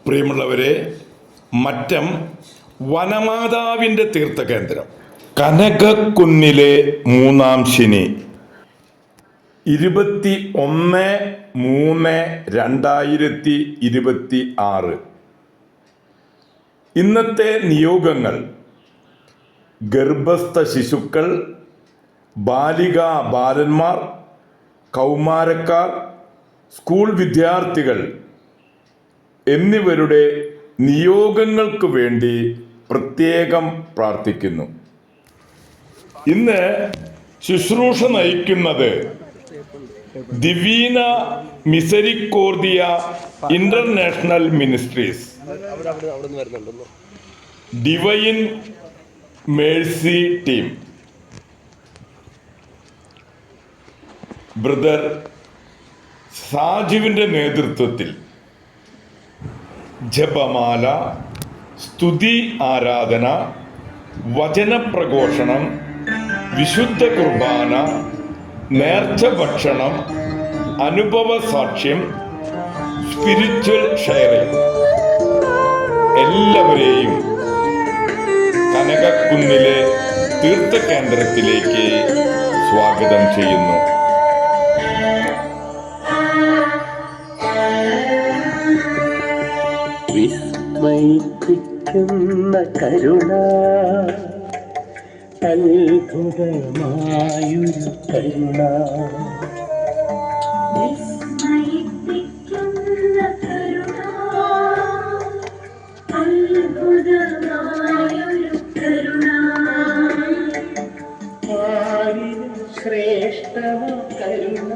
പ്രിയമുള്ളവരെ, മറ്റം വനമാതാവിൻ്റെ തീർത്ഥകേന്ദ്രം കനകക്കുന്നിലെ മൂന്നാം ശനി 21/3/2026. ഇന്നത്തെ നിയോഗങ്ങൾ: ഗർഭസ്ഥ ശിശുക്കൾ, ബാലികാ ബാലന്മാർ, കൗമാരക്കാർ, സ്കൂൾ വിദ്യാർത്ഥികൾ എന്നിവരുടെ നിയോഗങ്ങൾക്ക് വേണ്ടി പ്രത്യേകം പ്രാർത്ഥിക്കുന്നു. ഇന്ന് ശുശ്രൂഷ നയിക്കുന്നത് Divina Misericordia international ministries, divine mercy team. Brother സാജുവിൻ്റെ നേതൃത്വത്തിൽ ജപമാല, സ്തുതി ആരാധന, വചനപ്രഘോഷണം, വിശുദ്ധ കുർബാന, നേർച്ച ഭക്ഷണം, അനുഭവ സാക്ഷ്യം, സ്പിരിച്വൽ ഷെയറിംഗ് എല്ലാവരെയും കനകക്കുന്നിലെ തീർത്ഥകേന്ദ്രത്തിലേക്ക് സ്വാഗതം ചെയ്യുന്നു. വിസ്മയിപ്പിക്കുന്ന കരുണ, അത്ഭുതമായൊരു കരുണ, വിസ്മയിപ്പിക്കുന്ന കരുണ, അത്ഭുതമായൊരു കരുണ, ആരിലും ശ്രേഷ്ഠമ കരുണ,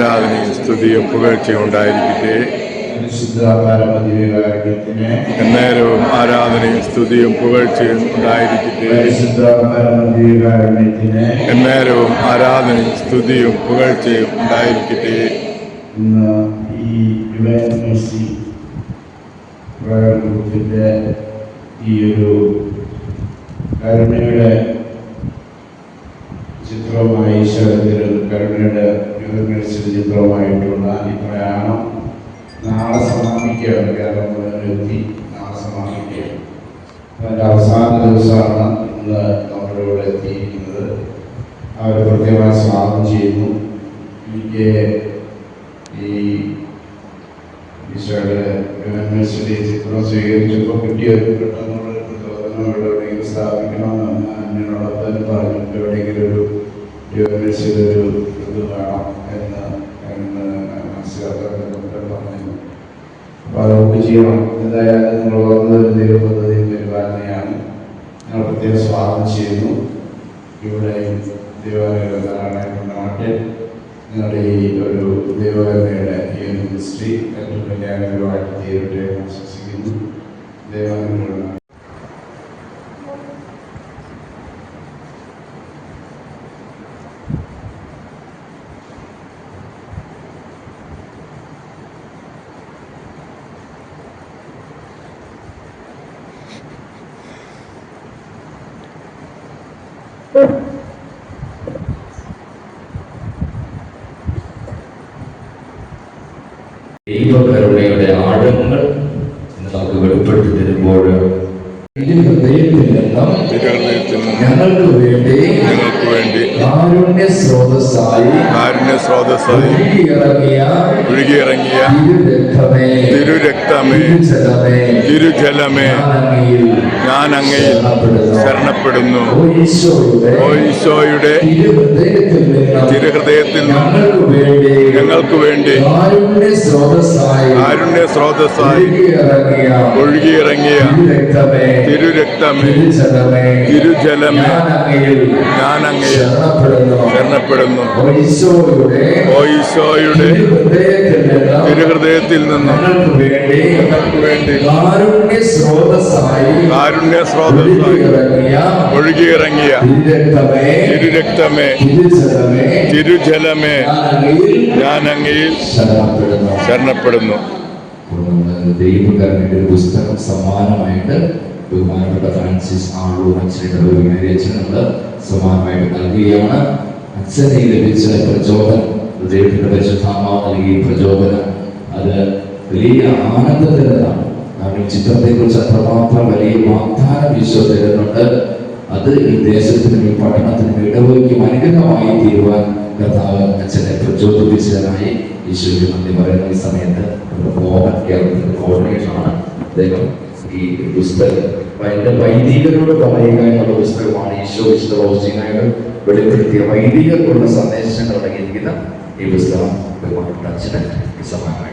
ആരാധനയും സ്തുതിയും പുകഴ്ചയും ഉണ്ടായിരിക്കട്ടെ. എന്നേരവും ആരാധനയും സ്തുതിയും പുകഴ്ചയും ഉണ്ടായിരിക്കട്ടെ. എന്നേരവും ആരാധനയും സ്തുതിയും പുകഴ്ചയും ഉണ്ടായിരിക്കട്ടെ. ഇന്ന് ഈ യുവൻസി ഗ്രൂപ്പിൻ്റെ ഈ ഒരു കരുണയുടെ ചിത്രമായി ഈശ്വരത്തിൽ കരുണയുടെ യുവൻസി ചിത്രമായിട്ടുള്ള ഈ പ്രയാണം നാളെ സമാപിക്കുകയാണ്. കേരളം മുഴുവൻ എത്തി നാളെ സമാപിക്കുകയാണ്. അതിൻ്റെ അവസാന ദിവസമാണ് ഇന്ന് നമ്മുടെ ഇവിടെ എത്തിയിരിക്കുന്നത്. അവർ പ്രത്യേകമായി സ്വാഗതം ചെയ്യുന്നു. എനിക്ക് ഈ ഈശോയുടെ യൂണിവേഴ്സിറ്റി ചിത്രം സ്വീകരിച്ചപ്പോൾ കിട്ടിയ ഒരു പെട്ടെന്നുള്ള പ്രചോദനം ഇവിടെ എവിടെയെങ്കിലും സ്ഥാപിക്കണമെന്ന് എന്നോടൊപ്പം പറഞ്ഞു. എവിടെയെങ്കിലും ഒരു യൂണിവേഴ്സിറ്റി ഒരു ഇത് വേണം എന്ന് മനസ്സിലാക്കാൻ പറഞ്ഞു. അപ്പോൾ അതൊക്കെ ചെയ്യണം. എന്തായാലും നിങ്ങൾ ഓർമ്മ ദൈവപദ്ധതി പരിപാലനയാണ്. ഞങ്ങൾ പ്രത്യേകം സ്വാഗതം ചെയ്യുന്നു. ഇവിടെ ദൈവാലയങ്ങളുടെ നാട്ടിൽ നിങ്ങളുടെ ഈ ഒരു ദൈവകരുണയുടെ ഈ ഒരു മിനിസ്ട്രി ഏറ്റവും വലിയ അനുഗ്രഹമായിട്ട് തീരട്ടെ എന്ന് ആശ്വസിക്കുന്നു. ദൈവാലയങ്ങളുടെ ദൈവകരുണയുടെ ആഴങ്ങൾ നമുക്ക് വെളിപ്പെടുത്തി തരുമ്പോൾ ഹൃദയത്തിൽ നിന്നും ഞങ്ങൾക്ക് വേണ്ടി കാരുണ്യ സ്രോതസ്സായി ഒഴുകിയിറങ്ങിയ തിരുരക്തമേ തിരുജലമേ ഞാൻ അങ്ങയിൽ ശരണപ്പെടുന്നു. ഓ ഈശോയുടെ തിരുഹൃദയത്തിൽ ഞങ്ങൾക്ക് വേണ്ടി കാരുണ്യ സ്രോതസ്സായി ഒഴുകിയിറങ്ങിയ തിരുരക്തമേ തിരുജലമേ ഞാൻ അങ്ങയിൽ ശരണപ്പെടുന്നു. ഓ ഈശോയുടെ തിരുഹൃദയത്തിൽ നിന്നും ഞങ്ങൾക്ക് വേണ്ടി കാരുണ്യ സ്രോതസ്സായി ഒഴുകിയിറങ്ങിയ തിരുരക്തമേ തിരുജലമേ ഞാൻ അങ്ങയിൽ ശരണപ്പെടുന്നു. ദൈവകരുണയുടെ ഒരു പുസ്തകം സമ്മാനമായിട്ട് ബഹുമാനപ്പെട്ട ഫ്രാൻസിസ് ആളൂർ അച്ഛൻ്റെ നമ്മൾ സമ്മാനമായിട്ട് നൽകുകയാണ്. അച്ഛനെ ലഭിച്ച പ്രചോദനം, ദൈവത്തിന്റെ പരിശുദ്ധാത്മാവ് നൽകിയ പ്രചോദനം, അത് വലിയ ആനന്ദത്തിനാണ്. കാരണം ഈ ചിത്രത്തെ കുറിച്ച് അത്രമാത്രം വലിയ വാഗ്ദാനം ഈശോ തരുന്നുണ്ട്. അത് ഈ ദേശത്തിനും ഈ പഠനത്തിനും ഇടവയ്ക്കും അനുഗ്രഹമായി തീരുവാൻ കർത്താവ് അച്ഛനെ പ്രചോദിപ്പിച്ചതിനായി ഈശോയ്ക്ക് നന്ദി പറയുന്ന ഈ സമയത്ത് മോഹൻ കേരളത്തിന്റെ കോർഡിനേറ്ററാണ് അദ്ദേഹം. ഈ പുസ്തകം അതിന്റെ വൈദികരോട് പറയുക എന്നുള്ള പുസ്തകമാണ്. ഈശോ വിശുദ്ധ ഫൗസ്റ്റീനായിട്ട് വെളിപ്പെടുത്തിയ വൈദികർക്കുള്ള സന്ദേശങ്ങൾ അടങ്ങിയിരിക്കുന്ന ഈ പുസ്തകം ബഹുമാനപ്പെട്ട അച്ഛന് സമാനമായി.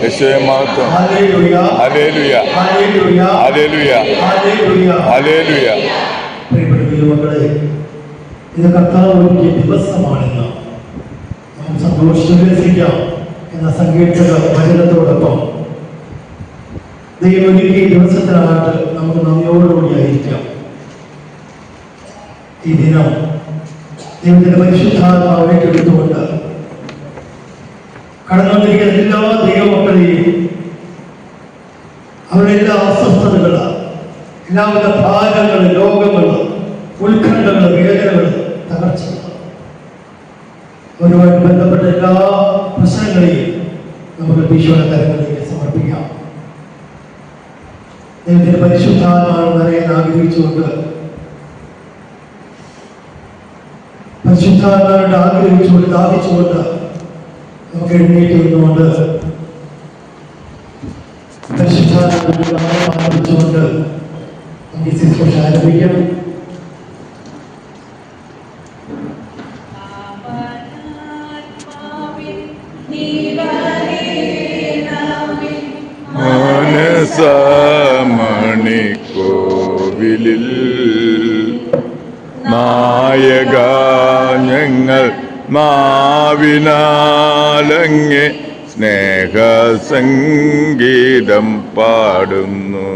യേശുവേ മഹത്വം. Hallelujah hallelujah hallelujah hallelujah. പ്രിയപ്പെട്ട ദൈവമക്കളെ, ഇത് കർത്താവ് ഒരുക്കിയ ദിവസമാണെന്ന് നമുക്ക് സന്തോഷിച്ചുല്ലസിക്കാം എന്ന സങ്കീർത്തക വചനത്തോടൊപ്പം ദൈവം ഒരുക്കിയ ദിവസത്തിനായിട്ട് നമുക്ക് നന്ദിയോടുകൂടിയായിരിക്കാം. ഈ ദിനം ദൈവത്തിന്റെ പരിശുദ്ധാത്മാവിനെ എടുത്തുകൊണ്ട് കടന്നുവന്നിരിക്കുന്ന എല്ലാ ദൈവമക്കളെയും അവരുടെ എല്ലാ അസ്വസ്ഥതകൾ, എല്ലാവിധ ഭാരങ്ങൾ, രോഗങ്ങൾ, ഉത്കണ്ഠകൾ, വേദനകൾ, തകർച്ചകൾ, അവരുമായിട്ട് ബന്ധപ്പെട്ട എല്ലാ പ്രശ്നങ്ങളെയും നമുക്ക് ഈശോയുടെ കരങ്ങളിലേക്ക് സമർപ്പിക്കാം. ദൈവത്തിന്റെ പരിശുദ്ധാത്മാവിനെ അറിയാൻ ആഗ്രഹിച്ചുകൊണ്ട്, പരിശുദ്ധാത്മാവിനെ ആഗ്രഹിച്ചുകൊണ്ട്, ദാഹിച്ചുകൊണ്ട് നമുക്ക് എഴുന്നേറ്റ് നിന്നുകൊണ്ട് പരിശുദ്ധാത്മാവിനെ ആഗ്രഹിച്ചുകൊണ്ട് നമുക്ക് ഈ ശുശ്രൂഷ ആരംഭിക്കാം. പാപനാത്മാ മാനസമണിക്കോവിലിൽ നായക ഞങ്ങൾ മാവിനാലങ്ങെ സ്നേഹസംഗീതം പാടുന്നു.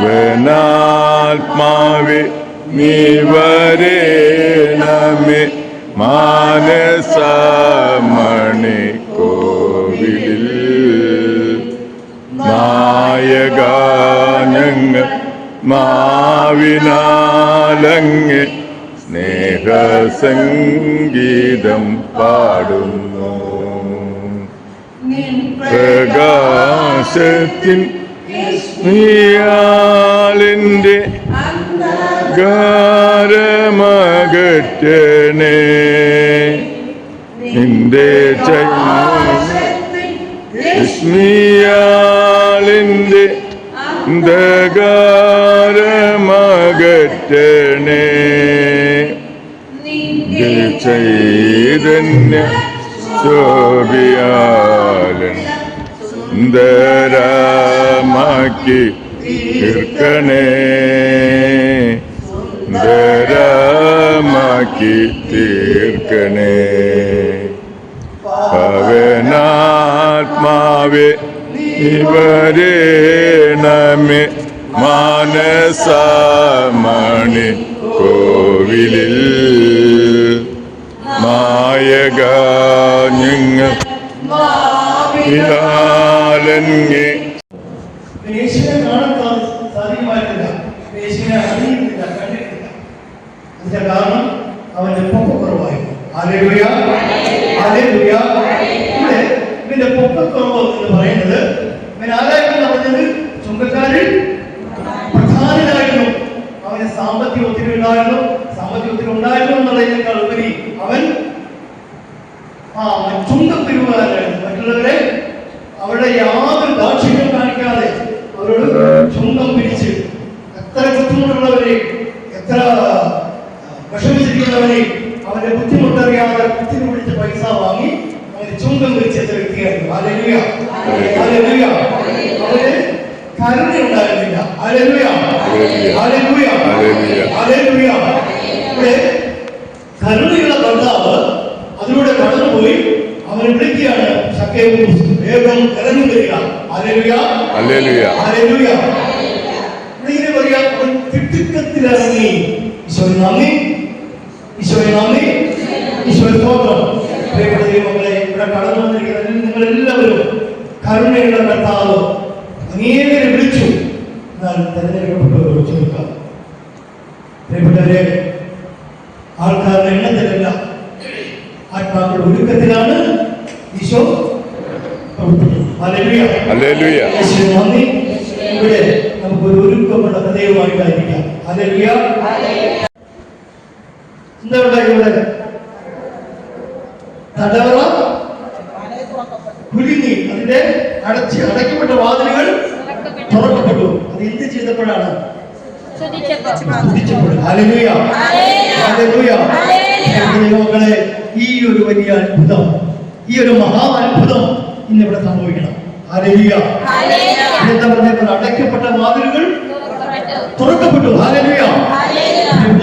വനാത്മാവേ നീ വരേണമേ മാനസമണിക്കോവിലിൽ നായക ഞങ്ങൾ മാവിനാലങ്ങെ സ്നേഹസംഗീതം പാടുന്നു. പ്രകാശത്തിൻ നീയാളിൻ്റെ ഗാരമകറ്റണേ നിന്റെ സ്മിയാളിൻ്റെ ഗാരമകറ്റണേ ചൈതന്യ ശോഭിയാലൻ സുന്ദരമാക്കി തീർക്കണേ സുന്ദരമാക്കി തീർക്കണേ. പവനാത്മാവേ ഇവരേണമേ മാനസമണി കോവിലിൽ നായക ഞങ്ങൾ ിലാലങ്ങേ. യേശുവിനെ കാണാൻ സാധ്യമായിട്ടില്ല, യേശുവിനെ അറിയുന്നില്ല, കണ്ടിട്ടില്ല. അതിന്റെ കാരണം അവന്റെ പൊക്കക്കുറവായിരുന്നു. Hallelujah, hallelujah. ഇവിടെ ഇവന്റെ പൊക്കക്കുറവ് എന്ന് പറയുന്നത് ഇവൻ ആരായിരുന്നു പറഞ്ഞത്? ചുങ്കക്കാരിൽ പ്രധാനനായിരുന്നു. അവന് സാമ്പത്തിക ഒത്തിരി ഉണ്ടായിരുന്നു. സാമ്പത്തിക ഒത്തിരി ഉണ്ടായിരുന്നു എന്നുള്ളതിനേക്കാൾ ഉപരി അവൻ ചുങ്കപ്പെരുമാറായിരുന്നു. മറ്റുള്ളവരെ അവരുടെ യാതൊരു ദാക്ഷിണ്യം കാണിക്കാതെ അവരോട് ചുങ്കം പിരിച്ച് എത്ര ബുദ്ധിമുട്ടുള്ളവരെയും എത്ര വിഷമിച്ചിരിക്കുന്നവരെയും അവന്റെ ബുദ്ധിമുട്ടറിയാതെ ബുദ്ധിന് പിടിച്ച് പൈസ വാങ്ങി അവന് ചുങ്കം പിരിച്ച വ്യക്തിയായിരുന്നു. Hallelujah, hallelujah. അവന് കരുണയുണ്ടായിരുന്നില്ല. Hallelujah, hallelujah, hallelujah. ഇവിടെ കരുണയുള്ള ഭർത്താവ് അതിലൂടെ കടന്നുപോയി അവനെ വിളിക്കുകയാണ്, ശക്കേവൂസ് വേഗം ഇറങ്ങി വരിക. Hallelujah, hallelujah, hallelujah. ഇങ്ങനെ പറയാ, അവൻ തിടുക്കത്തിലിറങ്ങി. ഈശോയെ നന്ദി, ഈശോയെ നന്ദി, ഈശോയെ സ്തോത്രം. പ്രിയപ്പെട്ട ദൈവമക്കളെ, ഇവിടെ കടന്നു വന്നിരിക്കുന്ന നിങ്ങളെല്ലാവരും കരുണയുള്ള കർത്താവ് അങ്ങേരെ വിളിച്ചു. എന്നാൽ തെരഞ്ഞെടുക്കപ്പെട്ടവരോട് ചോദിക്കാം, പ്രിയപ്പെട്ടവരെ, ആൾക്കാരുടെ എണ്ണത്തിലല്ല, ആത്മാക്കളുടെ ഒരുക്കത്തിലാണ് ഈശോ പ്രവർത്തിക്കുന്നത്. Hallelujah, hallelujah. യേശുവേ നന്ദി. ഇവിടെ നമുക്കൊരു ഒരുക്കമുള്ള ഹൃദയമായിട്ടായിരിക്കാം. ഹല്ലേലൂയ. എന്താ ഉണ്ടായി ഇവിടെ? തടവറ കുലുങ്ങി, അതിന്റെ അടയ്ക്കപ്പെട്ട വാതിലുകൾ തുറക്കപ്പെട്ടു. അത് എന്ത് ചെയ്തപ്പോഴാണ്? Hallelujah, hallelujah. ദൈവമക്കളെ, ഈ ഒരു വലിയ അത്ഭുതം, ഈ ഒരു മഹാ അത്ഭുതം ഇന്നിവിടെ സംഭവിക്കണം. ഹല്ലേലൂയ. എന്താ പറഞ്ഞപ്പോൾ അടയ്ക്കപ്പെട്ട വാതിലുകൾ തുറക്കപ്പെട്ടു. ഹല്ലേലൂയ.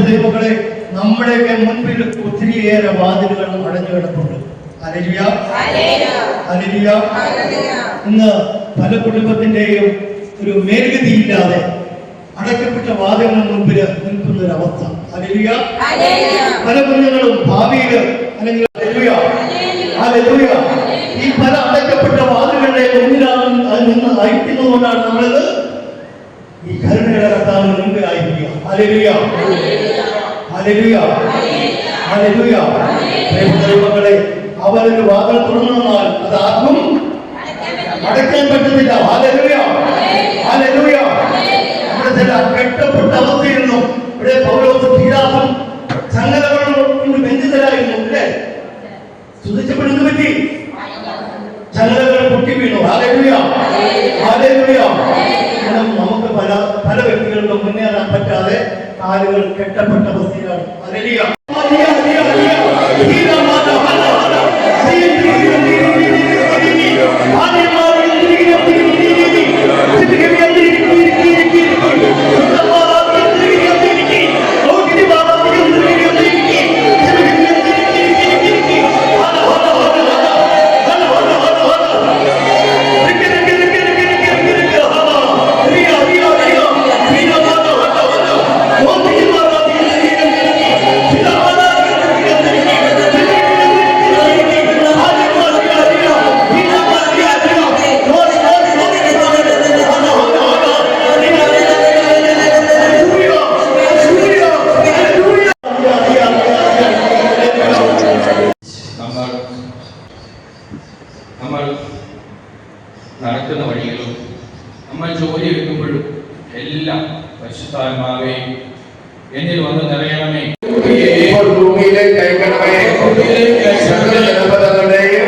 ദൈവമക്കളെ, നമ്മുടെയൊക്കെ മുൻപിൽ ഒത്തിരിയേറെ വാതിലുകൾ അടഞ്ഞു കിടപ്പുണ്ട്. Hallelujah, hallelujah. ഇന്ന് പല കുടുംബത്തിന്റെയും ഒരു മേൽഗതിയില്ലാതെ അടയ്ക്കപ്പെട്ട വാതിലിന് മുൻപിൽ നിൽക്കുന്ന ഒരു അവസ്ഥ. ഹല്ലേലൂയ. പല കുഞ്ഞുങ്ങളും ഭാവിയിൽ അല്ലെങ്കിൽ ഹല്ലേലൂയ, ഹല്ലേലൂയ, ഈ പല അടയ്ക്കപ്പെട്ട വാതിലുകളുടെ മുന്നിലാണ് നിന്ന് അയക്കുന്നതുകൊണ്ടാണ് നമ്മളിത് ഈ കരുണയുടെ കർത്താവിന് മുൻപിലായിരിക്കുക. Hallelujah, hallelujah, hallelujah. ദൈവമക്കളെ, അവരൊരു വാതിൽ തുറന്നാൽ അത് ആർക്കും അടയ്ക്കാൻ പറ്റുന്നില്ല. Hallelujah, hallelujah. ഇവിടെ ചില കെട്ടപ്പെട്ട അവസ്ഥയിരുന്നു. ഇവിടെ പൗലോസ് തീരാസം ചങ്ങലകൾ കൊണ്ട് ബന്ധിതരായിരുന്നു. അല്ലേ? സ്തുതിച്ചപ്പോൾ എന്ത് പറ്റി? ചങ്ങലകൾ പൊട്ടി വീണു. Hallelujah, hallelujah. നമുക്ക് പല വ്യക്തികൾക്കും മുന്നേറാൻ പറ്റാതെ കാലുകൾ കെട്ടപ്പെട്ട അവസ്ഥയിലാണ്. ഹല്ലേലൂയ. ഹല്ലേലൂയ. നടക്കുന്ന വഴികളും നമ്മൾ ജോലി എടുക്കുമ്പോഴും എല്ലാം പരിശുദ്ധാത്മാവേ എന്നിൽ വന്ന് നിറയണമേ. ഇപ്പോൾ ഭൂമിയിലേക്ക് അയക്കണമേ. സകല ജനപദങ്ങളുടെയും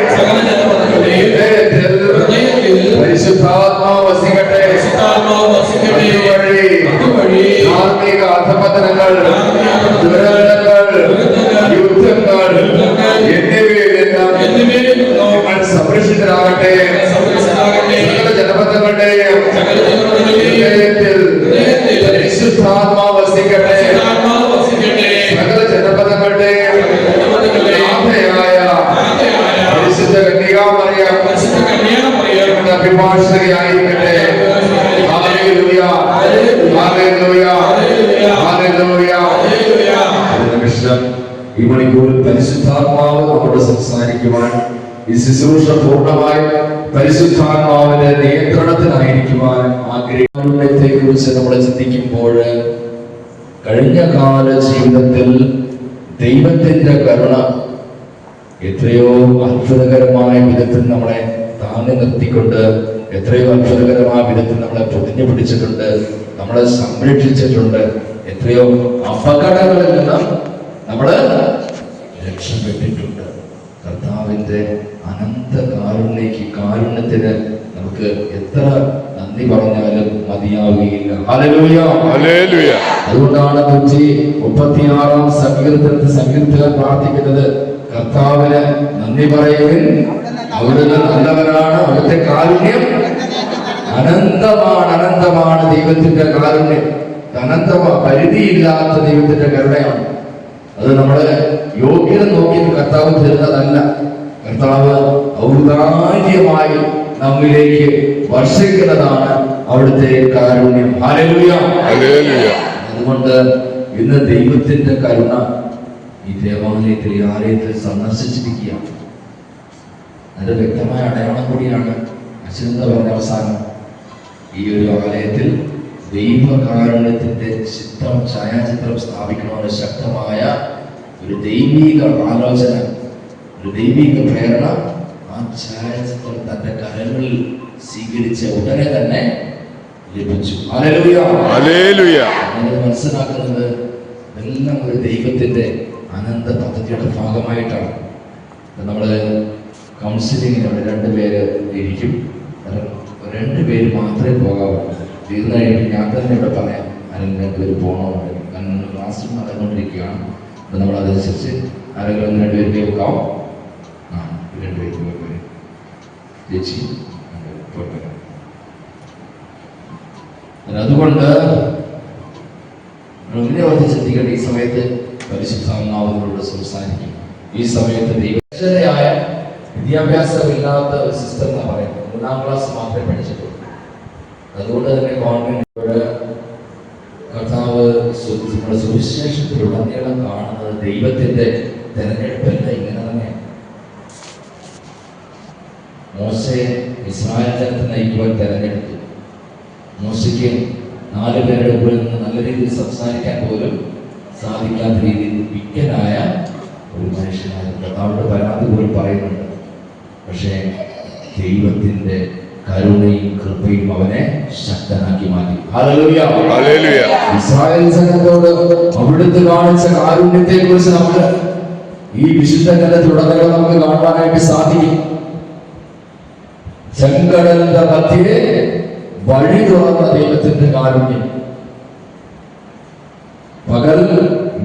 ഹൃദയത്തിൽ പരിശുദ്ധാത്മാവ് വസിക്കട്ടെ. അതുവഴി ധാർമ്മിക അധപതനങ്ങൾ, ദുരന്തങ്ങൾ, യുദ്ധങ്ങൾ എന്നിവയിലെല്ലാം നിങ്ങൾ സംരക്ഷിതരാകട്ടെ. സകല ജനപദങ്ങളുടെയും ഹൃദയത്തിൽ പരിശുദ്ധാത്മാവ് വസിക്കട്ടെ. സകല ജനപദങ്ങളുടെയും നാഥയായ പരിശുദ്ധ കന്യകാമറിയം അഭിഭാഷകയായിരിക്കട്ടെ. Hallelujah, hallelujah, hallelujah. ഈ മണിക്കൂറിൽ പരിശുദ്ധാത്മാവ് നമ്മോട് സംസാരിക്കുവാൻ, ഈ ശുശ്രൂഷ പൂർണ്ണമായി പരിശുദ്ധാത്മാവിന്റെ നിയന്ത്രണത്തിലായിരിക്കുവാൻ ആഗ്രഹിക്കുന്നതിനെ കുറിച്ച് നമ്മൾ ചിന്തിക്കുമ്പോൾ, കഴിഞ്ഞ കാല ജീവിതത്തിൽ ദൈവത്തിന്റെ കരുണ എത്രയോ അത്ഭുതകരമായ വിധത്തിൽ നമ്മളെ താങ്ങി നിർത്തിക്കൊണ്ട്, എത്രയോ അത്ഭുതകരമായ വിധത്തിൽ നമ്മളെ പൊതിഞ്ഞു പിടിച്ചിട്ടുണ്ട്, നമ്മളെ സംരക്ഷിച്ചിട്ടുണ്ട്. എത്രയോ അപകടങ്ങളിൽ നിന്നും നമ്മള് രക്ഷപ്പെട്ടിട്ടുണ്ട്. കർത്താവിന്റെ അനന്ത കാരുണ്യത്തിന് നമുക്ക് എത്ര നന്ദി പറഞ്ഞാലും മതിയാവുകയില്ല. Hallelujah, hallelujah. അതുകൊണ്ടാണ് 136 സങ്കീർത്തകൻ പ്രാർത്ഥിക്കുന്നത്, കർത്താവിന് നന്ദി പറയുവിൻ, അവിടുന്ന് നല്ലവനാണ്, അവിടുത്തെ കാരുണ്യം അനന്തമാണ്. ദൈവത്തിന്റെ കാരുണ്യം പരിധിയില്ലാത്ത ദൈവത്തിന്റെ കരുണയാണ്. അത് നമ്മള് യോഗ്യത നോക്കി കർത്താവ് തരുന്നതല്ല. കർത്താവ് ഔദാര്യമായി നമ്മിലേക്ക് വർഷിക്കുന്നതാണ് അവിടുത്തെ കാരുണ്യം. Hallelujah, hallelujah. അതുകൊണ്ട് ഇന്ന് ദൈവത്തിന്റെ കരുണ ഈ ദേവാലയത്തിൽ, ഈ ആലയത്തിൽ സന്ദർശിച്ചിരിക്കുകയാണ്. അതിന്റെ വ്യക്തമായ അടയാളം കൂടിയാണ് അച്ഛൻ പറഞ്ഞ അവസാനം. ഈ ഒരു ആലയത്തിൽ ദൈവകാരുണ്യത്തിന്റെ ഛായാചിത്രം സ്ഥാപിക്കണമെന്ന് ശക്തമായ ഒരു ദൈവിക ആലോചന, ഒരു ദൈവിക പ്രേരണ ആ ഛായാചിത്രം തന്റെ കരങ്ങളിൽ സ്വീകരിച്ച ഉടനെ തന്നെ ലഭിച്ചു. Hallelujah, hallelujah. മനസ്സിലാക്കുന്നത് എല്ലാം ഒരു ദൈവത്തിന്റെ അനന്ത പദ്ധതിയുടെ ഭാഗമായിട്ടാണ്. നമ്മള് കൗൺസിലിങ്ങിന് 2 പേര് ഇരിക്കും. 2 പേര് മാത്രമേ പോകാവൂ. തീർന്നു കഴിയുമ്പോൾ ഞാൻ തന്നെ ഇവിടെ പറയാം, ആരെങ്കിലും 2 പേര് പോകണമെന്നുണ്ട്. കാരണം ക്ലാസ്സിൽ നടന്നുകൊണ്ടിരിക്കുകയാണ്. അപ്പം നമ്മൾ അതനുസരിച്ച് ആരെങ്കിലും 2 പേര് കേൾക്കാം. 2 പേര് പോയി ചേച്ചി പോയി. അതുകൊണ്ട് ഒന്നിനെ ഓർത്ത് ചിന്തിക്കേണ്ട, ഈ സമയത്ത് പരിശുദ്ധാത്മാവിനോട് സംസാരിക്കും. ഈ സമയത്ത് ദൈവശരായ വിദ്യാഭ്യാസമില്ലാത്ത ഒരു സിസ്റ്റം എന്നാ പറയുന്നത്. 3ാം ക്ലാസ് മാത്രമേ പഠിച്ചിട്ടുള്ളൂ. അതുകൊണ്ട് തന്നെ ഗവൺമെന്റ് കർത്താവ് നമ്മുടെ സുവിശേഷത്തിലുടനീളം കാണുന്നത് ദൈവത്തിന്റെ തെരഞ്ഞെടുപ്പല്ല, ഇങ്ങനെ തന്നെ. മോശയെ ഇസ്രായേൽ ജനത്തെ നയിക്കുവാൻ തെരഞ്ഞെടുത്തു. മോശയ്ക്ക് 4 പേരുടെ കൂടെ നിന്ന് നല്ല രീതിയിൽ സംസാരിക്കാൻ പോലും സാധിക്കാത്ത രീതിയിൽ വിക്കനായ ഒരു മനുഷ്യനായിരുന്നു. കർത്താവിന്റെ പരാതി പോലും പറയുന്നുണ്ട്. പക്ഷേ ദൈവത്തിന്റെ കരുണയും കൃപയും അവനെ ശക്തനാക്കി മാറ്റി. Hallelujah, hallelujah. ഇസ്രായേൽ ജനത്തോട് അവിടുത്തെ കാണിച്ച കാരുണ്യത്തെ കുറിച്ച് നമുക്ക് ഈ വിശുദ്ധ ഗ്രന്ഥത്തിലുടനീളം നമുക്ക് കാണാനായിട്ട് സാധിക്കും. ചെങ്കടലിന്റെ മധ്യേ വഴി തുറന്ന ദൈവത്തിന്റെ കാരുണ്യം, പകൽ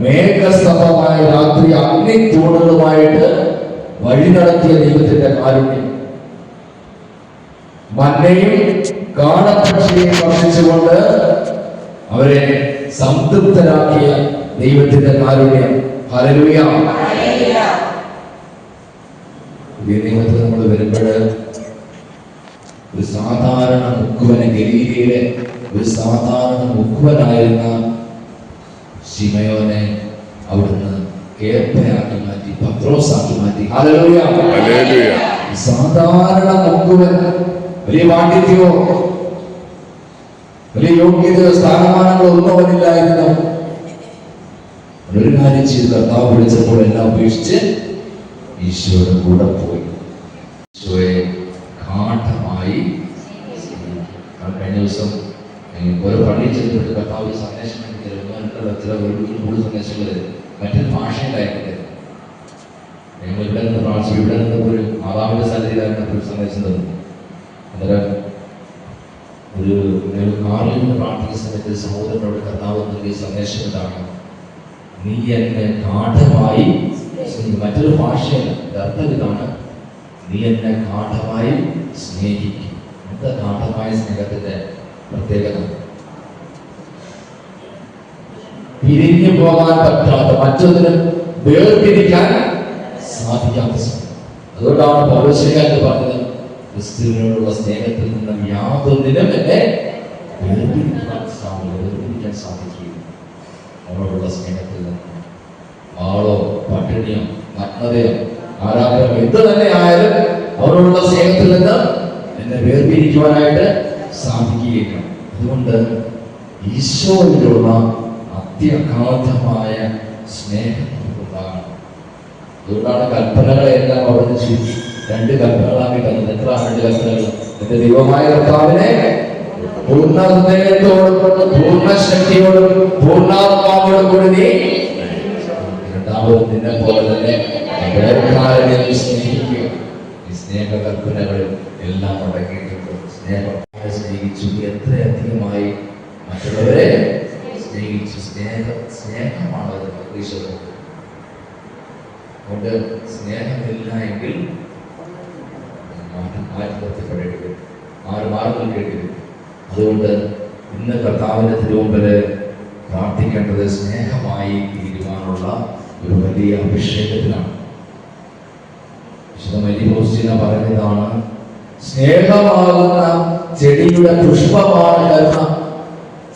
മേഘസ്തംഭമായ രാത്രി അഗ്നിത്തൂണുകളുമായിട്ട് വഴി നടത്തിയ ദൈവത്തിന്റെ കാരുണ്യം, മന്നയും കാടപ്പക്ഷിയെയും ഭക്ഷിച്ചുകൊണ്ട് അവരെ സംതൃപ്തരാക്കിയ ദൈവത്തിന്റെ കാരുണ്യം. ഹല്ലേലൂയ. പുതിയ നിയമത്തിൽ നമ്മൾ വരുമ്പോൾ ഒരു സാധാരണ മുക്കുവനെ, ഗലീലയിലെ ഒരു സാധാരണ മുക്കുവനായിരുന്ന ശിമയോനെ അവിടുന്ന് കേപ്പയാക്കി മാറ്റി, പത്രോസാക്കി മാറ്റി. Hallelujah, hallelujah. സാധാരണ മുക്കുവൻ, വലിയ പാണ്ഡിത്യമോ വലിയ യോഗ്യതയോ സ്ഥാനമാനങ്ങളോ ഒന്നും അവനില്ലായിരുന്നു. ഒരു കാര്യം ചെയ്ത് കർത്താവ് വിളിച്ചപ്പോൾ എല്ലാം ഉപേക്ഷിച്ച് ഈശോയുടെ കൂടെ പോയി. ഈശോയെ ഗാഠമായി കഴിഞ്ഞ ദിവസം ഓരോ പള്ളിയിൽ ചെന്നിട്ട് കർത്താവ് സന്ദേശം ചില കൂടുതൽ സന്ദേശങ്ങൾ മറ്റൊരു ഭാഷയിലായിരിക്കും. ഞങ്ങൾ ഇവിടെ നിന്ന് പ്രാർത്ഥിച്ചു. ഇവിടെ നിന്ന് ഒരു മാതാവിൻ്റെ സന്നിധിയിലായിരുന്ന ഒരു സന്ദേശം തന്നു. അന്നേരം ഒരു കാറിൽ നിന്ന് പ്രാർത്ഥിക്കുന്ന സമയത്ത് സഹോദരനോട് കർത്താവ് നൽകിയ സന്ദേശം എന്താണ്? നീ എന്നെ ഗാഠമായി, മറ്റൊരു ഭാഷയല്ല, അർത്ഥം ഇതാണ്: നീ എന്നെ ഗാഠമായി സ്നേഹിക്കും. എന്താ ഗാഠമായ സ്നേഹത്തിന്റെ പ്രത്യേകത? പിരിഞ്ഞു പോകാൻ പറ്റാത്ത, മറ്റൊന്നിനും വേർതിരിക്കാൻ സാധിക്കാത്ത സ്നേഹം. അതുകൊണ്ടാണ് പൗലോസ്ലീഹ പറഞ്ഞത്, ക്രിസ്തുവിനോടുള്ള സ്നേഹത്തിൽ നിന്ന് യാതൊന്നിനും എന്നെ വേർതിരിക്കാൻ സാധിക്കും. അവരോടുള്ള സ്നേഹത്തിൽ നിന്ന് ആളോ പട്ടിണിയോ നഗ്നതയോ ആരാധനയോ എന്ത് തന്നെ ആയാലും അവരോടുള്ള സ്നേഹത്തിൽ നിന്ന് എന്നെ വേർതിരിക്കുവാനായിട്ട് സാധിക്കുകയില്ല. അതുകൊണ്ട് ഈശോയിലുള്ള അത്യഗാധമായ സ്നേഹം നമുക്കുണ്ടാകണം. അതുകൊണ്ടാണ് കൽപ്പനകളെല്ലാം അവിടുന്ന് ചുരുക്കി 2 കൽപ്പനകളാക്കി തന്നത്. എത്ര 2 കൽപ്പനകൾ? എന്റെ ദൈവമായ കർത്താവിനെ പൂർണ്ണ ഹൃദയത്തോടും പൂർണ്ണ ശക്തിയോടും പൂർണ്ണാത്മാവോടും കൂടി നീ, രണ്ടാമത് നിന്നെ പോലെ തന്നെ വേറൊരാളെ സ്നേഹിക്കുക. ഈ സ്നേഹ കൽപ്പനകളിൽ എല്ലാം അടങ്ങിയിട്ടുണ്ട്. സ്നേഹം സ്നേഹിച്ചു, എത്രയധികമായി മറ്റുള്ളവരെ സ്നേഹിച്ചു. സ്നേഹമാണ് ഈശോ. അതുകൊണ്ട് സ്നേഹമില്ല എങ്കിൽ മാറ്റപ്പെടേണ്ടി വരും, മാറി നിൽക്കേണ്ടി വരും. അതുകൊണ്ട് ഇന്ന് കർത്താവിന്റെ തിരുമുമ്പില് പ്രാർത്ഥിക്കേണ്ടത് സ്നേഹമായി തീരുവാനുള്ള ഒരു വലിയ അഭിഷേകത്തിലാണ്. വിശുദ്ധ മരിയ ഫൗസ്റ്റീന പറയുന്നതാണ്, സ്നേഹമാകുന്ന ചെടിയുടെ പുഷ്പമാണ് കരുണ.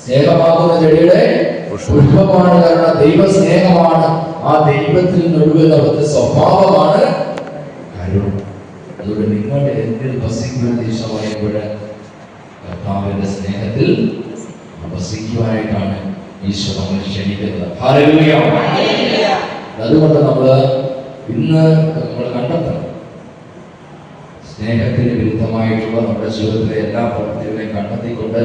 സ്നേഹമാകുന്ന ചെടിയുടെ പുഷ്പമാണ് കരുണ. ദൈവ സ്നേഹമാണ്. ആ ദൈവത്തിൽ നിന്നൊഴുകുന്ന അവിടുത്തെ സ്വഭാവമാണ് കരുണ. അതുകൊണ്ട് നിങ്ങൾ എന്നിൽ വസിക്കുവാൻ ഈശോ പറയുമ്പോൾ കർത്താവിന്റെ സ്നേഹത്തിൽ വസിക്കുവാനായിട്ടാണ് ഈശോ നമ്മൾ ക്ഷണിക്കുന്നത്. ഹല്ലേലൂയ. അതുകൊണ്ട് ഇന്ന് നമ്മൾ കണ്ടെത്തണം, സ്നേഹത്തിന് വിരുദ്ധമായിട്ടുള്ള നമ്മുടെ ജീവിതത്തിലെ എല്ലാ പ്രവൃത്തികളെയും കണ്ടെത്തിക്കൊണ്ട്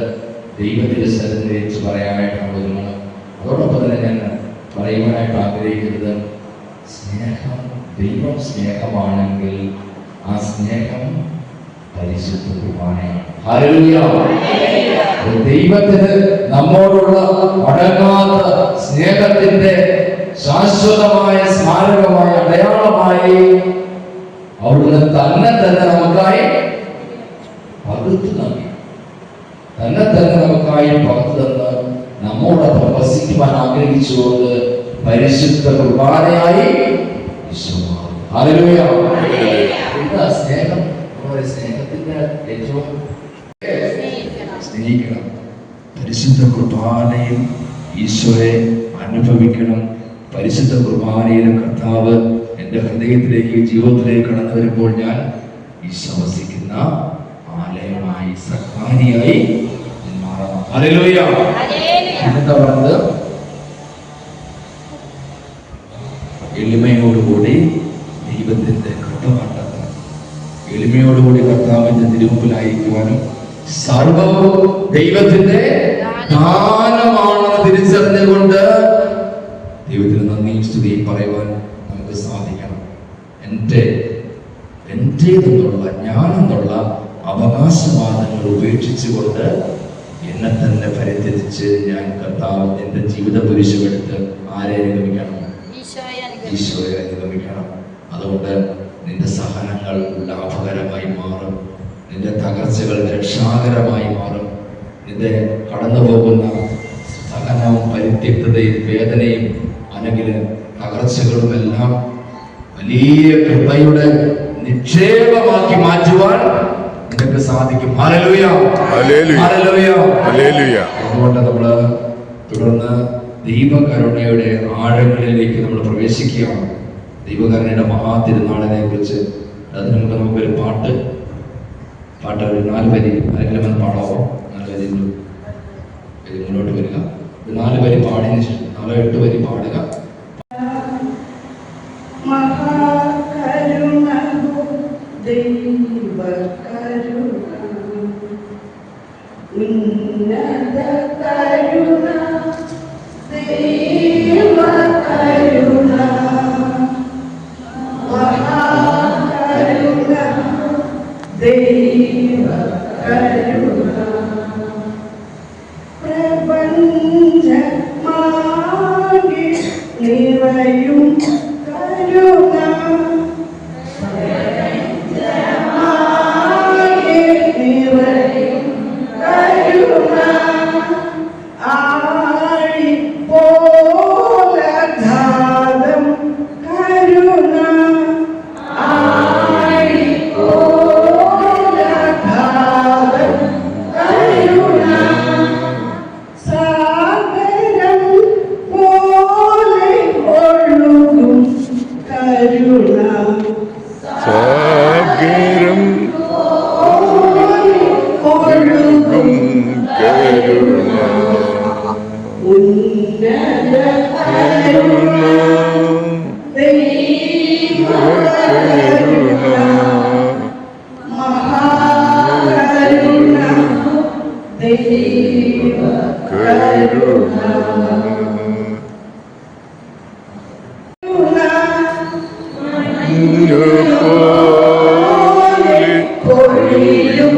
ദൈവത്തിന്റെ സ്ഥലത്ത് വെച്ച് പറയാനായിട്ട് നമ്മൾ ഒരുങ്ങണം. അതോടൊപ്പം തന്നെ ഞാൻ പറയുവാനായിട്ട് ആഗ്രഹിക്കുന്നത്, സ്നേഹം, ദൈവം സ്നേഹമാണെങ്കിൽ ആ സ്നേഹം പരിശുദ്ധ കുർബാനയാണ്. ഹല്ലേലൂയ. ദൈവത്തിന് നമ്മോടുള്ള അടങ്ങാത്ത സ്നേഹത്തിന്റെ ശാശ്വതമായ സ്മാരകമായ അടയാളമായി അവിടുന്ന് തന്നെ നമുക്കായി പകുത്തു നൽകി, തന്നെ നമുക്കായി പകുത്തു തന്ന് നമ്മോടൊപ്പം വസിക്കുവാൻ ആഗ്രഹിച്ചുകൊണ്ട് പരിശുദ്ധ കുർബാനയായി ഹല്ലേലൂയ. സ്നേഹം, സ്നേഹത്തിന്റെ ഏറ്റവും സ്നേഹിക്കണം. പരിശുദ്ധ കുർബാനയിൽ ഈശോയെ അനുഭവിക്കണം. പരിശുദ്ധ കുർബാനയിലെ കർത്താവ് എൻ്റെ ഹൃദയത്തിലേക്ക്, ജീവിതത്തിലേക്ക് കടന്നു വരുമ്പോൾ ഞാൻ ഈശോ വസിക്കുന്ന ആലയമായി, സഖാനിയായി മാറണം. ഹല്ലേലൂയ. എന്താ പറഞ്ഞത്? എളിമയോടുകൂടി ദൈവത്തിന്റെ കൃപ കണ്ടെത്തണം. എളിമയോടുകൂടി കർത്താവിന്റെ തിരുമുമ്പിലായിരിക്കുവാനും സർവവും ദൈവത്തിന്റെ ദാനമാണെന്ന് തിരിച്ചറിഞ്ഞുകൊണ്ട് ദൈവത്തിന് നന്ദിയും സ്തുതിയും പറയുവാൻ നമുക്ക് സാധിക്കണം. എന്റേതെന്നുള്ള ഞാനെന്നുള്ള അവകാശവാദങ്ങൾ ഉപേക്ഷിച്ചുകൊണ്ട് എന്നെ തന്നെ പരിത്യജിച്ച് ഞാൻ കർത്താവ് എന്റെ ജീവിത കുരിശുമെടുത്ത് ആരെ അനുഗമിക്കണം? ഈശോയെ അനുഗമിക്കണം. അതുകൊണ്ട് നിന്റെ സഹനങ്ങൾ ലാഭകരമായി മാറും, നിന്റെ തകർച്ചകൾ രക്ഷാകരമായി മാറും. നിന്റെ കടന്നു പോകുന്ന സഹനവും പരിത്യക്തതയും വേദനയും അല്ലെങ്കിൽ തകർച്ചകളും എല്ലാം വലിയ കൃപയുടെ നിക്ഷേപമാക്കി മാറ്റുവാൻ നിനക്ക് സാധിക്കും. ഹല്ലേലൂയ. ഹല്ലേലൂയ. ഹല്ലേലൂയ. അതുകൊണ്ട് നമ്മള് തുടർന്ന് ദൈവകരുണയുടെ ആഴങ്ങളിലേക്ക് നമ്മൾ പ്രവേശിക്കുകയാണ്. ദൈവകരുണയുടെ മഹാതിരുനാളിനെ കുറിച്ച് അതിന് മുമ്പ് നമുക്കൊരു പാട്ട് ഒരു 4 വരി ആരെങ്കിലും ഒന്ന് പാടാവോ? 4 വരി മുന്നോട്ട് വരിക. 4 വരി പാടിയതിനു ശേഷം 8 വരി പാടുക. നിറയും കരുണ നിറയും കരുണ ആഴിപ്പോലഘാതം കരുണ ആഴിപ്പോലഘാതം കരുണ സാഗരം പോലെ ഒഴുകും കരുണ സാഗരം ഒഴുകും കരുണ ഉന്നത കരുണ ദൈവ കരുണ മഹാകരുണ ദൈവ കരുണ പൊഴിയും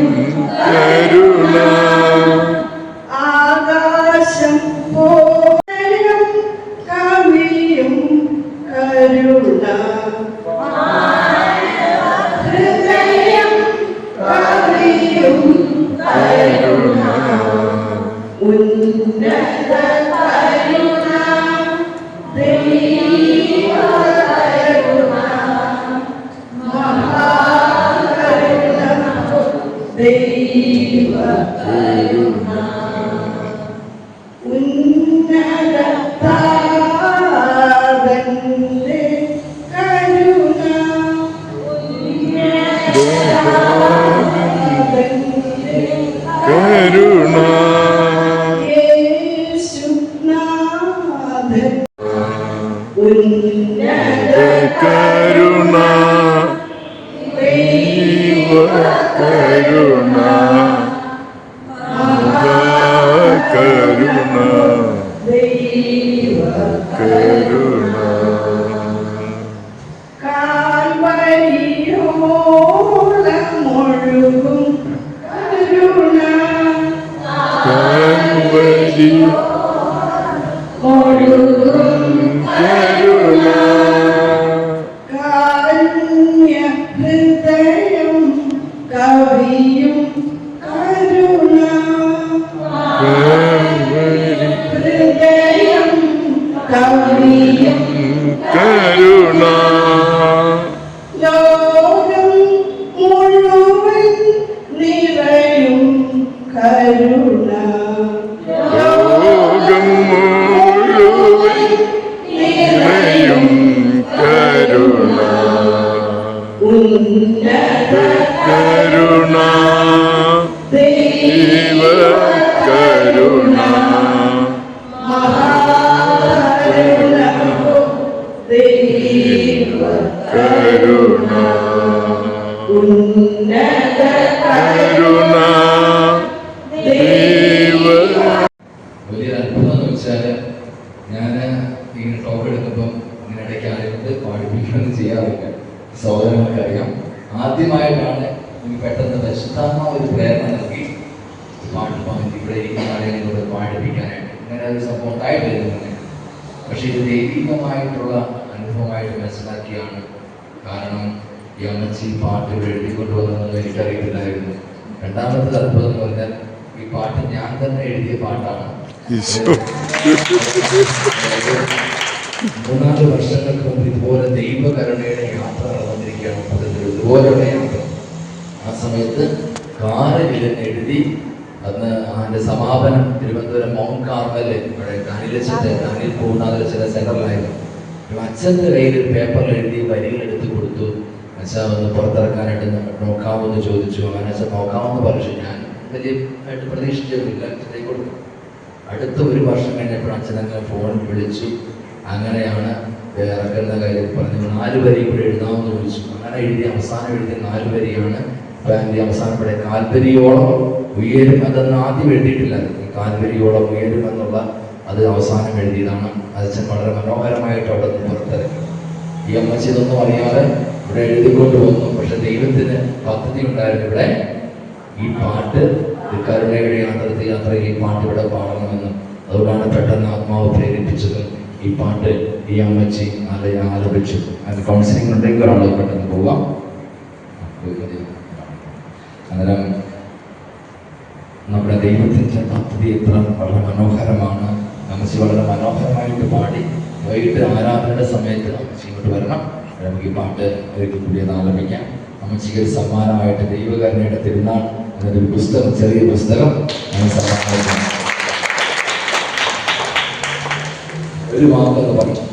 കരുണ ആകാശം പോലെയും കവിയും കരുണ ഹൃദയം കവിയും കരുണ ഉന്നത കരുണ ദൈവ കരുണ മഹാകരുണ ദൈവ കരുണ ഉന്നത താതന്റെ കരുണ കരുണ യേശുനാഥൻ ഉന്നത കരുണ ദൈവ കരുണ കരുണ ദൈവ കരുണ കാൽവരിയോളമൊഴുകും കരുണ കാൽവരി ഒഴുകും കരുണ കാരുണ്യ ഹൃദയം കവിയും കരുണ കാൽവരി ഹൃദയം കവിയും കരുണ ലോകം മുഴുവൻ നിറയും കരുണ ലോകം മുഴുവൻ നിറയും കരുണ ഉന്നത കരുണ ദൈവ കരുണ മഹാകരുണ ദൈവ കരുണ ഉന്നത കരുണ ദൈവ വലിയൊരു അത്ഭുതം എന്ന് വെച്ചാൽ ഞാൻ ഇങ്ങനെ ടോക്ക് എടുക്കുമ്പം ഇങ്ങനെ ഇടയ്ക്ക് ആരെക്കൊണ്ട് പാടിപ്പിക്കുകയൊന്നും ചെയ്യാറില്ല. സഹോദരങ്ങൾക്കറിയാം, ആദ്യമായിട്ടാണ് എനിക്ക് പെട്ടെന്ന് പരിശുദ്ധാത്മ ഒരു പ്രേരണ നൽകി പാട്ട് പാടി ഇവിടെ ഇരിക്കുന്ന ആരെയും പാടിപ്പിക്കാനായിട്ട്. ഇങ്ങനെ ഒരു സംഭവം ഉണ്ടായിട്ടില്ല. പക്ഷെ ഇത് ദൈവികമായിട്ടുള്ള അനുഭവമായിട്ട് മനസ്സിലാക്കിയാണ്. കാരണം ഈ അമ്മച്ചി പാട്ടുകൾ എഴുതിക്കൊണ്ടുവന്നതെന്ന് എനിക്കറിയില്ലായിരുന്നു. രണ്ടാമത്തെ അത്ഭുതം എന്ന് പറഞ്ഞാൽ ഈ പാട്ട് ഞാൻ തന്നെ എഴുതിയ പാട്ടാണ്. 3-4 വർഷങ്ങൾക്ക് മുമ്പ് ഇതുപോലെ ദൈവകരുണയുടെ യാത്ര നടന്നിരിക്കുകയാണ്. ഇതുപോലുള്ള യാത്ര ആ സമയത്ത് കാറിൽ എഴുതി. അന്ന് അതിന്റെ സമാപനം തിരുവനന്തപുരം മൗണ്ട് കാർമല് ഇവിടെ ഡാനിയൽ പൂർണ്ണാദർശന സെന്ററിലായിരുന്നു. അച്ഛൻ്റെ കയ്യിൽ ഒരു പേപ്പറിൽ എഴുതി വരികൾ എടുത്ത് കൊടുത്തു. അച്ഛൻ ഒന്ന് പുറത്തിറക്കാനായിട്ട് നോക്കാമെന്ന് ചോദിച്ചു. അങ്ങനെ അച്ഛൻ നോക്കാമെന്ന് പറഞ്ഞു. ഞാൻ വലിയതായിട്ട് പ്രതീക്ഷിച്ചിട്ടില്ല. അച്ഛനെ കൊടുത്തു. അടുത്ത 1 വർഷം കഴിഞ്ഞപ്പോൾ അച്ഛനങ്ങനെ ഫോണിൽ വിളിച്ചു. അങ്ങനെയാണ് ഇറക്കുന്ന കാര്യം പറഞ്ഞു. 4 വരി കൂടെ എഴുതാമെന്ന് ചോദിച്ചു. അങ്ങനെ അവസാനം എഴുതിയ 4 വരിയാണ് എൻ്റെ അവസാനപ്പെടെ കാൽവരിയോളം ഉയരും. അതൊന്നും ആദ്യം എഴുതിയിട്ടില്ല. കാൽവരിയോളം ഉയരുമെന്നുള്ള അത് അവസാനം എഴുതിയതാണ്. അച്ഛൻ വളരെ മനോഹരമായിട്ട് അവിടെ നിന്ന് പുറത്തിറങ്ങി. ഈ അമ്മച്ചി ഇതൊന്നും അറിയാതെ ഇവിടെ എഴുതിക്കൊണ്ട് വന്നു. പക്ഷെ ദൈവത്തിന് പദ്ധതി ഉണ്ടായിരുന്നു. ഇവിടെ ഈ പാട്ട് കരുണയുടെ യാത്രയിൽ ഈ പാട്ട് ഇവിടെ പാടണമെന്നും അതുകൊണ്ടാണ് പെട്ടെന്ന് ആത്മാവ് പ്രേരിപ്പിച്ചതും. ഈ ഈ പാട്ട് ഈ അമ്മച്ചി ആലപിച്ചു. അത് കൗൺസിലിംഗ് ഉണ്ടെങ്കിൽ ഒരാൾ പെട്ടെന്ന് പോവാം. അന്നേരം നമ്മുടെ ദൈവത്തിൻ്റെ പദ്ധതി എത്ര വളരെ മനോഹരമാണ്. അമ്മച്ചി വളരെ മനോഹരമായിട്ട് പാടി. വൈകിട്ട് ആരാധനയുടെ സമയത്ത് അമ്മച്ചി ഇങ്ങോട്ട് വരണം. നമുക്ക് ഈ പാട്ട് ഒരിക്കൽ കൂടി ആലപിക്കാം. അമ്മച്ചിക്ക് ഒരു സമ്മാനമായിട്ട് ദൈവകരുണയുടെ തിരുനാൾ എന്നൊരു പുസ്തകം, ചെറിയ പുസ്തകം സമ്മാനമായിട്ട് ഒരു വാക്കെന്ന് പറയും.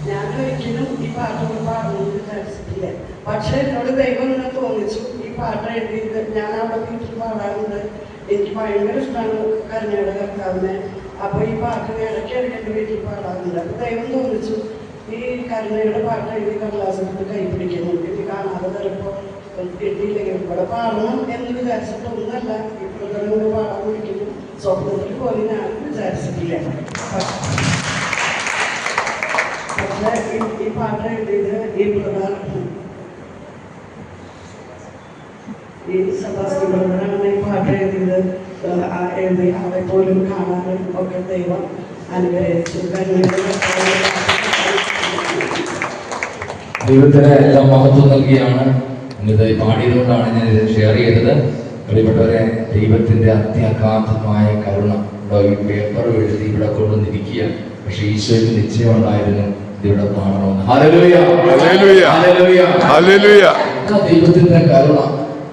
ഞാനൊരിക്കലും ഈ പാട്ടൊന്നും പാടുന്നത് വിചാരിച്ചിട്ടില്ല. പക്ഷെ എന്നോട് ദൈവം ഇങ്ങനെ തോന്നിച്ചു ഈ പാട്ട് എഴുതിയത്. ഞാൻ അവിടെ വീട്ടിൽ പാടാറുണ്ട്. എനിക്ക് ഭയങ്കര ഇഷ്ടമാണ് കരുണയുടെ കർത്താവിനെ. അപ്പോൾ ഈ പാട്ട് ഇടയ്ക്ക് എൻ്റെ വീട്ടിൽ പാടാറുണ്ട്. അപ്പോൾ ദൈവം തോന്നിച്ചു ഈ കരുണയുടെ പാട്ട് എഴുതി കടലാസിട്ട് കൈ പിടിക്കുന്നു. എനിക്ക് കാണാതെ ചിലപ്പോൾ കിട്ടിയില്ലെങ്കിൽ ഇവിടെ പാടണം എന്ന് വിചാരിച്ചിട്ടൊന്നുമല്ല. ഇപ്പോഴത്തെ പാടാൻ പിടിക്കുന്നു സ്വപ്നത്തിൽ പോലും ഞാൻ വിചാരിച്ചിട്ടില്ല. പക്ഷേ ഈ പാട്ട് എഴുതിയത് ഈ പ്രധാന ഈ സെബാസ്റ്റ്യൻ ബ്രദറാണ് ഈ പാട്ട് എഴുതിയത്. എഴുതി അവരെ പോലും കാണാനും ഒക്കെ ദൈവം അനുഗ്രഹിച്ചു. ദൈവത്തിന് എല്ലാം മഹത്വം നൽകിയാണ്. ഇത് പാടിയതുകൊണ്ടാണ് ഞാൻ ഇത് ഷെയർ ചെയ്തത്. പ്രിയപ്പെട്ടവരെ, ദൈവത്തിന്റെ അത്യഗാധമായ കരുണ ഈ പേപ്പർ എഴുതി ഇവിടെ കൊണ്ടുവന്നിരിക്കുക. പക്ഷെ ഈശോയ്ക്ക് നിശ്ചയമുണ്ടായിരുന്നു ഇവിടെ പാടണമെന്ന്. Hallelujah, hallelujah, hallelujah, hallelujah. ദൈവത്തിന്റെ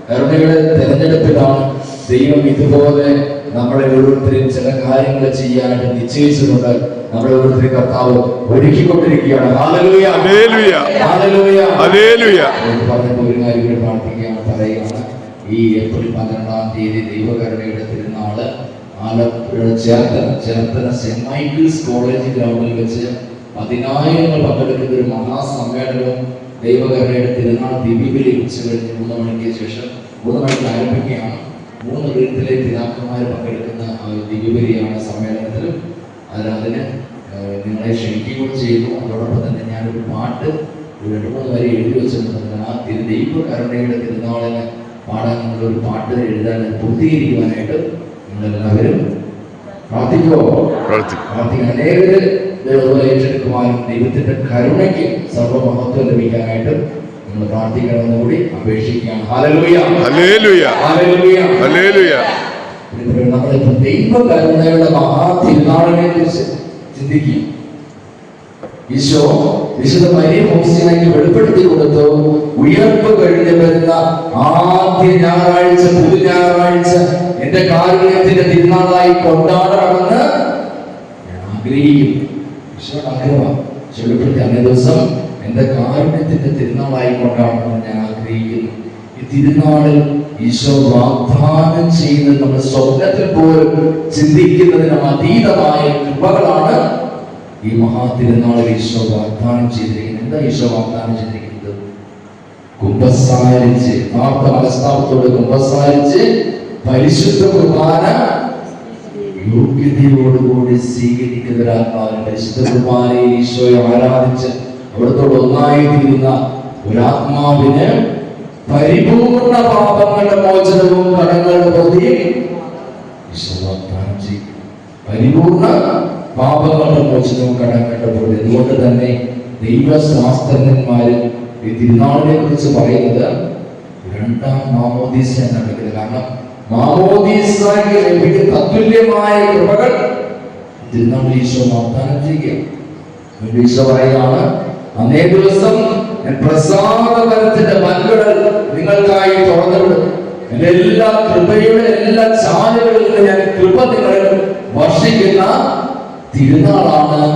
കരുണയുടെ തെരഞ്ഞെടുപ്പിലാണ് ദൈവം ഇതുപോലെ നമ്മളെ ഓരോരുത്തരെയും ചില കാര്യങ്ങൾ ചെയ്യാനായിട്ട് നിശ്ചയിച്ചിട്ടുണ്ട്. നമ്മളെ ഓരോരുത്തരെയും കർത്താവ് ഒരുക്കിക്കൊണ്ടിരിക്കുകയാണ്. Hallelujah, hallelujah, hallelujah, hallelujah. പറഞ്ഞപ്പോൾ ഒരു കാര്യം കൂടി പ്രാർത്ഥിക്കുകയാണ്, പറയുകയാണ്. ഈ ഏപ്രിൽ 12-ാം തീയതി ദൈവകരുണയുടെ തിരുനാള് Alappuzha Cherthala Saint Michael's college ഗ്രൗണ്ടിൽ വെച്ച് 10,000 പങ്കെടുക്കുന്ന ഒരു മഹാസമ്മേളനവും ദൈവകരുണയുടെ തിരുനാൾ ദിവ്യബലി ഉച്ചകഴിഞ്ഞ് 3 മണിക്ക് ശേഷം 3 മണിക്ക് ആരംഭിക്കുകയാണ്. 3 വീട്ടിലെ പിതാക്കന്മാർ പങ്കെടുക്കുന്ന ദിവ്യബലിയാണ് സമ്മേളനത്തിൽ. അതിന് നിങ്ങളെ ക്ഷണിക്കുകയും ചെയ്യുന്നു. അതോടൊപ്പം തന്നെ ഞാനൊരു പാട്ട് 2-3 വരെ എഴുതി വെച്ചിട്ടുണ്ട്. ആ ദൈവകരുണയുടെ തിരുനാളിന് പാടാൻ നിങ്ങളൊരു പാട്ട് എഴുതാൻ പൂർത്തീകരിക്കുവാനായിട്ട് നിങ്ങളെല്ലാവരും പ്രാർത്ഥിക്കുമോ? പ്രാർത്ഥിക്കുക. അനേകര് ഏറ്റെടുക്കുവാനും ദൈവത്തിന്റെ കരുണയ്ക്ക് സർവ്വമഹത്വം ലഭിക്കാനായിട്ട് നിങ്ങൾ പ്രാർത്ഥിക്കണമെന്ന് കൂടി അപേക്ഷിക്കുകയാണ്. Hallelujah, hallelujah, hallelujah, hallelujah. നമ്മളിപ്പോ ദൈവകരുണയുടെ മഹാതിരുനാളിനെ കുറിച്ച് ചിന്തിക്കും. ഈശോ വിശുദ്ധ മരിയം ഔസേപ്പിക്ക് വെളിപ്പെടുത്തി കൊടുത്തു. ഉയർപ്പ് കഴിഞ്ഞ് വരുന്ന ആദ്യ ഞായറാഴ്ച, പുതു ഞായറാഴ്ച എന്റെ കാരുണ്യത്തിന്റെ തിരുനാളായി കൊണ്ടാടണമെന്ന് ഞാൻ ആഗ്രഹിക്കുന്നു. ഈശോയുടെ ആഗ്രഹമാണ്. വെളിപ്പെടുത്തി അന്നേ ദിവസം എന്റെ കാരുണ്യത്തിന്റെ തിരുനാളായി കൊണ്ടാടണമെന്ന് ഞാൻ ആഗ്രഹിക്കുന്നു. ഈ തിരുനാളിൽ ഈശോ വാഗ്ദാനം ചെയ്യുന്നത് നമ്മൾ സ്വപ്നത്തിൽ പോലും ചിന്തിക്കുന്നതിന് അതീതമായ കൃപകളാണ് ഈ മഹാതിരുനാളിൽ ഈശോ വാഗ്ദാനം ചെയ്തിരിക്കുന്നത്. എന്താ ഈശോ വാഗ്ദാനം ചെയ്തിരിക്കുന്നത്? കുമ്പസാരിച്ച്, യഥാർത്ഥ മനസ്താപത്തോടെ കുമ്പസാരിച്ച് പരിശുദ്ധ കുർബാന യോഗ്യതയോടുകൂടി സ്വീകരിക്കുന്നവരാത്മാവിന് പരിശുദ്ധ കുർബാനയിൽ ഈശോയെ ആരാധിച്ച് അവിടത്തോട് ഒന്നായി തീരുന്ന ഒരാത്മാവിന് പരിപൂർണ പാപങ്ങളുടെ മോചനവും കടങ്ങളുടെ പൊതിയും ഈശോ വാഗ്ദാനം ചെയ്യും. പരിപൂർണ പാപങ്ങളുടെ മോചനവും കടങ്ങളുടെ പൊതി. അതുകൊണ്ട് തന്നെ ദൈവശാസ്ത്രജ്ഞന്മാര് ഈ തിരുനാളിനെ കുറിച്ച് പറയുന്നത് 2ാം മാമോദീസ എന്നാണ് വിളിക്കുന്നത്. കാരണം മാമോദീസയ്ക്ക് ലഭിക്കുന്ന തത്തുല്യമായ കൃപകൾ തിരുനാളിൽ ഈശോ വാഗ്ദാനം ചെയ്യുക. ഈശോ പറയുകയാണ്, അന്നേ ദിവസം പ്രസാദകരത്തിന്റെ വൻകടൽ നിങ്ങൾക്കായി തുറന്നുവിടും. എന്റെ എല്ലാ കൃപയുടെ എല്ലാ ചാലുകളിൽ നിന്ന് ഞാൻ കൃപ നിങ്ങളിൽ വർഷിക്കുന്ന തിരുനാളാണ്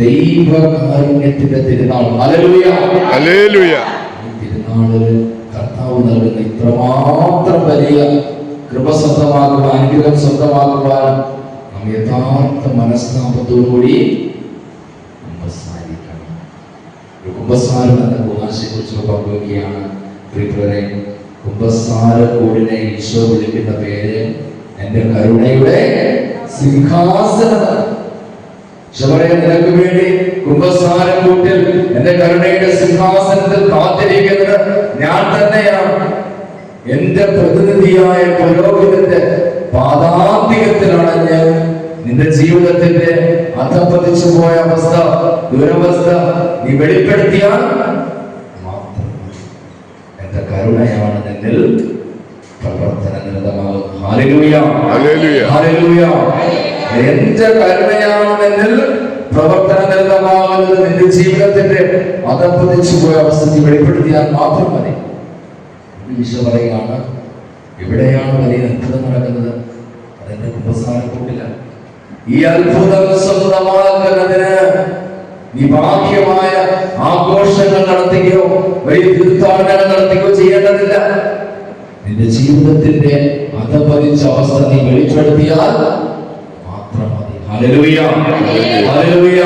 ദൈവകാരുണ്യത്തിന്റെ തിരുനാൾ. Hallelujah, hallelujah. ഈ തിരുനാളിൽ കർത്താവ് നൽകുന്ന ഇത്രമാത്രം വലിയ കൃപ സ്വന്തമാക്കുവാൻ, അനുഗ്രഹം സ്വന്തമാക്കുവാൻ നാം യഥാർത്ഥ മനസ്താപത്തോടുകൂടി കുമ്പസാരിക്കണം. കുമ്പസാരം എന്ന കുർബാനയെ കുറിച്ച് പങ്കുവയ്ക്കുകയാണ്. പ്രിയപ്പെട്ടവരെ, കുമ്പസാര കൂടിനെ ഈശോ വിളിക്കുന്ന പേര് എന്റെ കരുണയുടെ സിംഹാസനം. നിനക്ക് വേണ്ടി കുമ്പസാരം കൂട്ടിൽ എന്റെ കരുണയുടെ സിംഹാസനത്തിൽ കാത്തിരിക്കുന്നത് ഞാൻ തന്നെയാണ്. എന്റെ പ്രതിനിധിയായ പുരോഹിതന്റെ പാദാന്തികത്തിലാണ് ഞാൻ നിന്റെ ജീവിതത്തിന്റെ അധപ്പതിച്ചു പോയ അവസ്ഥ, ദുരവസ്ഥ നീ വെളിപ്പെടുത്തിയാൽ മാത്രം എന്റെ കരുണയാണ് നിന്നിൽ പ്രവർത്തന നിരതമാകുന്നത്. Hallelujah, hallelujah. ഹല്ലേലൂയ. എന്റെ കരുണയാണ് നിന്നിൽ പ്രവർത്തന നിരതമാകുന്നത്. നിന്റെ ജീവിതത്തിന്റെ അധപ്പതിച്ചു പോയ അവസ്ഥ നീ വെളിപ്പെടുത്തിയാൽ മാത്രം മതി. ഈശോ പറയുകയാണ്, എവിടെയാണ് വലിയ അത്ഭുതം നടക്കുന്നത്? അതെന്റെ കുമ്പസാരക്കൂട്ടില. ഈ അത്ഭുതം സ്വന്തമാക്കുന്നതിന് നീ ബാഹ്യമായ ആഘോഷങ്ങൾ നടത്തുകയോ വലിയ തീർത്ഥാടനങ്ങൾ നടത്തുകയോ ചെയ്യേണ്ടതില്ല. നിന്റെ ജീവിതത്തിന്റെ അധപതിച്ച അവസ്ഥ നീ വെളിപ്പെടുത്തിയാൽ മാത്രം മതി. Hallelujah, hallelujah.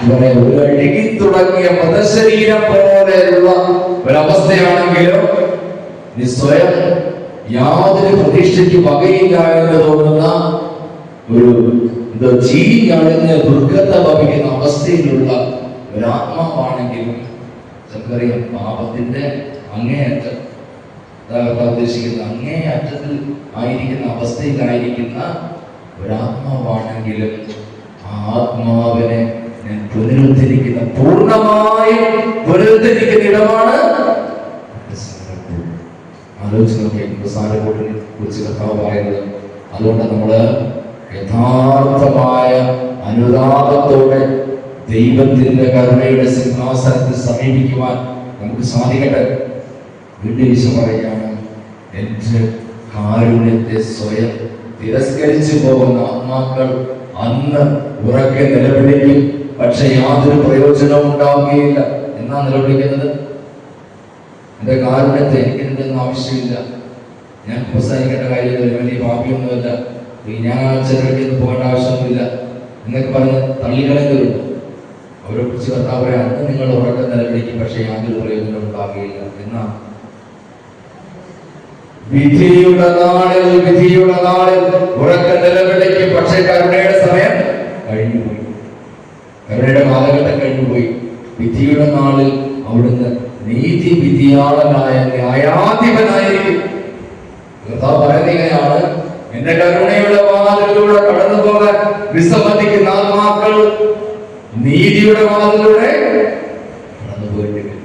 ഇതുവരെ ഒരു അഴുകി തുടങ്ങിയ മൃതശരീരം പോലെയുള്ള ഒരവസ്ഥയാണെങ്കിലും നീ സ്വയം യാതൊരു പ്രതീക്ഷയ്ക്ക് വകയില്ല എന്ന് തോന്നുന്ന ഒരു ചീഞ്ഞളിഞ്ഞ് ദുർഗന്ധ വഹിക്കുന്ന അവസ്ഥയിലുള്ള ഒരാത്മാവാണെങ്കിലും നമുക്കറിയാം, പാപത്തിന്റെ അങ്ങേയറ്റം ഉദ്ദേശിക്കുന്ന അങ്ങേയറ്റത്തിൽ ആയിരിക്കുന്ന അവസ്ഥയിലായിരിക്കുന്ന ഒരാത്മാവാണെങ്കിലും ആ ആത്മാവിനെ ഞാൻ പുനരുദ്ധരിക്കുന്ന, പൂർണ്ണമായി പുനരുദ്ധരിക്കുന്ന ഇടമാണ് ആലോചിച്ച് നോക്കിയ സാരക്കൂട്ടിനെ കുറിച്ച് കർത്താവ് പറയുന്നത്. അതുകൊണ്ട് നമ്മള് യഥാർത്ഥമായ അനുരാഗത്തോടെ ദൈവത്തിന്റെ കരുണയുടെ സിംഹാസനത്തിൽ സമീപിക്കുവാൻ നമുക്ക് സാധിക്കട്ടെ. വീണ്ടും ഈശോ പറയുകയാണ്, എന്റെ കാരുണ്യത്തെ സ്വയം തിരസ്കരിച്ചു പോകുന്ന ആത്മാക്കൾ അന്ന് ഉറക്കെ നിലവിളിക്കും, പക്ഷെ യാതൊരു പ്രയോജനവും ഉണ്ടാവുകയില്ല. എന്നാ നിലവിളിക്കുന്നത്? എന്റെ കാരുണ്യത്തെ എനിക്ക് എന്തൊന്നും ആവശ്യമില്ല, ഞാൻ ഉപസാരിക്കേണ്ട കാര്യമൊന്നുമില്ല, വലിയ പാപിയൊന്നുമല്ല, ഞാൻ ആചരണയ്ക്ക് പോകേണ്ട ആവശ്യമൊന്നുമില്ല എന്നൊക്കെ പറഞ്ഞ് തള്ളികളയുന്നുണ്ട്. അവരെ കുറിച്ച് കർത്താവ് പറയാം, അന്ന് നിങ്ങൾ ഉറക്കം നിലവിളിക്കും, പക്ഷെ യാതൊരു പ്രയോജനം ഉണ്ടാകുകയില്ല. എന്നാ വിധിയുടെ നാളിൽ ഉറക്കം നിലവിളിക്കും, പക്ഷെ കരുണയുടെ സമയം കഴിഞ്ഞുപോയി, കരുണയുടെ കാലഘട്ടം കഴിഞ്ഞുപോയി. വിധിയുടെ നാളിൽ അവിടുന്ന് നീതി വിധിയാളനായ ന്യായാധിപനായിരിക്കും. കർത്താവ് പറയുകയാണ്, എന്റെ കരുണയുടെ വാതിലൂടെ കടന്നു പോകാൻ വിസമ്മതിക്കുന്ന ആത്മാക്കൾ നീതിയുടെ വാതിലൂടെ കടന്നു പോയിട്ടുണ്ട്.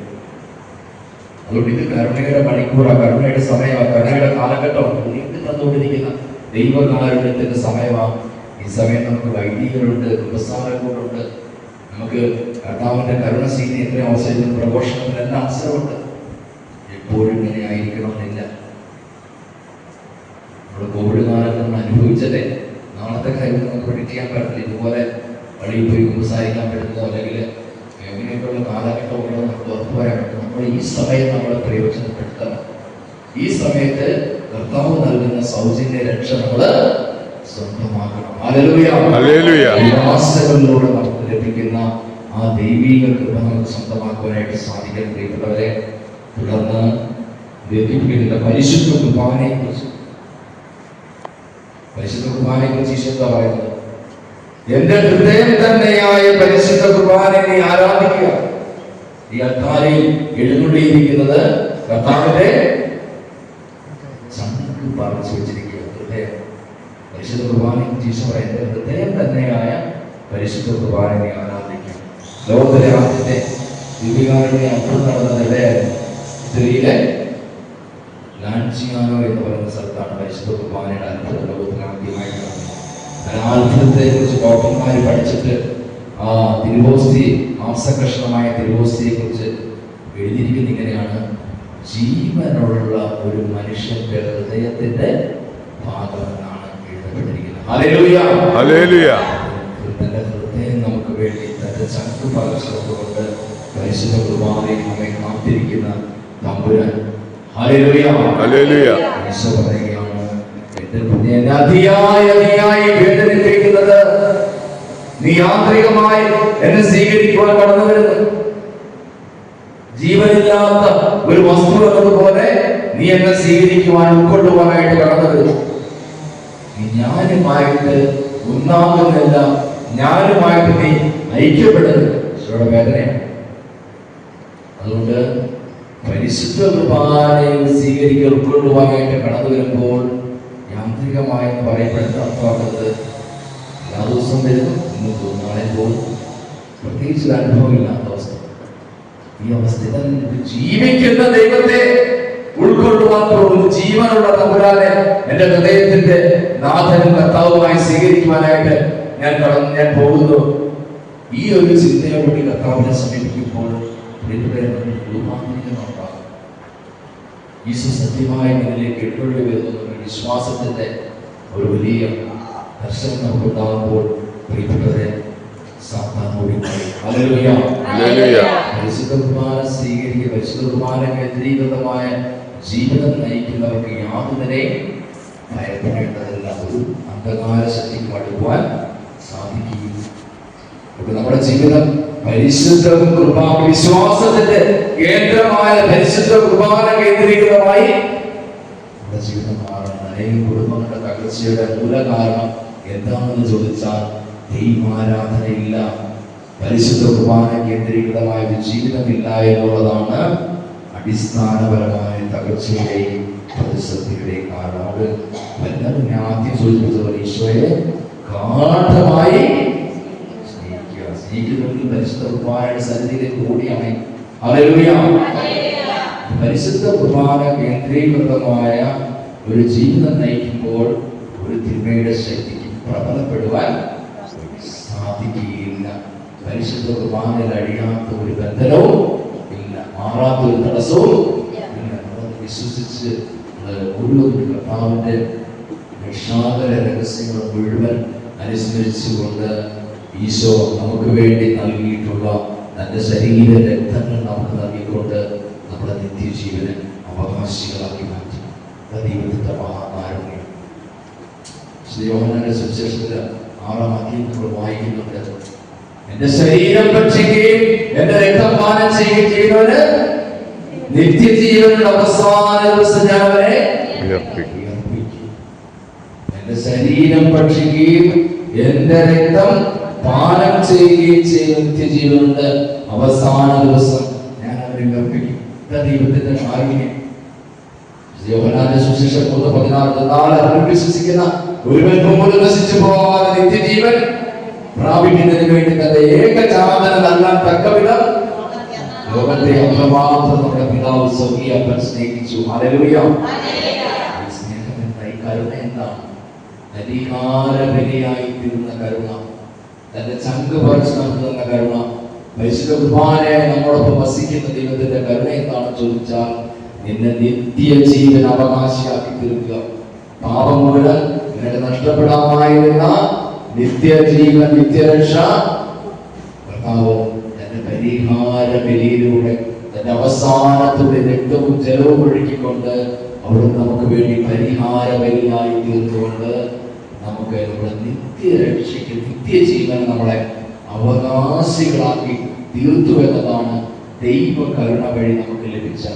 അതുകൊണ്ട് ഇത് കരുണയുടെ മണിക്കൂറാണ്, കരുണയുടെ സമയമാണ്, കരുണയുടെ കാലഘട്ടമാണ്. നീതി തന്നുകൊണ്ടിരിക്കുന്ന ദൈവകാരുണ്യത്തിന്റെ സമയമാണ്. ഈ സമയം നമുക്ക് വൈദികരുണ്ട്, കുമ്പസാരങ്ങളുണ്ട്, നമുക്ക് കർത്താവിന്റെ കരുണശീലി എത്രയും അവസരത്തിൽ പ്രഘോഷണത്തിനെല്ലാം അവസരമുണ്ട്. എപ്പോഴും ഇങ്ങനെ ആയിരിക്കണമെന്നില്ല. നമ്മുടെ കോവിഡ് കാലത്ത് നമ്മൾ അനുഭവിച്ചതേ, നാളത്തെ കാര്യം നമുക്ക് പ്രഡിക്റ്റ് ചെയ്യാൻ പറ്റില്ല. ഇതുപോലെ വഴിയിൽ പോയി കുമ്പസാരിക്കാൻ പറ്റുന്നതോ അല്ലെങ്കിൽ എങ്ങനെയൊക്കെയുള്ള കാലഘട്ടമുള്ളതോ നമുക്ക് ഉറപ്പ് പറയാൻ പറ്റും. നമ്മൾ ഈ സമയം നമ്മളെ പ്രയോജനപ്പെടുത്തണം. ഈ സമയത്ത് കർത്താവ് നൽകുന്ന സൗജന്യ രക്ഷ നമ്മള് സ്വന്തമാക്കണം. Hallelujah, hallelujah. ആശകളിലൂടെ നമുക്ക് ലഭിക്കുന്ന ആ ദൈവീക കൃപ നമുക്ക് സ്വന്തമാക്കുവാനായിട്ട് സാധിക്കാൻ പ്രിയപ്പെട്ടവരെ. തുടർന്ന് പരിശുദ്ധ കുർബാനയെ കുറിച്ച് ഈശോ എന്താ പറയുന്നത്? എന്റെ ഹൃദയം തന്നെയായ പരിശുദ്ധ കുർബാനയെ ആരാധിക്കുക. ഈ അൽത്താരയിൽ എഴുന്നള്ളിയിരിക്കുന്നത് കർത്താവിന്റെ ചങ്ക് പറിച്ചു വെച്ചിരിക്കുക ഹൃദയം. പരിശുദ്ധ കുർബാനയെ കുറിച്ച് ഈശോ പറയുന്നത് ഹൃദയം തന്നെയായ പരിശുദ്ധ കുർബാനയെ ആരാധിക്കുക. ലോകത്തിലെ ആദ്യത്തെ ദിവ്യകാരുണ്യ അത്ഭുതം നടന്നത് എവിടെയായിരുന്നു? ഇറ്റലിയിലെ ലാൻസിയാനോ എന്ന് പറയുന്ന സ്ഥലത്താണ് പരിശുദ്ധ കുർബാനയുടെ അത്ഭുതം ലോകത്തിൽ ആദ്യമായിട്ട് നടന്നത്. ആ അത്ഭുതത്തെ കുറിച്ച് ഡോക്ടർമാർ പഠിച്ചിട്ട് ആ തിരുവോസ്തി, മാംസകഷ്ണമായ തിരുവോസ്തിയെ കുറിച്ച് എഴുതിയിരിക്കുന്നത് ഇങ്ങനെയാണ്: ജീവനുള്ള ഒരു മനുഷ്യന്റെ ഹൃദയത്തിന്റെ ഭാഗമെന്നാണ് എഴുതപ്പെട്ടിരിക്കുന്നത്. Hallelujah, hallelujah. തന്റെ ഹൃദയം നമുക്ക് വേണ്ടി തന്റെ ചങ്ക് പകർന്നുകൊണ്ട് പരിശുദ്ധ കുർബാനയിൽ നമ്മെ കാത്തിരിക്കുന്ന തമ്പുരാൻ. Hallelujah, hallelujah. ഈശോ പറയുകയാണ്, എന്നെ അതിയായി വേദനിപ്പിക്കുന്നത് നീ യാന്ത്രികമായി എന്നെ സ്വീകരിക്കുവാൻ കടന്നു വരുന്നു. ജീവനില്ലാത്ത ഒരു വസ്തു എന്നതുപോലെ നീ എന്നെ സ്വീകരിക്കുവാൻ, ഉൾക്കൊള്ളുവാനായിട്ട് കടന്നു വരുന്നു. നീ ഞാനുമായിട്ട് ഒന്നാകുന്നില്ല, ഞാനുമായിട്ട് നീ ഐക്യപ്പെടുന്നു. ഈശോയുടെ വേദനയാണ്. അതുകൊണ്ട് പരിശുദ്ധ കുർബാനയിൽ സ്വീകരിക്കുക, ഉൾക്കൊള്ളുവാനായിട്ട് കടന്നു വരുമ്പോൾ യാന്ത്രികമായെന്ന് പറയപ്പെടുന്ന അർത്ഥമാക്കുന്നത് ആ ദിവസം വരുന്നു, ഇന്ന് പോകും, നാളെ പോകും, പ്രത്യേകിച്ച് ഒരു അനുഭവമില്ലാത്ത അവസ്ഥ. ഈ അവസ്ഥയിൽ ജീവിക്കുന്ന ദൈവത്തെ ഉൾക്കൊള്ളുവാൻ പോകുന്നു. ജീവനുള്ള തമ്പുരാനെ എന്റെ ഹൃദയത്തിന്റെ നാഥനും കർത്താവുമായി സ്വീകരിക്കുവാനായിട്ട് ഞാൻ പോകുന്നു. ഈ ഒരു ചിന്തയോടുകൂടി കർത്താവിനെ സമീപിക്കുമ്പോൾ രൂപാന്തരീകരണമുണ്ടാകും. ഈശോ സത്യമായ നിലയിലേക്ക് എഴുന്നള്ളി വരുന്ന ഒരു വിശ്വാസത്തിന്റെ ഒരു വലിയ ദർശനം നമുക്കുണ്ടാകുമ്പോൾ പ്രിയപ്പെട്ടവരെ പരിശുദ്ധ കുർബാന സ്വീകരിക്കുക, പരിശുദ്ധ കുർബാന കേന്ദ്രീകൃതമായ ജീവിതം നയിക്കുന്നവർക്ക് യാതൊന്നിനെ ഭയപ്പെടേണ്ടതല്ല. ഒരു അന്ധകാര ശക്തിക്ക് അടുക്കുവാൻ സാധിക്കുകയില്ല. നമ്മുടെ ജീവിതം പരിശുദ്ധ കുർബാന, വിശ്വാസത്തിന്റെ കേന്ദ്രമായ പരിശുദ്ധ കുർബാന കേന്ദ്രീകൃതമായി നമ്മുടെ ജീവിതം മാറണം. അനേകം കുടുംബങ്ങളുടെ തകർച്ചയുടെ മൂല കാരണം എന്താണെന്ന് ചോദിച്ചാൽ ദൈവാരാധനയില്ല, പരിശുദ്ധ കുർബാന കേന്ദ്രീകൃതമായ ഒരു ജീവിതമില്ല എന്നുള്ളതാണ് അടിസ്ഥാനപരമായ തകർച്ചയുടെയും പ്രതിസന്ധിയുടെയും കാരണം. അത് എല്ലാവരും ആദ്യം സൂചിപ്പിച്ചതുപോലെ ഈശോയെ ഗാഢമായി സ്നേഹിക്കുന്നവർക്ക് പരിശുദ്ധ കുർബാനയുടെ സന്നിധിയിലേക്ക് കൂടിയാണ്. ഹല്ലേലൂയ. പരിശുദ്ധ കുർബാന കേന്ദ്രീകൃതമായ ഒരു ജീവിതം നയിക്കുമ്പോൾ ഒരു തിന്മയുടെ ശക്തിക്ക് പ്രബലപ്പെടുവാൻ സാധിക്കുകയില്ല. പരിശുദ്ധ കുർബാനയിൽ അഴിയാത്ത ഒരു ബന്ധനവും ഇല്ല, മാറാത്ത ഒരു തടസ്സവും ഇല്ല. നമ്മൾ വിശ്വസിച്ച് മുഴുവൻ കർത്താവിന്റെ രക്ഷാകര രഹസ്യങ്ങൾ മുഴുവൻ അനുസ്മരിച്ചുകൊണ്ട് ഈശോ നമുക്ക് വേണ്ടി നൽകിയിട്ടുള്ള തന്റെ ശരീര രക്തങ്ങൾ നമുക്ക് നൽകിക്കൊണ്ട് നമ്മുടെ നിത്യജീവനെ അവകാശികളാക്കി മാറ്റി. ദൈവത്തിന്റെ മഹാകാരുണ്യം. യോഹന്നാന്റെ സുവിശേഷത്തില് 6-ാം അധ്യായം നമ്മൾ വായിക്കുന്നുണ്ട്, എന്റെ ശരീരം ഭക്ഷിക്കുകയും എന്റെ രക്തം പാനം ചെയ്യുകയും ചെയ്യുന്നവന് നിത്യജീവനുള്ള അവസാന ദിവസം ഞാൻ അവനെ ഉയർപ്പിക്കും. എന്റെ ശരീരം ഭക്ഷിക്കുകയും എന്റെ രക്തം പാനം ചെയ്യുകയും ചെയ്യുന്ന നിത്യജീവനുണ്ട്, അവസാന ദിവസം ഞാൻ അവരെ ഉയർപ്പിക്കും. ദൈവത്തിന്റെ കാരുണ്യം. യോഹന്നാന്റെ സുവിശേഷം 3:16 വിശ്വസിക്കുന്ന ഒരുവൻ പോലും നശിച്ചു പോകാതെ നിത്യജീവൻ പ്രാപിക്കുന്നതിന് വേണ്ടി തന്റെ ഏകജാതനെ നൽകാൻ തക്കവിധം ലോകത്തെ അത്രമാത്രം നമ്മുടെ പിതാവ് സ്വർഗീയ അപ്പൻ സ്നേഹിച്ചു. ഹല്ലേലൂയ. സ്നേഹം എന്ന ഈ കരുണ എന്താണ്? അധികാര ബലിയായി തീർന്ന കരുണ, തന്റെ ചങ്ക് പറിച്ചു നടത്തുന്ന കരുണ, പരിശുദ്ധ കുർബാനയെ നമ്മോടൊപ്പം വസിക്കുന്ന ദൈവത്തിന്റെ കരുണ എന്താണെന്ന് ചോദിച്ചാൽ നിന്നെ നിത്യജീവൻ അവകാശിയാക്കി തീർക്കുക. പാപം മുഴുവൻ നിനക്ക് നഷ്ടപ്പെടാമായിരുന്ന നിത്യജീവൻ, നിത്യരക്ഷ കർത്താവ് തന്റെ പരിഹാര ബലിയിലൂടെ തന്റെ അവസാനത്തിന്റെ രക്തവും ജലവും ഒഴുക്കിക്കൊണ്ട് അവിടെ നമുക്ക് വേണ്ടി പരിഹാര ബലിയായി തീർന്നുകൊണ്ട് നമുക്ക് നമ്മുടെ നിത്യരക്ഷയ്ക്ക് നിത്യജീവൻ നമ്മളെ അവകാശികളാക്കി തീർത്തു എന്നതാണ് ദൈവ കരുണ വഴി നമുക്ക് ലഭിച്ച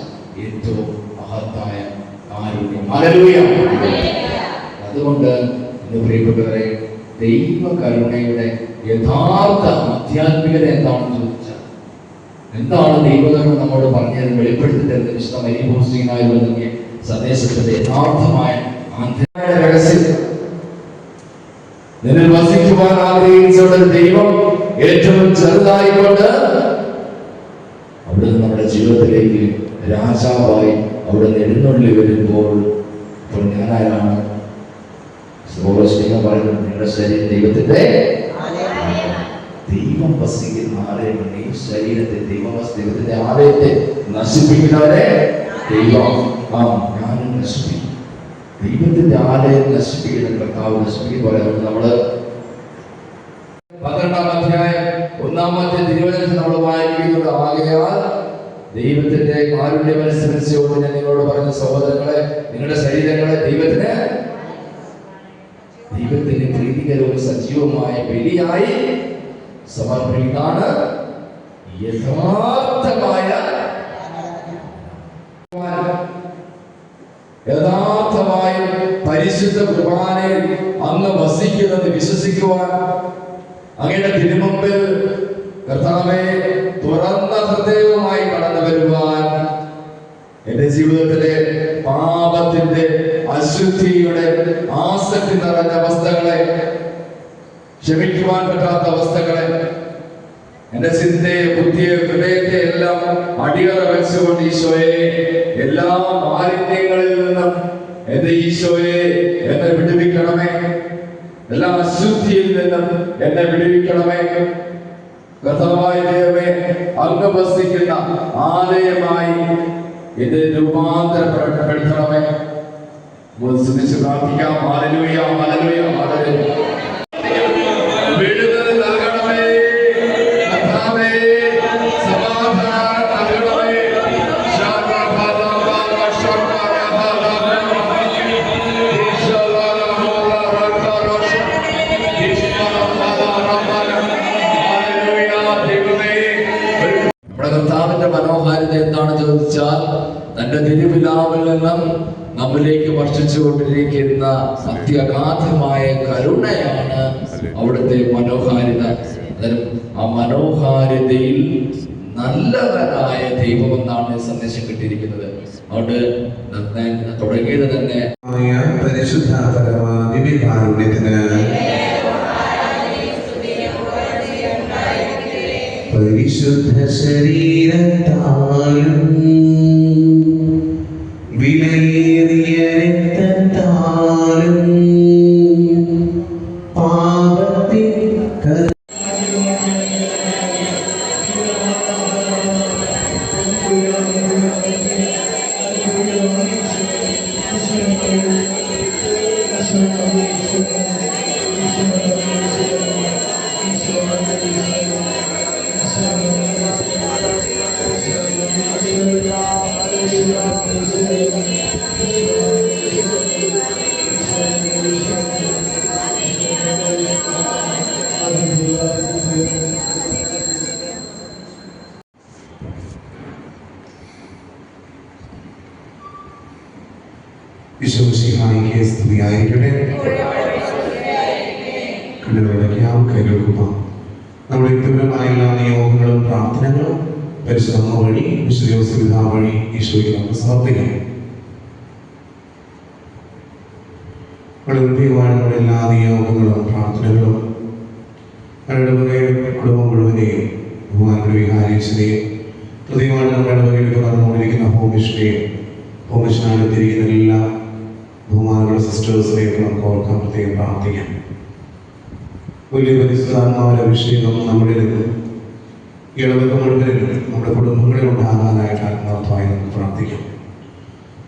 ഏറ്റവും മഹത്തായ കാരുണ്യം. ഹല്ലേലൂയ. അതുകൊണ്ട് ഇന്ന് പ്രിയപ്പെട്ടവരെ, ദൈവ കരുണയുടെ യഥാർത്ഥ ആധ്യാത്മികത എന്താണെന്ന് ചോദിച്ചാൽ, എന്താണ് ദൈവകരുണ നമ്മോട് പറഞ്ഞത് വെളിപ്പെടുത്തി തരുന്ന വിശുദ്ധ മരിയനായ നൽകിയ സന്ദേശത്തിന്റെ യഥാർത്ഥമായ ആധ്യാത്മിക രഹസ്യം, നിന്നിൽ വസിക്കുവാൻ ആഗ്രഹിച്ച ദൈവം ഏറ്റവും ചെറുതായിക്കൊണ്ട് അവിടുന്ന് നമ്മുടെ ജീവിതത്തിലേക്ക് രാജാവായി അവിടുന്ന് എഴുന്നള്ളി വരുമ്പോൾ ഇപ്പോൾ ഞാനാരാണ്? പറയുന്നത് നിങ്ങളുടെ ശരീരം ദൈവത്തിന്റെ ദൈവം വസിക്കുന്ന ആലയമാണ്. ഈ ശരീരത്തെ ദൈവത്തിന്റെ ആലയത്തെ നശിപ്പിക്കുന്നവരെ ദൈവം ഞാനും നശിപ്പിക്കും. ദൈവത്തിന്റെ ആലയം നശിപ്പിക്കുന്ന കർത്താവ് നശിപ്പിക്കുന്ന പറയുന്നത് നമ്മള് 12-ാം അധ്യായം 1-ാമത്തെ തിരുവചനത്തിൽ നമ്മൾ വായിക്കുന്നത്, ആകയാൽ ദൈവത്തിന്റെ കാരുണ്യമനുസരിച്ചുകൊണ്ട് ഞാൻ നിങ്ങളോട് പറഞ്ഞ സഹോദരങ്ങളെ, നിങ്ങളുടെ ശരീരങ്ങളെ ദൈവത്തിന് പ്രീതികരവും സജീവമായ ബലിയായി സമർപ്പിക്കുന്നതാണ് യഥാർത്ഥമായ പരിശുദ്ധ കുർബാനയിൽ അങ്ങ് വസിക്കുന്നത് വിശ്വസിക്കുവാൻ, അങ്ങയുടെ തിരുമുമ്പിൽ കർത്താവേ തുറന്ന ഹൃദയവുമായി കടന്നു വരുവാൻ, എന്റെ ജീവിതത്തിലെ പാപത്തിന്റെ അശുദ്ധിയുടെ ആസക്തി നിറഞ്ഞ അവസ്ഥകളെ ക്ഷമിക്കുവാൻ പറ്റാത്ത അവസ്ഥകളെ, എന്റെ ചിന്തയെ, ബുദ്ധിയെ, ഹൃദയത്തെ എല്ലാം അടിയറ വെച്ചുകൊണ്ട് ഈശോയെ എല്ലാ മാലിന്യങ്ങളിൽ നിന്നും എന്റെ ഈശോയെ എന്നെ വിടുവിക്കണമേ. എല്ലാ അശുദ്ധിയിൽ നിന്നും എന്നെ വിടുവിക്കണമേ. കർത്താവായ ദൈവമേ, അങ്ങ് വസിക്കുന്ന ആലയമായി ഇത് രൂപാന്തരപ്പെടുത്തണമേ. ശ്രദ്ധിച്ച് പ്രാർത്ഥിക്കാം. Hallelujah, hallelujah, hallelujah. വിടുതൽ നൽകണമേ കർത്താവേ, സമാധാനം നൽകണമേ. നമ്മുടെ കർത്താവിന്റെ മനോഹാരിത എന്താണെന്ന് ചോദിച്ചാൽ, തന്റെ തിരുവിലാവിൽ നിന്നും നമ്മിലേക്ക് വർഷിച്ചുകൊണ്ടിരിക്കുന്ന അത്യഗാധമായ കരുണയാണ് അവിടുത്തെ മനോഹാരിത. ആ മനോഹാരിതയിൽ നല്ലവനായ ദൈവമെന്നാണ് സന്ദേശം കിട്ടിയിരിക്കുന്നത്. അതുകൊണ്ട് തുടങ്ങിയത് തന്നെ പരിശുദ്ധ പരമാദിവ്യകാരുണ്യത്തിന് പരിശുദ്ധ ശരീരത്താലും വിലയേറിയ രക്തത്താലും പാപത്തിൻ ഈശോമിശിഹായിക്ക് സ്തുതിയായിരിക്കട്ടെ. കണ്ണുകളടയ്ക്കാം, കൈകൾക്കുക. നമ്മുടെ വ്യക്തിപരമായ എല്ലാ നിയോഗങ്ങളും പ്രാർത്ഥനകളും പരിശുദ്ധ വഴി, വിശുദ്ധ യോസേപ്പ് വഴി ഈശോയ്ക്ക് നമുക്ക് സമർപ്പിക്കാം. നമ്മുടെ എല്ലാ നിയോഗങ്ങളും പ്രാർത്ഥനകളും അവരുടെ കുടുംബം മുഴുവനെയും ബഹുമാനപ്പെട്ട വികാരിച്ചനെയും ഹൃദയമാണ് നമ്മുടെ വകയിൽ നടന്നുകൊണ്ടിരിക്കുന്ന ഹോമിഷിനെയും ഹോമിഷിനാണെത്തിരിക്കുന്ന എല്ലാ ബഹുമാനപ്പെട്ട സിസ്റ്റേഴ്സിനെയും നമുക്ക് ഓർക്കാൻ പ്രത്യേകം പ്രാർത്ഥിക്കാം. വലിയ പരിശുദ്ധാത്മാവിന്റെ അഭിഷേകം നമ്മുടെ ഇളവൊക്കെ മുഴുവനും നമ്മുടെ കുടുംബങ്ങളിൽ ഉണ്ടാകാനായിട്ട് ആത്മാർത്ഥമായി നമുക്ക് പ്രാർത്ഥിക്കാം.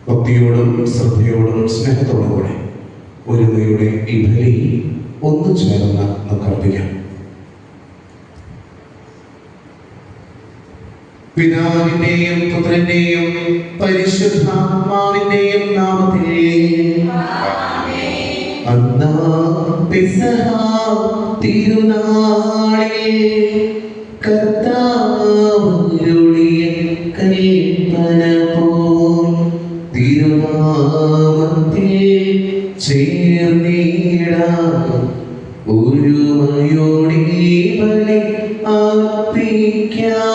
ഭക്തിയോടും ശ്രദ്ധയോടും സ്നേഹത്തോടും കൂടെ ഒരുമയുടെ ഈ ബലി ഒന്നു ചേർന്ന് നമുക്ക് അർപ്പിക്കാം. പിതാവിന്റെയും പുത്രന്റെയും പരിശുദ്ധാത്മാവിന്റെയും നാമത്തിൽ അന്നാ പെസഹ തിരുനാളിൽ കർത്താവരുളിയ കൽപ്പന പോൽ തിരുനാമത്തിൽ ചേർന്നിടാം ഒരുമയോടെ ബലി അർപ്പിക്കാം.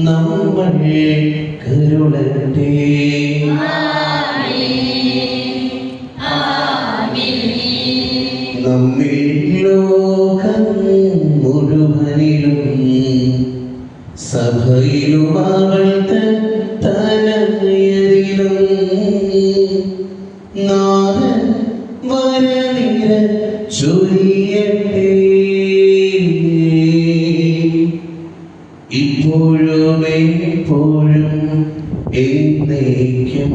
നമ്മൾ കരുണത്തെ നമ്മിൽ ലോകം മുഴുവനിലും സഭയിലും അവൾ തനയരിലും നാഥൻ വരനിര ചൊരിയട്ടെ ഇപ്പോഴും എപ്പോഴും എന്നേക്കും.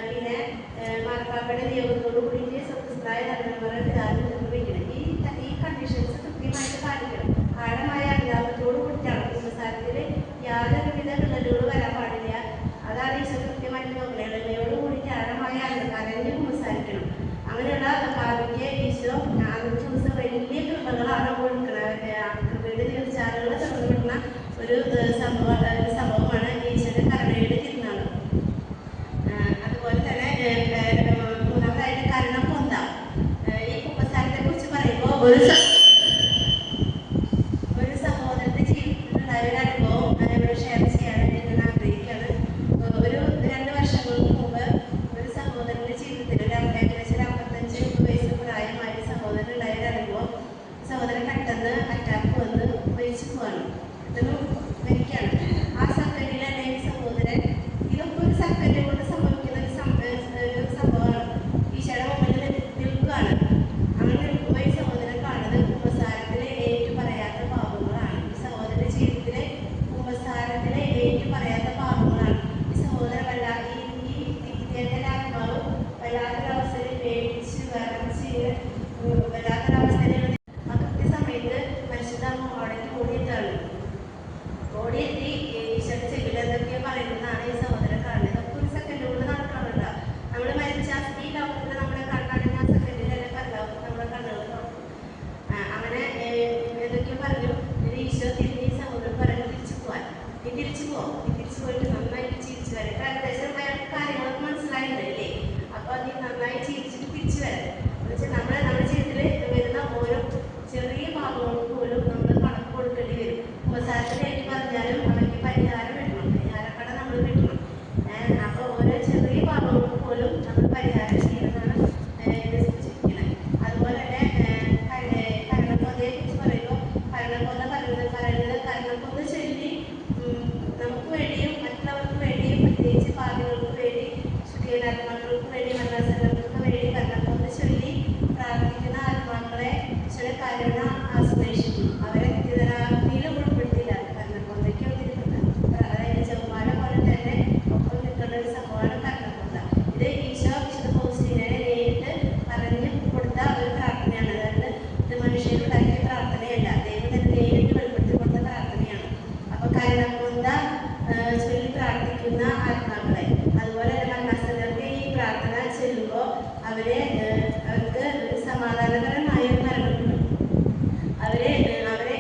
പിന്നെ മാർപ്പാപ്പയുടെ നിയോഗത്തോടു കൂടിയിട്ട് സ്വസ്ഥമായ നടന്നവരെ പിതാവിൽ നിർവഹിക്കണം. ഈ കണ്ടീഷൻസ് കൃത്യമായിട്ട് പാലിക്കണം. ആഴമായ അനുതാപത്തോടു കൂടിയിട്ടാണ് കുമ്പസാരത്തിൽ യാതൊരുവിധ വിള്ളലുകൾ വരാൻ പാടില്ല. അതാണ് ഈശോ കൃത്യമായിട്ട് നോക്കുന്നത്. എളിമയോട് കൂടിയിട്ട് ആഴമായ കരഞ്ഞ് കുമ്പസാരിക്കണം. അങ്ങനെയുള്ള ഭാവിക്ക് ഈശോ അന്നത്തെ ദിവസം വലിയ കൃപകളാണ് കൊടുക്കുന്നത്. കൃപയുടെ തീർച്ചയാളുകളെ തുറന്നു വിടുന്ന ഒരു സഹോദരന്റെ ജീവിതത്തിലുണ്ടായ ഒരു അനുഭവം ഇവിടെ ഷെയർ ചെയ്യാനായിട്ട് ഞാൻ ആഗ്രഹിക്കുകയാണ്. ഒരു 2 വർഷങ്ങൾക്ക് മുമ്പ് ഒരു സഹോദരന്റെ ജീവിതത്തിൽ ഏകദേശം 55 വയസ്സ് പ്രായമായ ഒരു സഹോദരൻ ഉണ്ടായ ഒരു അനുഭവം. സഹോദരൻ പെട്ടെന്ന് അറ്റാക്ക് വന്ന് മരിച്ചു പോവാണ്. പെട്ടെന്ന് മരിക്കുകയാണ്. ആ സെക്കൻഡിൽ തന്നെ ഈ സഹോദരൻ ഇതൊക്കെ ഒരു സെക്കൻഡ് കൊണ്ട് സംഭവിക്കുന്ന ഒരു സംഭവമാണ്. ഈശോയുടെ മുമ്പിൽ നിൽക്കുകയാണ്. അങ്ങനെ നിൽക്കുമ്പോൾ ഈ സഹോദരൻ കാണുന്നത് കുമ്പസാരത്തിലെ ഏറ്റു പറയാത്ത പാപങ്ങളാണ്. ഈ സഹോദരന്റെ ജീവിതത്തിലെ കുമ്പസാരത്തിലെ ഏറ്റു പറയാത്ത പാപങ്ങളാണ്. ഈ സഹോദരൻ ഈ വിദ്യാർത്ഥിയുടെ ആത്മാവ് വല്ലാത്തൊരവസ്ഥയിൽ പേടിച്ച് വരച്ച് വല്ലാത്തൊരവസ്ഥയിൽ ആ കൃത്യസമയത്ത് പരിശുദ്ധാത്മ അവിടേക്ക് ഓടിയെത്താണ്. ഓടിയെത്തി ഈശോയുടെ ചെവിയിൽ എന്തൊക്കെയോ പറയുന്നതാണ് ഈ സഹോദരൻ കാണുന്നത്. ഇതൊക്കെ ഒരു സെക്കൻഡ് കൊണ്ട് നടക്കാറുണ്ട്. നമ്മൾ മരിച്ച ഈ ലോകത്തിൽ നമ്മളെ കണ്ണടഞ്ഞ ആ സെക്കൻഡിൽ തന്നെ നമ്മളെ കണ്ണുകൾ തുറക്കും. അങ്ങനെ ഏതൊക്കെയോ പറഞ്ഞു. ഈശോ തിരിഞ്ഞ് ഈ സഹോദരൻ പറഞ്ഞു തിരിച്ചു പോവാൻ. നീ തിരിച്ചു പോയിട്ട് നന്നായിട്ട് ചിരിച്ചു വരാം. ഏകദേശം അയാൾക്ക് കാര്യങ്ങളൊക്കെ മനസ്സിലായില്ലേ? അപ്പോൾ നീ നന്നായി ചിരിച്ചിട്ട് തിരിച്ചു വരാം. എന്നുവെച്ചാൽ നമ്മുടെ ജീവിതത്തിൽ വരുന്ന ഓരോ ചെറിയ പാപങ്ങൾക്ക് പോലും നമ്മൾ കണക്ക് കൊടുക്കേണ്ടി വരും. ഉപസാരത്തിലേക്ക് പറഞ്ഞാലും അവയ്ക്ക് പരിഹാരം കിട്ടണം. പരിഹാരക്കട നമ്മൾ കിട്ടണം. അപ്പോൾ ഓരോ ചെറിയ പാപങ്ങൾക്ക് പോലും നമ്മൾ പരിഹാരം ചെയ്യുന്നതാണ് സൂചിപ്പിക്കുന്നത്. അതുപോലെ തന്നെ കരണക്കൊന്നയെ കുറിച്ച് പറയുമ്പോൾ കരണക്കൊന്ന കരണക്കൊന്ന ചൊല്ലി നമുക്ക് വേണ്ടിയും മറ്റുള്ളവർക്ക് വേണ്ടിയും പ്രത്യേകിച്ച് പാപികൾക്ക് വേണ്ടി ശുദ്ധീകരണാത്മാക്കൾക്ക് വേണ്ടി മരണാസന്നങ്ങൾക്ക് വേണ്ടി കരണക്കൊന്ന ചൊല്ലി പ്രാർത്ഥിക്കുന്ന ആത്മാക്കളെ ചില കരുണ ആശ്ലേഷിക്കും. അവരെ നിത്യതരാഗ്നിയിൽ ഉൾപ്പെടുത്തില്ല. കരണക്കൊന്നയ്ക്ക് അതായത് ചെറുമാല പോലെ തന്നെ ഒപ്പം നിൽക്കുന്ന ഒരു സംഭവമാണ് കരണക്കൊന്ന. ഇത് ഈശോ വിശുദ്ധ ഫൗസ്റ്റീനെ നേരിട്ട് പറഞ്ഞു കൊടുത്ത ഒരു പ്രാർത്ഥനയാണ്. അതായത് ഇത് മനുഷ്യരുണ്ടാക്കിയ പ്രാർത്ഥനയല്ല, ദൈവം തന്നെ നേരിട്ട് വെളിപ്പെടുത്തി കൊടുത്ത പ്രാർത്ഥനയാണ്. അപ്പൊ കരണക്കൊന്ന ചൊല്ലി പ്രാർത്ഥിക്കുന്ന ആത്മാക്കളെ അതുപോലെ മരണാസന്നർക്ക് ഈ പ്രാർത്ഥന ചൊല്ലുമ്പോൾ അവർക്ക് സമാധാനപരമായ ഒരു മരണം കിട്ടും. അവരെ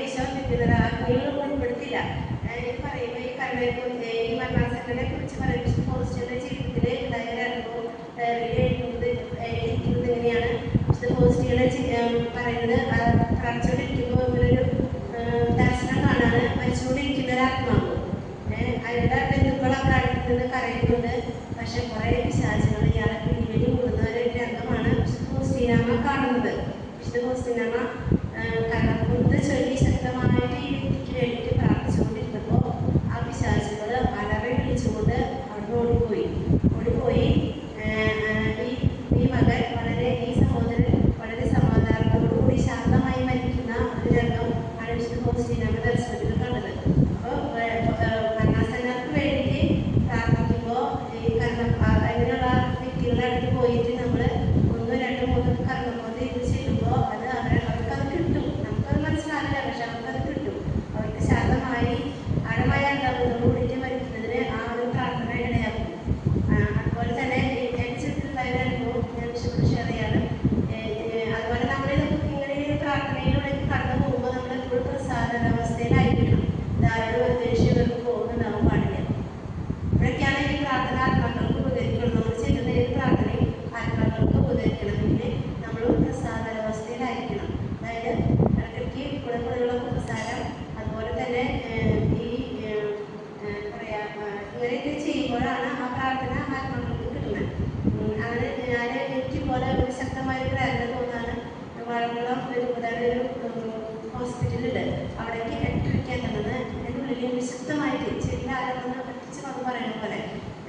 ഈശോ നിത്യതരാഗ്നിയിൽ ഉൾപ്പെടുത്തില്ല. പറയുമ്പോൾ ഈ മരണാസന്നനെ കുറിച്ച് പറയുന്ന പോസ്റ്റിന്റെ ജീവിതത്തിൽ ഉണ്ടായ ഒരു അനുഭവം എഴുതുന്നത് എങ്ങനെയാണ്? പോസ്റ്റുകളെ പറയുന്നത് പ്രാർത്ഥിച്ചുകൊണ്ടിരിക്കുമ്പോൾ ഇവരൊരു ദർശനം കാണാണ്. മരിച്ചുകൊണ്ടിരിക്കുന്ന ഒരു ആത്മാവ്. അയാളുടെ ബന്ധുക്കളൊക്കെ അടുത്ത് നിന്ന് കരയുന്നുണ്ട്. പക്ഷെ കുറെ പിശാചുകൾ ഇയാളെ പിടിവലി കൂടുന്ന ഒരു രംഗമാണ് വിശുദ്ധ ഫൗസ്റ്റീനാമ്മ കാണുന്നത്. വിശുദ്ധ ഫൗസ്റ്റീനാമ്മ കരണക്കൊന്ന ചൊല്ലി ശക്തമായിട്ട് ഈ വ്യക്തിക്ക് വേണ്ടിയിട്ട് പ്രാർത്ഥിച്ചുകൊണ്ടിരുന്നപ്പോൾ ആ പിശാചുകൾ അലറി വിളിച്ചുകൊണ്ട് അവിടെ ഓടിപ്പോയി. ഈ മകൻ ഈ സഹോദരൻ വളരെ സമാധാനത്തോടുകൂടി ശാന്തമായി മരിക്കുന്ന ഒരു രംഗം ആണ് വിശുദ്ധ ഫൗസ്റ്റീനാമ്മ ദർശനത്തിൽ കണ്ടത്. അപ്പോൾ മരണാസന്നർക്ക് വേണ്ടിയിട്ട് പ്രാർത്ഥിക്കുമ്പോൾ ഈ അങ്ങനെയുള്ള വ്യക്തികളുടെ അടുത്ത് പോയിട്ട് നമ്മൾ 1, 2, 3 കർമ്മം ഇത് ചെല്ലുമ്പോൾ അവർക്കത് കിട്ടും. നമുക്കത് മനസ്സിലാവില്ല, പക്ഷെ അവർക്കത് കിട്ടും. അവർക്ക് ശാന്തമായി ആഴമായ കൂടിയിട്ട് മരിക്കുന്നതിന് ആ ഒരു പ്രാർത്ഥന ഇടയാക്കും. അതുപോലെ തന്നെ എൻ്റെ ജീവിതത്തിലുണ്ടായ അനുഭവം ഞാൻ ഷെയർ ചെയ്യാണ്. അതുപോലെ നമ്മളിതൊക്കെ ഇങ്ങനെ ഒരു പ്രാർത്ഥനയിലൂടെ കടന്നു പോകുമ്പോൾ നമ്മൾ എപ്പോഴും പ്രസാദാവസ്ഥയിലായിരിക്കണം. ധാരാളം ദേഷ്യങ്ങൾക്ക് പോകുന്നുണ്ടാവാൻ പാടില്ല. ഇവിടേക്കാണ് ഈ പ്രാർത്ഥന ആത്മാക്കൾക്ക് ഉപകരിക്കണം. നമ്മൾ ചെയ്യുന്ന ഈ പ്രാർത്ഥനയും ആത്മാക്കൾക്ക് ഉപകരിക്കണമെങ്കിൽ നമ്മൾ പ്രസാദാവസ്ഥയിലായിരിക്കണം. അതായത് ഇടയ്ക്ക് കൂടെയുള്ള പ്രസാരം അതുപോലെ തന്നെ ഇങ്ങനെയൊക്കെ ചെയ്യുമ്പോഴാണ് ആ പ്രാർത്ഥന ആത്മാക്കൾക്ക് കിട്ടുന്നത്. അങ്ങനെ എനിക്ക് പോലെ ഒരു ശക്തമായ ഒരു വേദന തോന്നാണ്. വളർന്നുള്ള ഒരു ഹോസ്പിറ്റലുണ്ട്. അവിടേക്ക് 8:30 എത്തുന്നത്. എൻ്റെ ഉള്ളിൽ വിശുദ്ധമായിട്ട് ചെറിയ ആരോഗ്യം പറ്റിച്ച് വന്ന് പറയുന്ന പോലെ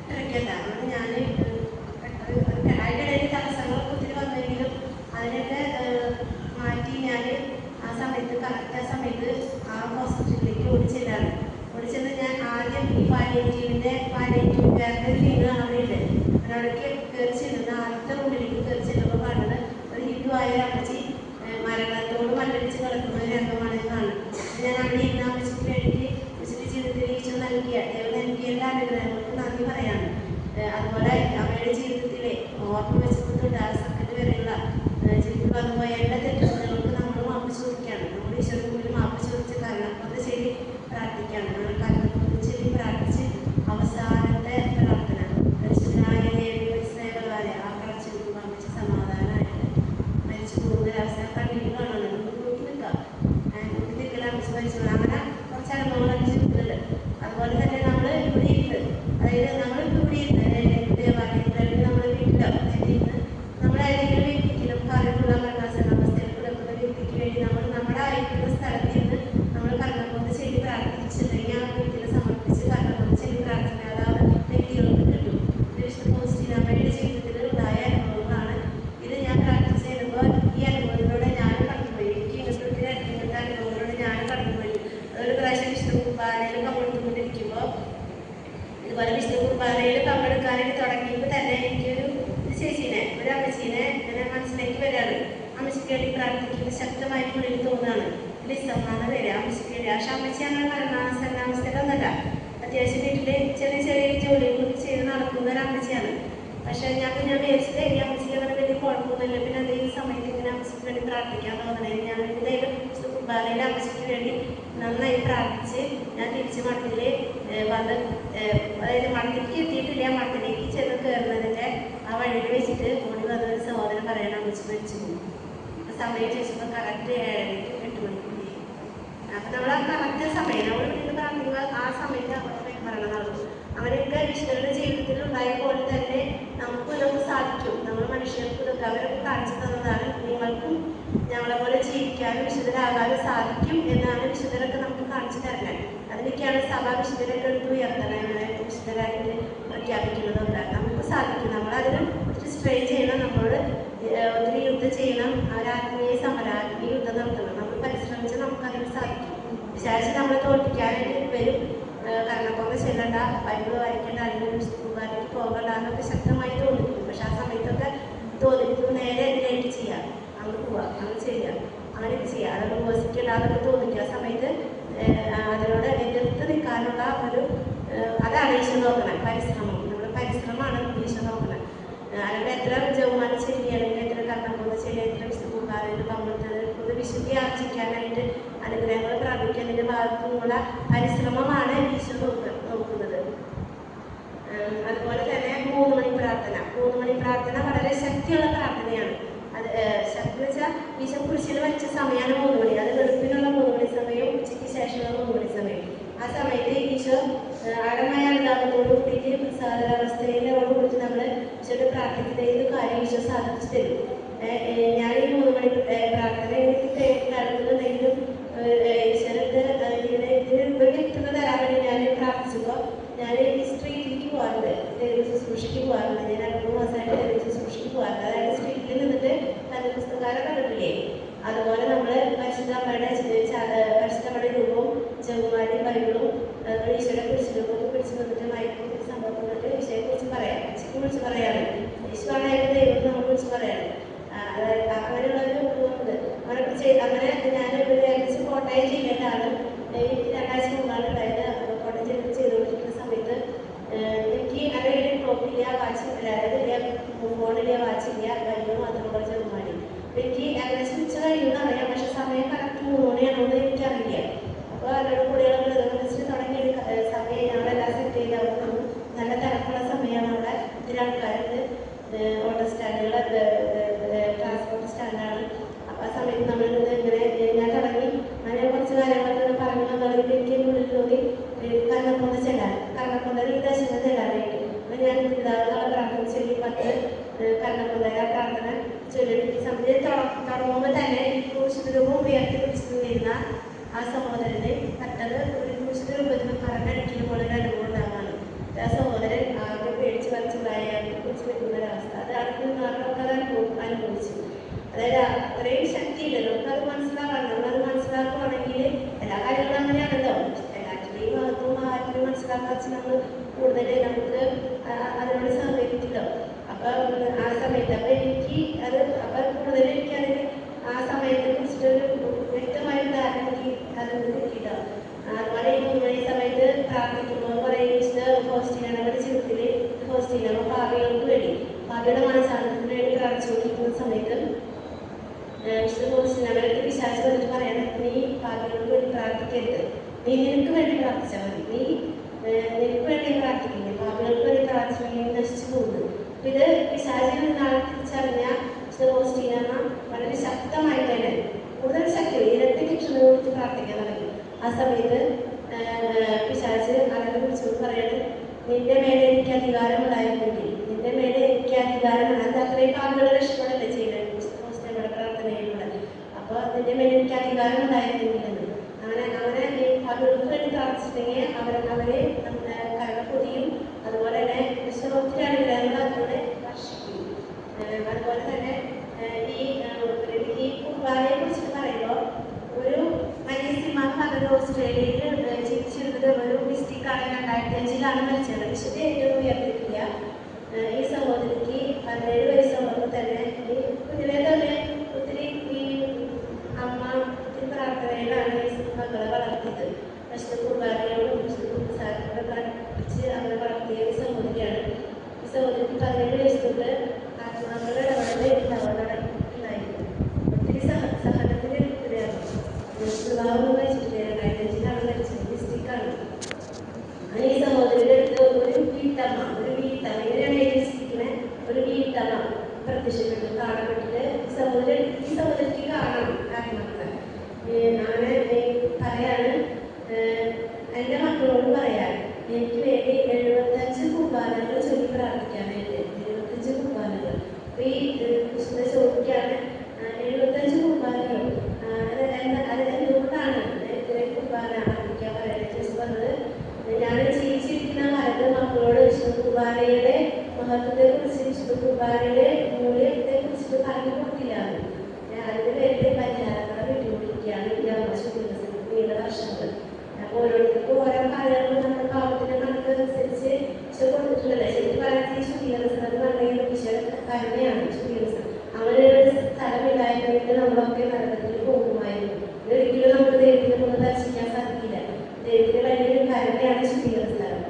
8:30 അതുകൊണ്ട് ഞാൻ അതിൻ്റെ ഇടയിൽ തടസ്സങ്ങളൊക്കെ ഒത്തിരി വന്നെങ്കിലും അതിനൊക്കെ മാറ്റി ഞാൻ കറക്റ്റ് ആ സമയത്ത് ആ ഹോസ്പിറ്റലിലേക്ക് ഓടിച്ചെല്ലാണ്. ഓടിച്ചെന്ന് ഞാൻ ആദ്യം ഈ പാലിയേറ്റീവ് കെയറിൻ്റെ ഒരു ടീമാണ് അവിടെയുണ്ട്. അവിടേക്ക് കയറി ചെല്ലുന്ന ആദ്യത്തെ റൂമിലേക്ക് കയറി ചെല്ലുമ്പോൾ കാണുന്നത് ഒരു ഹിന്ദുവായ അമ്മച്ചി മരണത്തോട് മല്ലടിച്ച് കിടക്കുന്ന ഒരു രംഗമാണ് കാണുന്നത്. ഞാൻ അവിടെ ഇരുന്ന അമ്മച്ചിക്ക് വേണ്ടിയിട്ട് അമ്മച്ചിൻ്റെ ജീവിതത്തിൽ ഈശോ നൽകിയ ദൈവം നൽകിയ എല്ലാ അനുഗ്രഹങ്ങൾക്കും നന്ദി പറയാണ്. അതുപോലെ അവരുടെ ജീവിതത്തിലെ ഓർമ്മ വെച്ചിട്ടുണ്ട് ആ സെക്കൻഡ് വരെയുള്ള ജീവിതത്തിൽ വന്നുപോയ എല്ലാ തെറ്റുകൾക്ക് നമ്മൾ മാപ്പ് ചോദിക്കുകയാണ്. നമ്മൾ ഈശോയുടെ മുമ്പിൽ മാപ്പ് ചോദിച്ച കരണക്കൊന്ന ശരി പ്രാർത്ഥിക്കുകയാണ്. നമ്മൾ കരണക്കൊന്ന ശരി പ്രാർത്ഥിച്ച് അവസാനത്തെ പ്രാർത്ഥന പരിശുദ്ധനായ ദേവി സ്നേഹകാരെ ആ പ്രാർത്ഥിച്ചു അമ്മച്ച് സമാധാനമായിട്ട് മരിച്ചു പോകുന്ന അവസരം കണ്ണീര് കാണുന്നത്. ജീവിതത്തിൽ ഉണ്ടായ അനുഭവങ്ങളാണ്. ഇത് ഞാൻ പ്രാക്ടീസ് ചെയ്യുമ്പോൾ ഈ അനുഭവത്തിലൂടെ ഞാൻ കടന്നുപോയി. എനിക്ക് ഇങ്ങനത്തെ അനുഭവങ്ങളോട് ഞാൻ കടന്നുപോയി. അതൊരു പ്രാവശ്യം വിശുദ്ധ കുർബാനയിൽ പങ്കെടുത്തുകൊണ്ടിരിക്കുമ്പോൾ ഇതുപോലെ വിശുദ്ധ കുർബാനയിൽ പങ്കെടുക്കാനായിട്ട് തുടങ്ങിയപ്പോൾ തന്നെ എനിക്കൊരു ചേച്ചീനെ, ഒരു അമ്മച്ചീനെ ഇങ്ങനെ മനസ്സിലേക്ക് വരികയാണ്. അമ്മച്ചിക്ക് വേണ്ടി പ്രാർത്ഥിക്കുന്നത് ശക്തമായിട്ട് ഉള്ളിൽ തോന്നുകയാണ്. ലിസമ്മാണ് വരിക അമ്മച്ചിക്ക് വേണ്ടി. പക്ഷെ അമ്മച്ചി അങ്ങനെ മരണാവസ്ഥയിലൊന്നല്ല, അത്യാവശ്യം വീട്ടിൽ ചെറിയ ചെറിയ ജോലികളൊക്കെ ചെയ്ത് നടക്കുന്ന ഒരു അമ്മച്ചിയാണ്. പക്ഷെ ഞാൻ വിചാരിച്ചത് ഈ അമ്മച്ചിക്ക് അങ്ങനെ വലിയ കുഴപ്പമൊന്നുമില്ല. പിന്നെ അതേ സമയത്ത് ഇങ്ങനെ അമ്മച്ചിക്ക് വേണ്ടി പ്രാർത്ഥിക്കാൻ തോന്നണേ. ഞാൻ എന്തായാലും കുർബാനയിൽ അമ്മച്ചിക്ക് വേണ്ടി നന്നായി പ്രാർത്ഥിച്ച് ഞാൻ തിരിച്ച് മഠത്തിൽ വന്ന്, അതായത് മഠത്തിലേക്ക് എത്തിയിട്ടില്ല, മഠത്തിലേക്ക് ചെന്ന് കയറുന്നതിൻ്റെ ആ വഴിയിൽ വെച്ചിട്ട് ഓടി വന്നൊരു സഹോദരൻ പറയണം അമ്മച്ചി മരിച്ചു പോകും. സമയം ചോദിച്ചപ്പോൾ കറക്റ്റ് 7:30 8 മണിക്ക് അപ്പം നമ്മൾ ആ കറക്റ്റ് സമയം നമ്മൾ വീട്ടിൽ പ്രാർത്ഥിക്കുമ്പോൾ ആ സമയത്ത് അവരുടെ മരണം നടക്കും. അവരൊക്കെ വിശുദ്ധരുടെ ജീവിതത്തിൽ ഉണ്ടായ പോലെ തന്നെ നമുക്കും സാധിക്കും. നമ്മൾ മനുഷ്യർക്കും ഇതൊക്കെ അവരൊക്കെ കാണിച്ചു തന്നതാണ്. നിങ്ങൾക്കും ഞങ്ങളെ പോലെ ജീവിക്കാനും വിശുദ്ധരാകാനും സാധിക്കും എന്നാണ് വിശുദ്ധരൊക്കെ നമുക്ക് കാണിച്ചു തരുന്നത്. അതിനൊക്കെയാണ് സഭ വിശുദ്ധരൊക്കെ എടുത്ത് ഉയർത്തണേ, വിശുദ്ധരായിട്ട് പ്രഖ്യാപിക്കുന്നതൊക്കെ. നമുക്ക് സാധിക്കും. നമ്മളതിന് ഒത്തിരി സ്ട്രെയിൻ ചെയ്യണം, നമ്മളോട് ഒത്തിരി യുദ്ധം ചെയ്യണം, ആത്മീയ ആത്മീയ യുദ്ധം നടത്തണം. നമ്മൾ പരിശ്രമിച്ചാൽ നമുക്കതിന് സാധിക്കും. വിചാരിച്ച് നമ്മളെ തോൽപ്പിക്കാനായിട്ട് വരും. കർണക്കൊന്ന് ചെല്ലണ്ട, ബൈബിൾ വായിക്കേണ്ട, അല്ലെങ്കിൽ കുർബാനയ്ക്ക് പോകണ്ട എന്നൊക്കെ ശക്തമായി തോന്നിക്കും. പക്ഷെ ആ സമയത്തൊക്കെ തോന്നിക്കും നേരെ എതിരായിട്ട് ചെയ്യാം, അങ്ങ് പോവാം, അങ്ങ് ചെയ്യാം, അങ്ങനെയൊക്കെ ചെയ്യാം, അതൊക്കെ ഉപവസിക്കേണ്ട അതൊക്കെ തോന്നിക്കുക. ആ സമയത്ത് അതിനോട് എതിർത്ത് നിൽക്കാനുള്ള ഒരു അതാണ് ഈശോ നോക്കണം. പരിശ്രമം, നമ്മുടെ പരിശ്രമമാണ് ഈശോ നോക്കണം. അല്ലെങ്കിൽ എത്ര ജൗമാനം ശരിയാണെങ്കിൽ എത്ര കർണക്കൊന്ന് ശരി, എത്ര വിശുദ്ധ പങ്കെടുത്തത് വിശുദ്ധി ആർജിക്കാനായിട്ട് അനുഗ്രഹങ്ങൾ പ്രാപിക്കുന്നതിൻ്റെ ഭാഗത്തു നിന്നുള്ള പരിശ്രമമാണ് ഈശോ നോക്കുന്നത്. അതുപോലെ തന്നെ 3 മണി പ്രാർത്ഥന. 3 മണി പ്രാർത്ഥന വളരെ ശക്തിയുള്ള പ്രാർത്ഥനയാണ്. അത് ശക്തി വെച്ചാൽ ഈശോ കുരിശിൽ വെച്ച സമയമാണ് 3 മണി. അത് വെളുപ്പിനുള്ള 3 മണി സമയവും ഉച്ചയ്ക്ക് ശേഷമുള്ള 3 മണി സമയം. ആ സമയത്ത് ഈശോ ആഴമായ അനുതാപത്തോട് കൂടിയിട്ട് പ്രസാദാവസ്ഥയിലോട് കൂടിയിട്ട് നമ്മൾ ഈശോയുടെ പ്രാർത്ഥിക്കുന്ന ഏത് കാര്യം ഈശോ സാധിച്ചു തരും. ഞാൻ ഈ 3 മണി പ്രാർത്ഥന നടത്തുന്നുണ്ടെങ്കിലും ഈശ്വരത്ത് ഇതിന് വ്യക്തത തരാൻ വേണ്ടി ഞാൻ പ്രാർത്ഥിച്ചപ്പോൾ ഞാൻ ഈ സ്ട്രീറ്റിലേക്ക് പോകാറുണ്ട്, ദൈവ ശുശ്രൂഷയ്ക്ക് പോകാറുണ്ട്. ഞാൻ 2 മാസമായിട്ട് ദൈവ ശുശ്രൂഷയ്ക്ക് പോകാറുണ്ട്. അതായത് സ്ട്രീറ്റിൽ നിന്നിട്ട് നല്ല പുസ്തകാലം കണ്ടിട്ടില്ലേ, അതുപോലെ നമ്മൾ പരിശുദ്ധമ്മയുടെ രൂപവും ജപമാലയും ബൈബിളും ഈശോയുടെ കുറിച്ച് പിടിച്ച് നിന്നിട്ട് മയക്കും സംഭവം വന്നിട്ട് ഈശോയെ കുറിച്ച് പറയാം, ഈശോയെ കുറിച്ച് പറയാറ്. ഈശോയാണ് അതിൻ്റെ ദൈവത്തെ നമ്മളെ കുറിച്ച് പറയാറ്. അങ്ങനെയുള്ളൊരു ഉണ്ട്. അങ്ങനെ ഞാൻ ഏകദേശം കോട്ടയം ജില്ലയിലാണ്. 2 ആഴ്ച മുമ്പാണ് ഉണ്ടായത്. കോട്ടയം ജില്ലയിൽ ചെയ്തുകൊണ്ടിരിക്കുന്ന സമയത്ത് എനിക്ക് അതിൽ ക്ലോക്കില്ല, വാച്ചില്ല, അതില്ല, ഫോണില്ല, വാച്ചില്ല, ബൈബിൾ മാത്രമുള്ള ചെറുമാടി. എനിക്ക് ഏകദേശം ഉച്ച കഴിയുമെന്ന് അറിയാം, പക്ഷെ സമയം കറക്റ്റ് 3 മണിയാണെന്ന് എനിക്കറിയില്ല. അപ്പോൾ അവരുടെ കുട്ടികളെ വെച്ചിട്ട് തുടങ്ങിയ സമയം ഞങ്ങളെല്ലാം സെറ്റ് ചെയ്ത് അവർക്ക് നല്ല തിരക്കുള്ള സമയമാണ്. അവിടെ ഒത്തിരി ആൾക്കാരുണ്ട്, ഓട്ടോ സ്റ്റാൻഡുകൾ, ട്രാൻസ്പോർട്ട് സ്റ്റാൻഡാണ്. അപ്പോൾ ആ സമയത്ത് നമ്മൾ ഇങ്ങനെ ഞാൻ തുടങ്ങി അങ്ങനെ കുറച്ച് കാര്യങ്ങളൊക്കെ പറഞ്ഞു വന്നവർക്ക് എനിക്ക് ഉള്ളിൽ തോന്നി കർണക്കൊണ്ട ചെല്ലാൻ, കർണക്കൊണ്ടൊരു ദശങ്ങൾ ചെല്ലാനായിട്ട്. അപ്പോൾ ഞാൻ പിതാവുകളെ പ്രാർത്ഥന ചൊല്ലി 10 കർണക്കൊണ്ട പ്രാർത്ഥന ചൊല്ലിട്ട് സമയത്ത് തുടങ്ങുമ്പോൾ തന്നെ ക്രൂശിത രൂപം ഉയർത്തി പിടിച്ചിരുന്ന ആ സഹോദരനെ പെട്ടെന്ന് ഒരു ക്രൂശിത രൂപത്തിന് പറഞ്ഞടിക്കുന്ന പോലെ ഒരു അനുഭവം ഉണ്ടാകാണ്. ആ സഹോദരൻ ആകെ പേടിച്ച് വരച്ചതായി കുറിച്ച് നിൽക്കുന്ന ഒരവസ്ഥ. അത് അടുത്ത് നമുക്കത് അനുഭവിച്ചു. അതായത് അത്രയും ശക്തിയില്ല, നമുക്കത് മനസ്സിലാക്കണം. നമ്മളത് മനസ്സിലാക്കുകയാണെങ്കിൽ എല്ലാ കാര്യങ്ങളും അങ്ങനെയാണല്ലോ, എല്ലാറ്റിൻ്റെയും ഭാഗത്തും ആറ്റിനും മനസ്സിലാക്കാൻ വെച്ച് നമ്മൾ കൂടുതൽ നമുക്ക് അതിനോട് സഹകരിക്കില്ലോ. അപ്പം ആ സമയത്ത് അപ്പം എനിക്ക് അത് അപ്പം കൂടുതൽ എനിക്കതിന് ആ സമയത്തെ കുറിച്ചിട്ടൊരു വ്യക്തമായ ധാരണ എനിക്ക് അതിന് കിട്ടിയിട്ടോ. അതുപോലെ ഈ 3 മണി സമയത്ത് പ്രാർത്ഥിക്കുമ്പോൾ കുറേ ഹോസ്റ്റീനയുടെ ജീവിതത്തിൽ ഹോസ്റ്റീന ഭാവികൾക്ക് വേണ്ടി, ഭാവിയുടെ മനസ്സാന്തരത്തിന് വേണ്ടി പ്രാർത്ഥിച്ചുകൊണ്ടിരിക്കുന്ന സമയത്ത് ഹോസ്റ്റീനയുടെ വിശ്വാസം വന്നിട്ട് പറയണം, നീ ഭാവികൾക്ക് വേണ്ടി പ്രാർത്ഥിക്കരുത്, നീ നിനക്ക് വേണ്ടി പ്രാർത്ഥിച്ചാൽ മതി, നീ നിനക്ക് വേണ്ടി പ്രാർത്ഥിക്കുന്നത്, ഭാവികൾക്ക് വേണ്ടി പ്രാർത്ഥിച്ചില്ലെങ്കിൽ നശിച്ചു പോകുന്നത്. അപ്പം ഇത് വിശ്വാസിൽ നാളെ തിരിച്ചറിഞ്ഞ ഹോസ്റ്റീനമ്മ വളരെ ശക്തമായി തന്നെ കൂടുതൽ ശക്തി ഇരട്ടി ദക്ഷിണ കുറിച്ച് പ്രാർത്ഥിക്കാൻ തുടങ്ങി. ആ സമയത്ത് പിശാച് അവരെ വിളിച്ചത് പറയണത്, നിന്റെ മേലെ എനിക്ക് അധികാരമുണ്ടായിരുന്നെങ്കിൽ, നിന്റെ മേലെ എനിക്ക് അധികാരമാണ്. അത് അത്രയും ആളുകൾ രക്ഷപ്പെടല്ലേ ചെയ്യുന്നത് ഹോസ്റ്റയുടെ പ്രാർത്ഥനയിലൂടെ. അപ്പോൾ നിന്റെ മേലെ എനിക്ക് അധികാരം ഉണ്ടായിരുന്നെങ്കിൽ എന്ന് അങ്ങനെ അവർക്ക് വേണ്ടി പ്രാർത്ഥിച്ചിട്ടുണ്ടെങ്കിൽ അവരെ കരണപ്പൊതിയും അതുപോലെ തന്നെ ഒത്തിരി അനുഗ്രഹങ്ങൾ അതിലൂടെ വർഷം അതുപോലെ തന്നെ ഈ കുർബാനയെ കുറിച്ച് പറയുമ്പോൾ ഒരു മലയാസിമാർ പറഞ്ഞത് ഓസ്ട്രേലിയയിൽ ജീവിച്ചിരുന്നത് ഒരു മിസ്റ്റിക്കാണ് 2005 മരിച്ചത്. വിശുദ്ധ ഏറ്റവും ഉയർന്നിട്ടില്ല. ഈ സഹോദരിക്ക് 17 വയസ്സുള്ളപ്പോൾ തന്നെ ഈ കുഞ്ഞിലെ തന്നെ ഒത്തിരി ഈ അമ്മ ഒത്തിരി പ്രാർത്ഥനയിലാണ് ഈ മക്കളെ വളർത്തിയത്. വിശുദ്ധ കുർബാനയോടും വിശുദ്ധ കുർബാനയോടും പഠിപ്പിച്ച് അവരെ വളർത്തിയ ഈ സഹോദരിയാണ്. ഈ സഹോദരിക്ക് 17 വയസ്സ് തൊട്ട് ആത്മാക്കളുടെ ഇടപെടലുണ്ടായിരുന്നു. ഒത്തിരി സഹനത്തിന് എടുക്കുകയായിരുന്നു. വിവാഹം കഴിച്ചിട്ടില്ല. 2005 മരിച്ചത്. മിസ്റ്റിക്കാണ്. ഈ സഹോദരിയുടെ അടുത്ത് ഒരു വീട്ടമ്മ ഇങ്ങനെയാണ് എഴുതിയിരിക്കുന്നത്. ഒരു വീട്ടമ്മ പ്രത്യക്ഷപ്പെട്ട് കാണപ്പെട്ടിട്ട് ഈ സഹോദരിക്ക് കാണണം കാര്യങ്ങളൊക്കെ. ഞാൻ പറയാണ് എൻ്റെ മക്കളോട് പറയാൻ എനിക്ക് വേണ്ടി 75 കുർബാനകൾ ചൊല്ലി പ്രാർത്ഥിക്കാനായിട്ട്. 75 കുർബാനകൾ. അപ്പോൾ ഈ വിശുദ്ധ ചോദിക്കാണ് 75 കുർബാനകൾ അത് എന്തുകൊണ്ടാണ് കുർബാന ആരംഭിക്കാൻ പറയാനായിട്ട് പറഞ്ഞത്. ഞാൻ ജീവിച്ചിരിക്കുന്ന കാലത്ത് മക്കളോട് വിശുദ്ധ കുർബാനയുടെ മഹത്വത്തെക്കുറിച്ച് വിശുദ്ധ കുർബാനയുടെ മൂല്യത്തെക്കുറിച്ച് പറഞ്ഞു കൊടുത്തില്ല. ഞാൻ അതിന് വേണ്ടി പരിഹാരങ്ങളെ വിട്ടുകൊണ്ടിരിക്കുകയാണ് ഈ നീണ്ട വർഷങ്ങൾ. അപ്പോൾ ഓരോരുത്തർക്കും ഓരോ കാര്യങ്ങൾ നമ്മുടെ പാവത്തിന്റെ കണക്കനുസരിച്ച് കൊടുത്തിട്ടുണ്ടല്ലേ. ശരിക്കും പറയാൻ ഈ ശുദ്ധീകരണ പറയുന്ന കരുണയാണ് ശുദ്ധീകരണ. അങ്ങനെ ഒരു സ്ഥലമില്ലായിരുന്നെങ്കിൽ നമ്മളൊക്കെ നരകത്തിൽ പോകുമായിരുന്നു. ഒരിക്കലും നമുക്ക് ദൈവത്തിന്റെ മുന്നിൽ ദർശിക്കാൻ സാധിക്കില്ല. ദൈവത്തിന്റെ വലിയൊരു കരുണയാണ് ശുദ്ധീകരണ സ്ഥലം.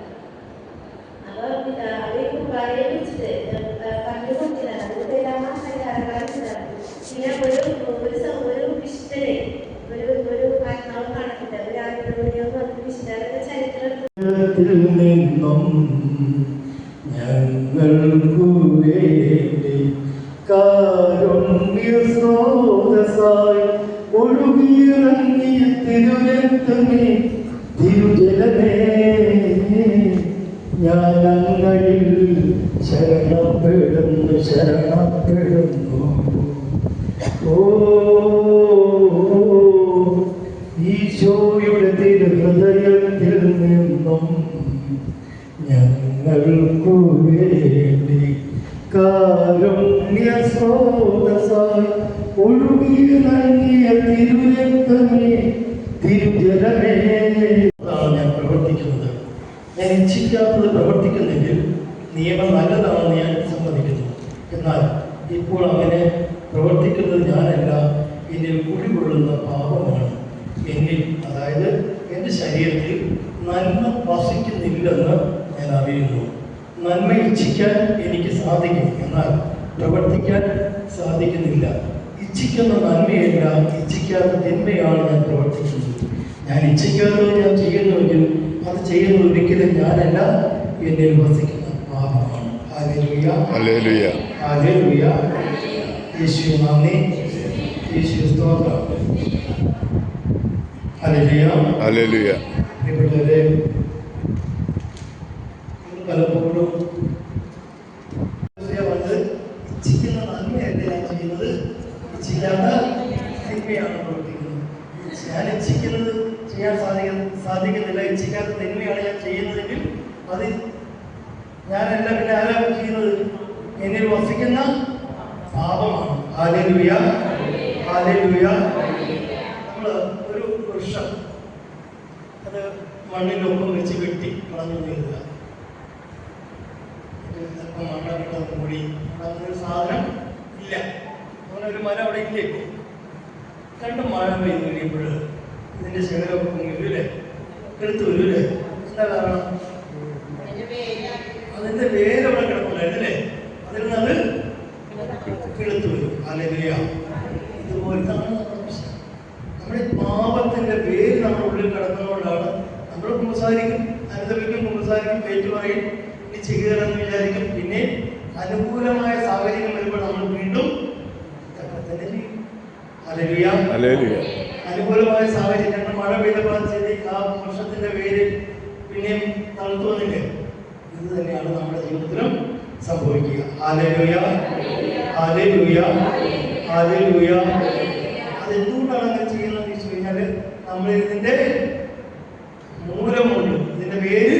അപ്പോൾ അവരെ കുർബാനയെ കുറിച്ചിട്ട് പറഞ്ഞു കൊടുത്തില്ല. അതിന് പേരാണ് പരിഹാരങ്ങളാണ്. പിന്നെ ഒരു വിശുദ്ധനെ ഒരു ആത്മാവ് കണക്കിട്ട് ഒരു ആത്മീയ വിശുദ്ധ ചരിത്രത്തിൽ നിന്നും ഞങ്ങൾക്കു വേണ്ടി കാരുണ്യ സ്രോതസ്സായി ഒഴുകിയിറങ്ങിയ തിരുരക്തമേ തിരുജലമേ ഞാൻ ഞങ്ങളിൽ ശരണപ്പെടുന്നു. ഓ ഈശോയുടെ തിരുഹൃദയത്തിൽ നിന്നും ഞങ്ങൾക്കു വേണ്ടി കാരുണ്യ സ്രോതസ്സായി ഒഴുകിയിറങ്ങിയ തിരുരക്തമേ തിരുജലമേ. ഞാൻ പ്രവർത്തിക്കുന്നത്, ഞാൻ ഇച്ഛിക്കാത്തത് പ്രവർത്തിക്കുന്നെങ്കിൽ നിയമം നല്ലതാണെന്ന് ഞാൻ സമ്മതിക്കുന്നു. എന്നാൽ ഇപ്പോൾ അങ്ങനെ പ്രവർത്തിക്കുന്നത് ഞാനല്ല, എന്നിൽ കുടികൊള്ളുന്ന പാപമാണ്. എന്നിൽ, അതായത് എൻ്റെ ശരീരത്തിൽ നന്മ വസിക്കുന്നില്ലെന്ന് ഞാൻ അറിയുന്നു. നന്മ ഇച്ഛിക്കാൻ എനിക്ക് സാധിക്കും, എന്നാൽ പ്രവർത്തിക്കാൻ സാധിക്കുന്നില്ല. ഇച്ഛിക്കുന്ന നന്മയല്ല, ഇച്ഛിക്കാത്ത തിന്മയാണ് ഞാൻ പ്രവർത്തിക്കുന്നത്. ഞാൻ ഇച്ഛിക്കാത്തത് ഞാൻ ചെയ്യുന്നുവെങ്കിൽ അത് ചെയ്യുന്നത് ഒരിക്കലും ഞാനല്ല, എന്നിൽ വസിക്കുന്ന പാപമാണ്. Hallelujah, hallelujah, hallelujah. യേശുവേ നന്ദി, യേശുവേ സ്തോത്രം. Hallelujah, hallelujah. പ്രിയപ്പെട്ടവരെ, പലപ്പോഴും വന്ന് ഇച്ഛിക്കുന്ന നന്മയല്ല ഞാൻ ചെയ്യുന്നത്, ഇച്ഛിക്കാത്ത തിന്മയാണ് പ്രവർത്തിക്കുന്നത്. ഞാൻ ഇച്ഛിക്കുന്നത് ചെയ്യാൻ സാധിക്കുന്നില്ല, ഇച്ഛിക്കാത്ത തിന്മയാണ് ഞാൻ ചെയ്യുന്നതെങ്കിൽ അത് ഞാനല്ല, പിന്നെ ആരാ ചെയ്യുന്നത്? എന്നിൽ വസിക്കുന്ന പാപമാണ്. Hallelujah, hallelujah. നമ്മൾ ഒരു വൃക്ഷം അത് മണ്ണിലൊപ്പം വെച്ച് കെട്ടി കളഞ്ഞു കരുതുക. ചിലപ്പോൾ മണ്ണൊക്കെ മൂടി അങ്ങനൊരു സാധനം ഇല്ല, അങ്ങനെ ഒരു മരം അവിടെ ഇല്ലേ. രണ്ടും മഴ പെയ്ത് കഴിയുമ്പോൾ ഇതിൻ്റെ ശേഖരമൊക്കെ പൊങ്ങില്ലേ, എടുത്തു വരൂല്ലേ. എന്താ കാരണം? അതിൻ്റെ വേരവിടെ കിടപ്പുണ്ടായിരുന്നല്ലേ, അതിൽ നിന്ന് എടുത്തു വരും. ഹല്ലേലൂയ. ഇതുപോലത്താണ് നമ്മുടെ പ്രശ്നം. നമ്മുടെ പാപത്തിന്റെ വേര് നമ്മുടെ ഉള്ളിൽ കിടക്കുന്നതുകൊണ്ടാണ് നമ്മൾ കുമ്പസാരിക്കും, അനുദപിക്കും, കുമ്പസാരിക്കും, ഏറ്റു പറയും, ഇനി ചെയ്യുകയെന്ന് വിചാരിക്കും. പിന്നെ അനുകൂലമായ സാഹചര്യം വരുമ്പോൾ നമ്മൾ വീണ്ടും തന്നെ ചെയ്യും. Hallelujah, hallelujah. അനുകൂലമായ സാഹചര്യം, മഴ പെയ്തപ്പോൾ ആ വർഷത്തിന്റെ വേര് പിന്നെയും തണുത്തു വന്നില്ലേ. ഇത് തന്നെയാണ് നമ്മുടെ ജീവിതത്തിലും സംഭവിക്കുക. Hallelujah, hallelujah, hallelujah. അതെന്തുകൊണ്ടാണ് അങ്ങനെ ചെയ്യുന്നത് എന്ന് വെച്ച് കഴിഞ്ഞാൽ നമ്മൾ ഇതിന്റെ മൂലമുണ്ട്, ഇതിന്റെ വേര്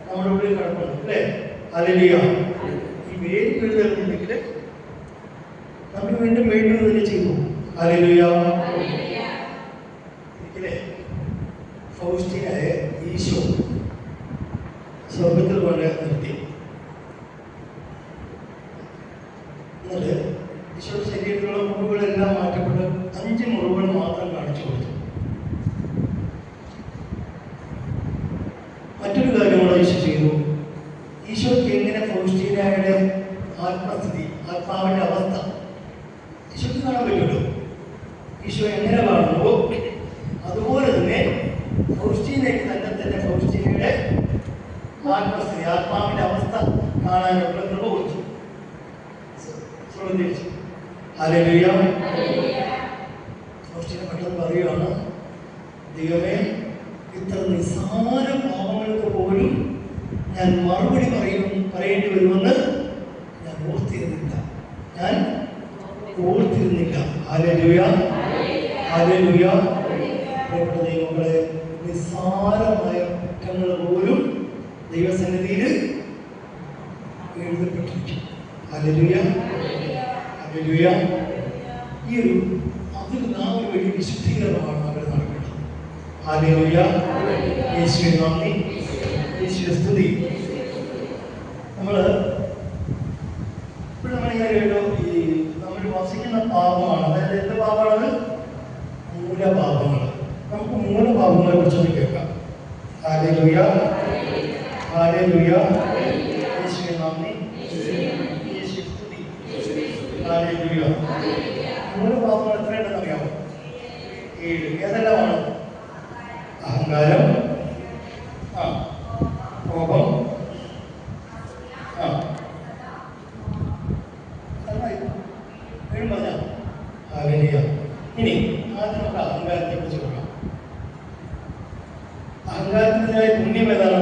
നമ്മുടെ ഉള്ളിൽ കിടപ്പുണ്ട് അല്ലേ. ഹല്ലേലൂയ. ഈ വേര് പിഴുതെറിഞ്ഞില്ലെങ്കിൽ വീണ്ടും വീണ്ടും തന്നെ ചെയ്തു. ഹല്ലേലൂയ. ഫൗസ്റ്റീനായ ഈശോ സ്വർഗത്തിൽ കൊണ്ട് നിർത്തി. എന്നിട്ട് ഈശോയുടെ ശരീരത്തിലുള്ള മുറിവുകളെല്ലാം മാറ്റപ്പെട്ട് 5 മുറിവുകൾ മാത്രം കാണിച്ചു കൊടുത്തു. മറ്റൊരു കാര്യം കൂടെ ഈശോ ചെയ്തു. ഈശോയ്ക്ക് എങ്ങനെ ഫൗസ്റ്റീനയുടെ ആത്മസ്ഥിതി, ആത്മാവിൻ്റെ അവസ്ഥ ഈശോയ്ക്ക് കാണാൻ പറ്റുമല്ലോ. ഈശോ എങ്ങനെ കാണുന്നുവോ അതുപോലെ തന്നെ ഫൗസ്റ്റീനയ്ക്ക് തന്നെ ഫൗസ്റ്റീനയുടെ ആത്മസ്ഥിതി, ആത്മാവിൻ്റെ അവസ്ഥ കാണാനുള്ള കൃപ കൊടുത്തു. ശ്രദ്ധിച്ചു. ഹല്ലേലൂയ. ഫൗസ്റ്റീന പെട്ടെന്ന് പറയുകയാണ്, ദൈവമേ, ഇത്ര നിസ്സാര പാപങ്ങൾക്ക് പോലും ഞാൻ മറുപടി പറയേണ്ടി വരുമെന്ന് ഞാൻ ഓർത്തിരുന്നില്ല. ഹല്ലേലൂയ. ഹല്ലേലൂയ. ദൈവങ്ങളെ, നിസ്സാരമായ കുറ്റങ്ങൾ പോലും ദൈവസന്നിധിയിൽ എഴുതപ്പെട്ടിരിക്കും. ഹല്ലേലൂയ. ഹല്ലേലൂയ. ഈ ഒരു അതിൽ നാം ഒരു വലിയ വിശുദ്ധീകരണമാണ് അവർ നടക്കുന്നത്. ഹല്ലേലൂയ. യേശുവേ നന്ദി, യേശുവേ സ്തുതി. നമ്മൾ ഇങ്ങനെ കേട്ടോ, ഈ നമ്മൾ വസിക്കുന്ന പാപമാണ്. അതായത് എന്ത് പാപമാണത്? മൂലപാപങ്ങൾ. നമുക്ക് മൂലപാപങ്ങളെ കുറിച്ചൊന്ന് കേൾക്കാം. ഹല്ലേലൂയ. ഹല്ലേലൂയ. യേശുവേ നന്ദി, യേശുവേ സ്തുതി. ഹല്ലേലൂയ. മൂലപാപങ്ങൾ എത്രയുണ്ടെന്ന് അറിയാമോ? 7. ഏതെല്ലാമാണ്? അഹങ്കാരം, കോപം, ഹല്ലേലൂയ. ഇനി ആദ്യം നമുക്ക് അഹങ്കാരത്തെ കുറിച്ച് പറയാം. അഹങ്കാരത്തിനെതിരായ പുണ്യം ഏതാണ്?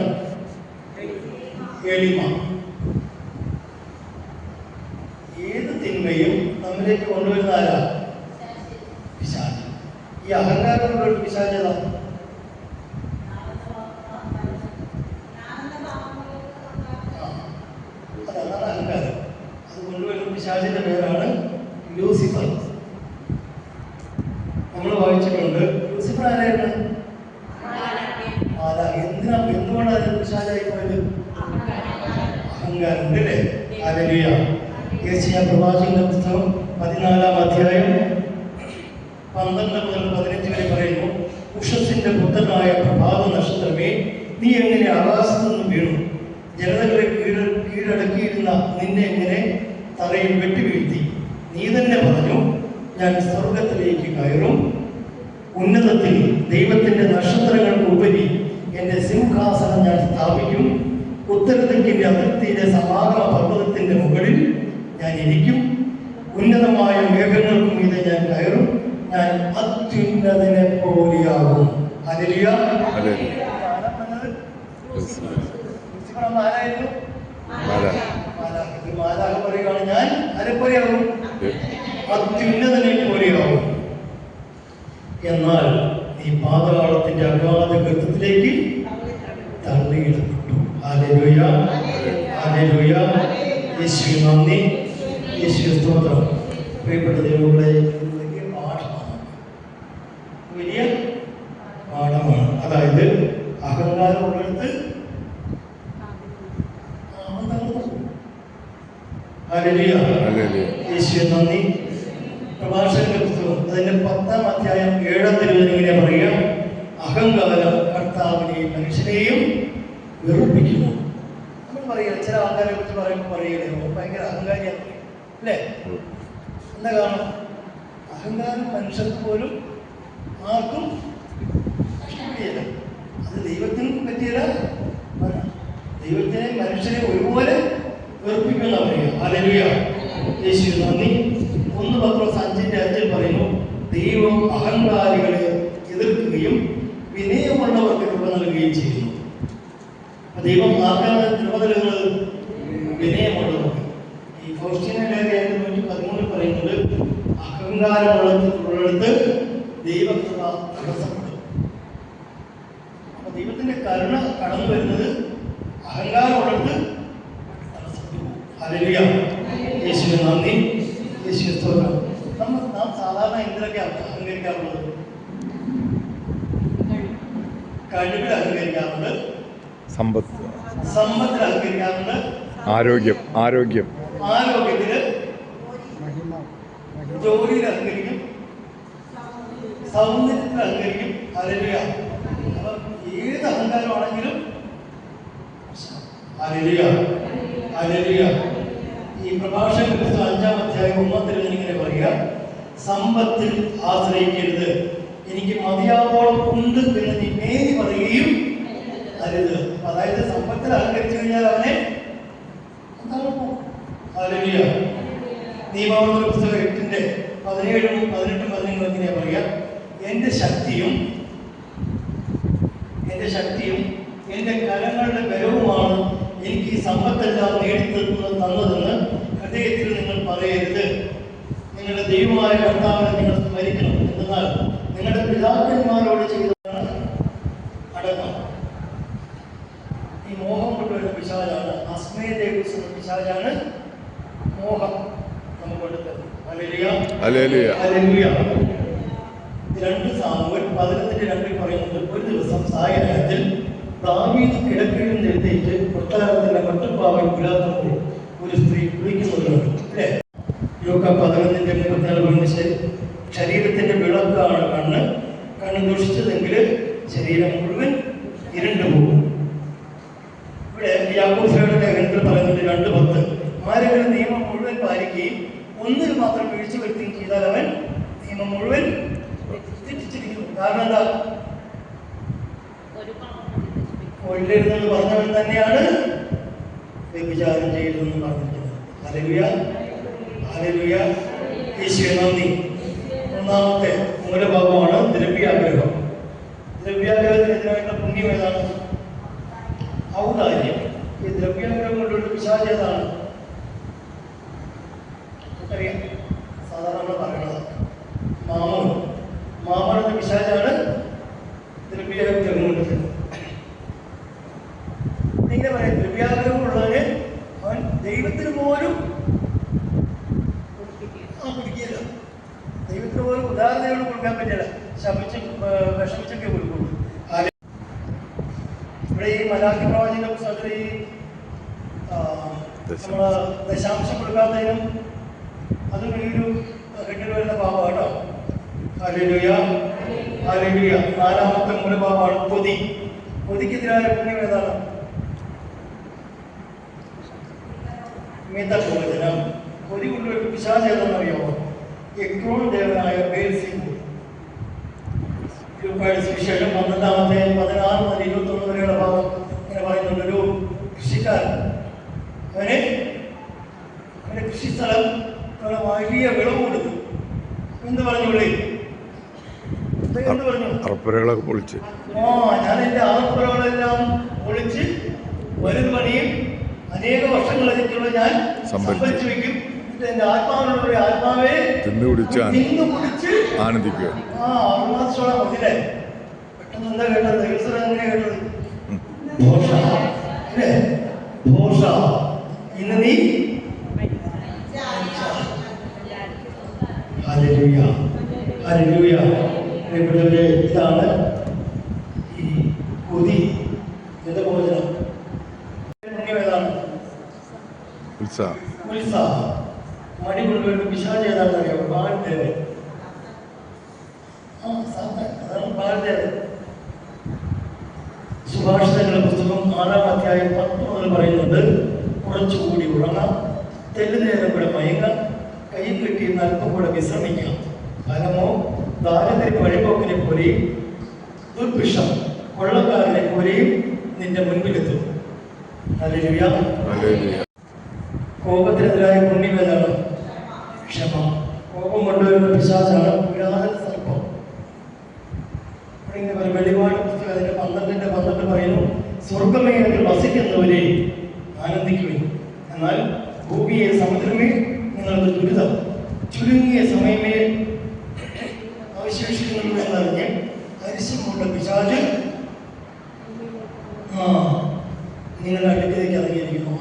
എളിമ. ഏത് തിന്മയും നമ്മിലേക്ക് കൊണ്ടുവരുന്ന ആരാ? പിശാച്. ഈ അഹങ്കാരത്തിലുള്ള പിശാച് ഏതാ? അതാണ് അഹങ്കാരം. അത് കൊണ്ടുവരുന്ന പിശാചിന്റെ പേരാണ് ലൂസിഫർ. നമ്മൾ വായിച്ചിട്ടുണ്ട്. ലൂസിഫർ ആരായിരുന്നു? എന്തുകൊണ്ടാണ് അത് പിശാചായി പോയത്? അഹങ്കാരം അല്ലേ? ഹല്ലേലൂയ. യെശയ്യാ പ്രവാചകന്റെ പുസ്തകം 14-ാം അധ്യായം 12 മുതൽ 15 വരെ പറയുന്നു, ഉഷസ്സിന്റെ പുത്രനായ പ്രഭാത നക്ഷത്രമേ, നീ എങ്ങനെ ആകാശത്തു നിന്ന് വീണു? ജനതകളെ കീഴടക്കിയിരുന്ന നിന്നെ എങ്ങനെ തറയിൽ വെട്ടിവീഴ്ത്തി? നീ തന്നെ പറഞ്ഞു, ഞാൻ സ്വർഗത്തിലേക്ക് കയറും, ഉന്നതത്തിൽ ദൈവത്തിന്റെ നക്ഷത്രങ്ങൾക്ക് ഉപരി എന്റെ സിംഹാസനം ഞാൻ സ്ഥാപിക്കും, ഉത്തരദിക്കിന്റെ അതിർത്തിയിലെ സമാഗമ പർവ്വതത്തിന്റെ മുകളിൽ ഞാൻ ഇരിക്കും, ഉന്നതമായ മേഘങ്ങൾക്ക് മീതെ ഞാൻ കയറും, ഞാൻ അത്യുന്നതനെ പോലെയാകും. ഹല്ലേലൂയ. ആരായിരുന്നു? മാലാഖ പറയുകയാണ്, ഞാൻ ആരെപ്പോലെയാകും? അത്യുന്നതനെ പോലെയാകും. എന്നാൽ ഈ പാതാളത്തിന്റെ അഗാധ ഗർത്തത്തിലേക്ക് തള്ളിയിടപ്പെട്ടു. ഹല്ലേലൂയ. ഹല്ലേലൂയ. യേശുവേ നന്ദി, യേശുവേ സ്തോത്രം. പ്രിയപ്പെട്ട ദൈവങ്ങളെ, വലിയ പാഠമാണ്, വലിയ പാഠമാണ്. അതായത് അഹങ്കാരമുള്ളിടത്ത് ഹല്ലേലൂയ. യേശുവേ നന്ദി. പ്രഭാഷകന്റെ പുസ്തകം അതിന്റെ 10-ാം അധ്യായം 7-ാം തിരുവചനം ഇങ്ങനെ പറയുക, അഹങ്കാരം കർത്താവിനെയും മനുഷ്യനെയും വെറുപ്പിക്കുന്നു. നമ്മൾ പറയുക, ചില ആൾക്കാരെ കുറിച്ച് പറയുമ്പോൾ പറയുകയോ ഭയങ്കര അഹങ്കാരിയാണ് അല്ലേ? എന്താ കാരണം? അഹങ്കാരം മനുഷ്യർക്ക് പോലും ആർക്കും ഇഷ്ടപ്പെടില്ല. അത് ദൈവത്തിനും പറ്റിയില്ല. ദൈവത്തിനെ മനുഷ്യനെ ഒരുപോലെ വെറുപ്പിക്കുന്ന പറയുക. ഹല്ലേലൂയ. യേശുവേ നന്ദി. 1 പത്രോസ് 5:5 പറയുന്നു, ദൈവം അഹങ്കാരികളെ എതിർക്കുകയും വിനയമുള്ളവർക്ക് കൃപ നൽകുകയും ചെയ്യുന്നു. ദൈവം ആർക്കാണ് കൃപ നൽകുന്നത്? വിനയമുള്ളവർക്ക്. ഈ ഫൗസ്റ്റീനയുടെ 113 പറയുന്നത്, അഹങ്കാരമുള്ളിടത്ത് ദൈവകൃപ തടസ്സപ്പെടും. അപ്പൊ ദൈവത്തിന്റെ കരുണ കടന്നു വരുന്നത് അഹങ്കാരമുള്ളിടത്ത് തടസ്സപ്പെടും. ഹല്ലേലൂയ. യേശുവേ നന്ദി, യേശുവേ സ്തോത്രം. നാം സാധാരണ എന്തിനൊക്കെ അഹങ്കരിക്കാറുള്ളത്? കഴിവിൽ അഹങ്കരിക്കാറുണ്ട്, സമ്പത്തിൽ അഹങ്കരിക്കാറുണ്ട്, ആരോഗ്യത്തില്, ജോലിയിൽ അഹങ്കരിക്കും, സൗന്ദര്യത്തിൽ അഹങ്കരിക്കും. ഹല്ലേലൂയ. അപ്പം ഏത് അഹങ്കാരമാണെങ്കിലും ഹല്ലേലൂയ, ഹല്ലേലൂയ. ഈ പ്രഭാഷക പുസ്തകം 5-ാം അധ്യായം 1-ാം തിരുവചനം ഇങ്ങനെ പറയുക, സമ്പത്തിൽ ആശ്രയിക്കരുത്, എനിക്ക് മതിയാവോളം ഉണ്ട് എന്ന് നീ മേനി പറയുകയും അരുത്. അതായത് സമ്പത്തിൽ അഹങ്കരിച്ചു കഴിഞ്ഞാൽ അവനെ ഹല്ലേലൂയ. നിയമാവർത്തന പുസ്തകം 8-ന്റെ 17-ഉം 18-ഉം പതിനൊന്നും എങ്ങനെയാ പറയുക, എന്റെ ശക്തിയും എന്റെ കരങ്ങളുടെ ബലവുമാണ് എനിക്ക് ഈ സമ്പത്തെല്ലാം തന്നതെന്ന് ഹൃദയത്തിൽ നിങ്ങൾ പറയരുത്. നിങ്ങളുടെ ദൈവമായ കർത്താവിനെ നിങ്ങൾ സ്മരിക്കണം. എന്നാൽ നിങ്ങളുടെ പിതാക്കന്മാരോട് ചെയ്തതാണ് അടക്കം. ഈ മോഹം കൊണ്ടുവരുന്ന പിശാചാണ്, അസ്മേദേവസ് എന്ന പിശാചാണ് മോഹം നമുക്ക് കൊടുത്തത്. Hallelujah, hallelujah, hallelujah. 2 സാമുവേൽ 11:2 പറയുന്നുണ്ട്, ഒരു ദിവസം സായനത്തിൽ ദാവീദ് കിടക്കയിൽ നിന്ന് എഴുന്നേറ്റ് കൊട്ടാരത്തിന്റെ മട്ടുപ്പാവിൽ പുലാത്തുമ്പോൾ ഒരു സ്ത്രീ കുളിക്കുന്നവരുണ്ട് അല്ലേ? യോക്ക 11:34 ശരീരത്തിന്റെ വിളക്കാണ് കണ്ണ് ദുഷിച്ചതെങ്കിൽ ശരീരം മുഴുവൻ ഇരുണ്ടു പോകും. ഇവിടെ യാക്കോബിന്റെ ലേഖനത്തിൽ പറയുന്നത് 2:10, ആരെങ്കിലും നിയമം മുഴുവൻ പാലിക്കുകയും ഒന്നിൽ മാത്രം വീഴ്ച വരുത്തുകയും ചെയ്താൽ അവൻ നിയമം മുഴുവൻ തെറ്റിച്ചിരിക്കുന്നു. കാരണം എന്താ? കൊല്ലരുതെന്ന് പറഞ്ഞവൻ തന്നെയാണ് വ്യഭിചാരം ചെയ്തതെന്ന് പറഞ്ഞിരിക്കുന്നത്. Hallelujah, hallelujah. യേശുവേ നന്ദി. 1-ാമത്തെ മൂലഭാഗമാണ് ദ്രവ്യാഗ്രഹം. ദ്രവ്യാഗ്രഹത്തിനെതിരായിട്ടുള്ള പുണ്യം ഏതാണ്? ഔദാര്യം. ഈ ദ്രവ്യാഗ്രഹം കൊണ്ടുള്ള പിശാച് ഏതാണ്? അറിയാം, സാധാരണ പറയണത് മാമണെന്ന പിശാചാണ് ദ്രവ്യാഗ്രഹം കൊണ്ടത്. ഇങ്ങനെ പറയാം, ദ്രവ്യാഗ്രഹമുള്ളവന് അവൻ ദൈവത്തിന് പോലും പിടിക്കില്ല, ദൈവത്തിന് പോലും ഉദാഹരണയോട് കൊടുക്കാൻ പറ്റില്ല, വിഷമിച്ചൊക്കെ കൊടുക്കുള്ളൂ. ഇവിടെ ഈ മലാഖി പ്രവാചകന്റെ പുസ്തകത്തിൽ ഈ നമ്മള് ദശാംശം കൊടുക്കാത്തതിനും അതും ഈ ഒരു കെട്ടിൽ വരുന്ന പാപം കേട്ടോ. Hallelujah, hallelujah. 4-ാമത്തെ മൂലപാപമാണ് കൊതി. കൊതിക്കെതിരായ പുണ്യം ഏതാണ്? മിതഭോജനം. കൊതി കൊണ്ടുവരുന്ന പിശാച് ഏതാണെന്നറിയാമോ? എക്രോൺ ദേവനായ ബേൽസെബൂൾ. സുവിശേഷം 12-ാമത്തെ 16 മുതൽ 21 വരെയുള്ള ഭാഗം ഇങ്ങനെ പറയുന്നുണ്ട്, ഒരു കൃഷിക്കാരൻ അവന് കൃഷിസ്ഥലം വലിയ വിളവ് കൊടുത്തു. എന്ത് പറഞ്ഞു വിളി? എന്ത് പറഞ്ഞു? അറപ്പുരകളൊക്കെ പൊളിച്ച്, ഞാൻ എന്റെ അറപ്പുരകളെല്ലാം പൊളിച്ച് വരും പണിയും അനേക വർഷങ്ങൾ അതിനുള്ള ഞാൻ സംഭരിച്ചു വെക്കും. എന്റെ ആത്മാവിനുള്ള ആത്മാവെ തിന്നു കുടിച്ച് ആനന്ദിക്കുക. 6 മാസത്തോളം മതില്ലേ? പെട്ടെന്ന് എന്താ കേട്ടത്? എങ്ങനെ കേട്ടത്? ദോഷ അല്ലേ? ദോഷ. ഇന്ന് നീ ഹല്ലേലൂയ, ഹല്ലേലൂയ. പ്രിയപ്പെട്ടവരെ, ഇതാണ് ഈ കൊതി മിതഭോജനം. ഏതാണ്? ഉത്സാഹം. മടി കൊണ്ടുവരുന്ന പിശാച് ഏതാണെന്ന് അറിയാമോ? ബാൽദേവൻ. അതാണ് ബാൽദേവൻ. സുഭാഷിതങ്ങളുടെ പുസ്തകം 6-ാം അധ്യായം 10 മുതൽ പറയുന്നുണ്ട്, കുറച്ചുകൂടി ഉറങ്ങാം, തെല്ലുനേരം കൂടെ മയങ്ങാം, കയ്യിൽ കിട്ടിയിരുന്ന അല്പം കൂടെ വിശ്രമിക്കാം. ഫലമോ ദാരിദ്ര്യ വഴിപോക്കിനെ പോലെയും ദുർഭിഷം കൊള്ളക്കാരനെ പോലെയും നിന്റെ മുൻപിലെത്തും. Hallelujah, hallelujah. കോപത്തിനെതിരായ പുണ്യം ഏതാണ്? ക്ഷമ. കോപം കൊണ്ടുവരുന്ന പിശാചാണ് പുരാതന സർപ്പം. വെളിപാട് പുസ്തകം അതിന്റെ 12:12 പറയുന്നു, സ്വർഗമേഖലയിൽ വസിക്കുന്നവരെ ആനന്ദിക്കുവിൻ, എന്നാൽ ഭൂമിയെ സമുദ്രമേ നിങ്ങൾക്ക് ദുരിതം, ചുരുങ്ങിയ സമയമേ അവശേഷിക്കുന്നു എന്നറിഞ്ഞ് അരിശമുള്ള പിശാച് നിങ്ങളുടെ അടുക്കിലേക്ക് ഇറങ്ങിയിരിക്കുന്നു.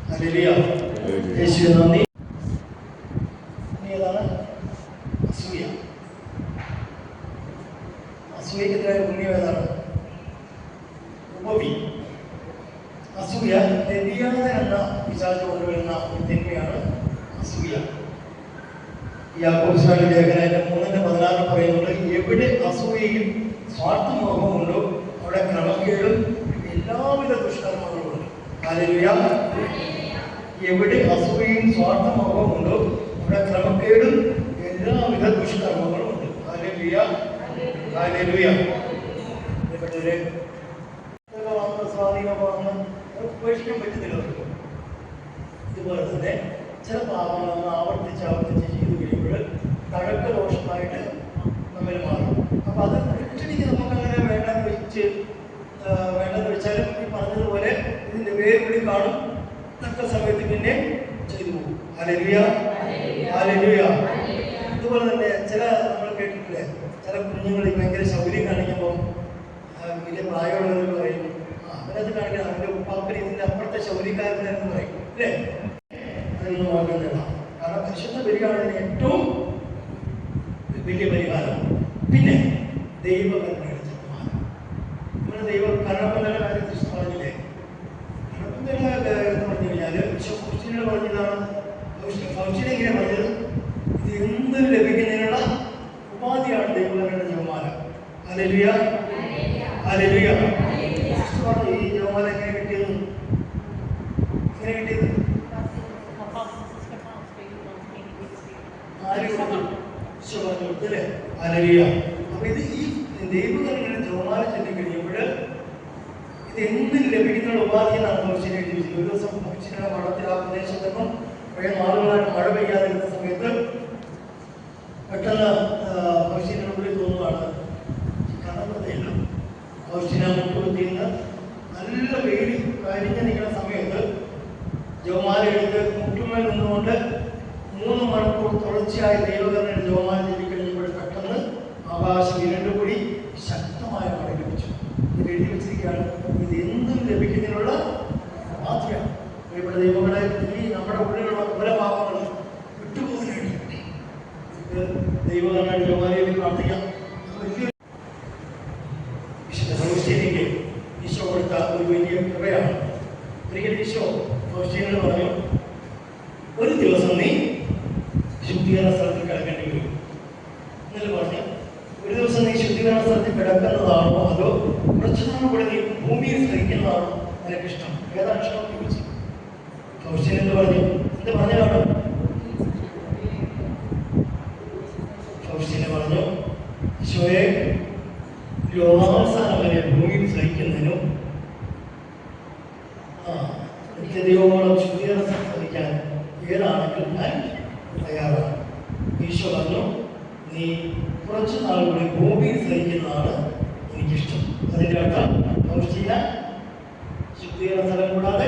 ഹല്ലേലൂയ, യേശുവേ നന്ദി. തിന്മയാണ് അസൂയ. യാക്കോബ് ലേഖനത്തിന്റെ 3:16 പറയുന്നത്, എവിടെ അസൂയയും സ്വാർത്ഥമോഹമുണ്ടോ അവിടെ ക്രമക്കേടും എല്ലാവിധ ദുഷ്കർമ്മങ്ങളും ഉണ്ട്. ഹല്ലേലൂയ. എവിടെ അസൂയയും സ്വാർത്ഥമോഹമുണ്ടോ അവിടെ ക്രമക്കേടും എല്ലാവിധ ദുഷ്കർമ്മങ്ങളും ഉണ്ട്. ഹല്ലേലൂയ. ഹല്ലേലൂയ. സ്വാധീനമാണ് ഉപേക്ഷിക്കാൻ പറ്റുന്നില്ല. ഇതുപോലെ തന്നെ ചില പാപങ്ങൾ നമ്മൾ ആവർത്തിച്ച് ചെയ്തു കഴിയുമ്പോൾ തഴക്കദോഷമായിട്ട് നമ്മൾ മാറും. അപ്പൊ അത് ഒറ്റയ്ക്ക് നമുക്കങ്ങനെ വേണ്ടെന്ന് വെച്ചാലും ഈ പറഞ്ഞതുപോലെ ഇതിന്റെ പേര് കൂടി കാണും, തക്ക സമയത്ത് പിന്നെ ചെയ്തു പോകും. ഹല്ലേലൂയ. ഹല്ലേലൂയ. ഇതുപോലെ തന്നെ ചില നമ്മൾ കേട്ടിട്ടില്ലേ, ചില കുഞ്ഞുങ്ങൾ ഭയങ്കര ശൗര്യം കാണിക്കുമ്പോൾ വലിയ പ്രായമുള്ളവർ പറയും, അവരത് കാണിക്കണം, അവന്റെ ഉപ്പാപ്പന് ഇതിന്റെ അപ്പുറത്തെ ശൗര്യക്കാരനെന്ന് പറയും അല്ലേ? അതൊന്നും നോക്കുന്നില്ല. കാരണം പരിശുദ്ധ ബലിയാണ് ഏറ്റവും വലിയ പരിഹാരം. പിന്നെ ദൈവകൽപ്പനയുടെ തീരുമാനം. നമ്മുടെ കരണപ്പന്തല കാര്യത്തിൽ പറഞ്ഞില്ലേ, കരണപ്പന്തല എന്ന് പറഞ്ഞു കഴിഞ്ഞാല് ഫൗസ്റ്റീനോട് പറഞ്ഞതാണ്. ഫൗസ്റ്റീന ഇങ്ങനെ പറഞ്ഞത്, ഇത് എന്ത് ലഭിക്കുന്നതിനുള്ള ഉപാധിയാണ് ദൈവകൽപ്പനയുടെ ജപമാല. ഹല്ലേലൂയ. ഹല്ലേലൂയ. ഈ ജപമാല എങ്ങനെ കിട്ടിയത്? അപ്പൊ ഇത് ഈ ദൈവകൽപ്പനയുടെ ജപമാല ചൊല്ലി കഴിയുമ്പോൾ ഇത് എന്തിൽ ലഭിക്കുന്ന ഉപാധി എന്നാണ് ഫൗസ്റ്റീന എഴുതി വെച്ചത്. ഒരു ദിവസം ഫൗസ്റ്റീനയുടെ മഠത്തിൽ ആ പ്രദേശത്തൊന്നും കുറേ നാളുകളായിട്ട് മഴ പെയ്യാതിരുന്ന സമയത്ത് പെട്ടെന്ന് ഫൗസ്റ്റീനയുടെ തോന്നുകയാണ്, കടപ്പതയില്ല. ഫൗസ്റ്റീന മുട്ടുകുത്തിയിൽ നിന്ന് നല്ല വെയിൽ കരിഞ്ഞ് നിൽക്കുന്ന സമയത്ത് ജപമാല എടുത്ത് മുട്ടുമേൽ നിന്നുകൊണ്ട് 3 മണിക്കൂർ തുടർച്ചയായി ദൈവകൽപ്പനയുടെ ജപമാല ചൊല്ലിക്കഴിയുമ്പോൾ പെട്ടെന്ന് ആകാശം ഇരുണ്ടുകൂടി ശക്തമായ മഴ ലഭിച്ചു. ഇത് എഴുതി വെച്ചിരിക്കുകയാണ്, ഇത് എന്തും ലഭിക്കുന്നതിനുള്ള മാത്രമാണ്. ഇവിടെ ദൈവങ്ങളെ ഈ നമ്മുടെ ഉള്ളിലുള്ള പല പാപങ്ങൾ വിട്ടുപോകുന്നതിന് ഇത് ദൈവകൽപ്പനയുടെ ജപമാലയിൽ പ്രാർത്ഥിക്കാം. വലിയ വിശുദ്ധ ഫൗസ്റ്റീനയ്ക്ക് ഈശോ കൊടുത്ത ഒരു വലിയ കൃപയാണ്. ഒരിക്കലും ഈശോ ഫൗസ്റ്റീനോട് പറഞ്ഞു, ഒരു ദിവസം നീ ശുദ്ധീകരണ സ്ഥലത്തിൽ കിടക്കേണ്ടി വരും. എന്നല്ല പറഞ്ഞു, ഒരു ദിവസം നീ ശുദ്ധീകരണ സ്ഥലത്തിൽ കിടക്കുന്നതാണോ അതോ കുറച്ചു നാൾ കൂടെ നീ ഭൂമിയിൽ സഹിക്കുന്നതാണോ നിനക്കിഷ്ടം? ഏതാണ് ഇഷ്ടം എന്ന് ചോദിച്ചു. ഫൗസ്റ്റീൻ എന്ത് പറഞ്ഞു? എന്ത് പറഞ്ഞാണോ? ഫൗസ്റ്റീനെ പറഞ്ഞു, ഈശോയെ, ലോകാവസാനം വരെ ഭൂമിയിൽ സഹിക്കുന്നതിനും നിത്യദൈവമോളം ശുദ്ധീകരണ സ്ഥലത്ത് സഹിക്കാൻ ഏതാണെങ്കിലും ഞാൻ തയ്യാറാണ്. ഈശോ പറഞ്ഞു, നീ കുറച്ചു നാൾ കൂടി ഭൂമിയിൽ സഹിക്കുന്നതാണ് എനിക്കിഷ്ടം. അതിൻ്റെ അർത്ഥം ഫൗസ്റ്റീന ശുദ്ധീകരണ സ്ഥലം കൂടാതെ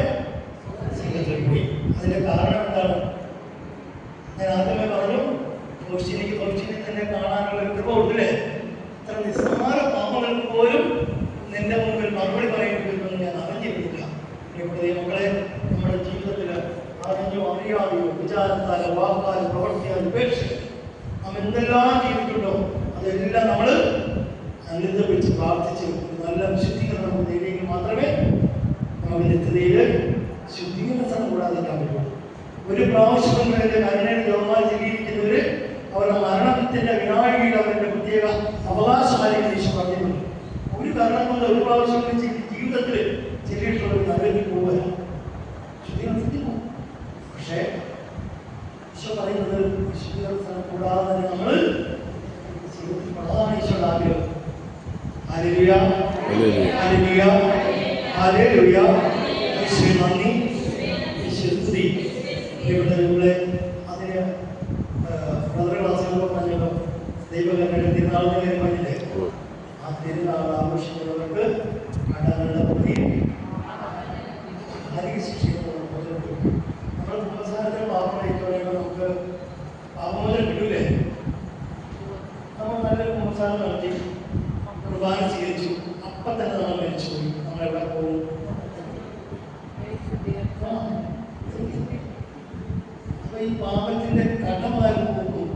സ്വർഗ്ഗത്തിൽ പോയി. അതിൻ്റെ കാരണം എന്താണ്? ഞാൻ ആദ്യമേ പറഞ്ഞു, ഫൗസ്റ്റീനെ തന്നെ കാണാനുള്ള ഒരു കൃപ ഉണ്ടല്ലേ. ഇത്ര നിസ്സാര പാപങ്ങൾക്ക് പോലും നിന്റെ മുമ്പിൽ മറുപടി പറയേണ്ടി വരുമെന്ന് ഞാൻ അറിഞ്ഞിരുന്നില്ല. ഇവിടെ മക്കളെ, നമ്മുടെ ജീവിതത്തിൽ അറിഞ്ഞോ അറിയാതെയോ വിചാരത്താലോ വാക്കാലോ പ്രവർത്തിയാൽ ഉപേക്ഷിച്ച് നാം എന്തെല്ലാം ചെയ്തിട്ടുണ്ടോ അതെല്ലാം നമ്മൾ അനുദപിച്ച് പ്രാർത്ഥിച്ച് നല്ല വിശുദ്ധീകരണം നേടിയെങ്കിൽ മാത്രമേ നമുക്ക് നിത്യതയിൽ ശുദ്ധീകരണം കൂടാതെ പറ്റുള്ളൂ. ഒരു പ്രാവശ്യം കരുണയുടെ ജപമാല ചൊല്ലിയിരിക്കുന്നവര് അവരുടെ മരണത്തിന്റെ വിനാഴികയിൽ അവരുടെ പ്രത്യേക അവകാശമായിരിക്കും ഈശോ പറഞ്ഞിട്ടുണ്ട്. ഒരു കാരണം കൊണ്ട് ഒരു പ്രാവശ്യം ജീവിതത്തിൽ ചെല്ലിയിട്ടുള്ളവർ നരകിൽ പോവുക ശുദ്ധീകരണത്തിൽ പോകും. പക്ഷേ ഈശോ പറയുന്നത് ശുദ്ധീകരണം കൂടാതെ നമ്മൾ ജീവിതത്തിൽ പ്രധാന ഈശോയുടെ ആഗ്രഹം. ഹല്ലേലൂയ. ഹല്ലേലൂയ. ഹല്ലേലൂയ. ഈശോയെ നന്ദി, ഈശോയെ സ്തുതി. ഇവിടെ നമ്മളെ അതിന് ക്ലാസ്സുകളൊക്കെ പറഞ്ഞല്ലോ, ദൈവകൽപ്പനയുടെ തിരുനാളിന്റെ കാര്യം പറഞ്ഞില്ലേ, ആ തിരുനാൾ ആഘോഷിക്കുന്നവർക്ക് കടങ്ങളുടെ പ്രതിയും ആരോഗ്യ ശിക്ഷയും നമ്മൾ കുമ്പസാരത്തിന് പാപം കഴിക്കുവാണെങ്കിൽ നമുക്ക് പാപമോചനം കിട്ടൂലേ? നമ്മൾ നല്ലൊരു കുമ്പസാരം നടത്തി കുർബാന സ്വീകരിച്ചു, അപ്പം തന്നെ നമ്മൾ മരിച്ചുപോയി. നമ്മളെവിടെ പോകും? അപ്പൊ ഈ പാപത്തിന്റെ കടമാരി പോകും.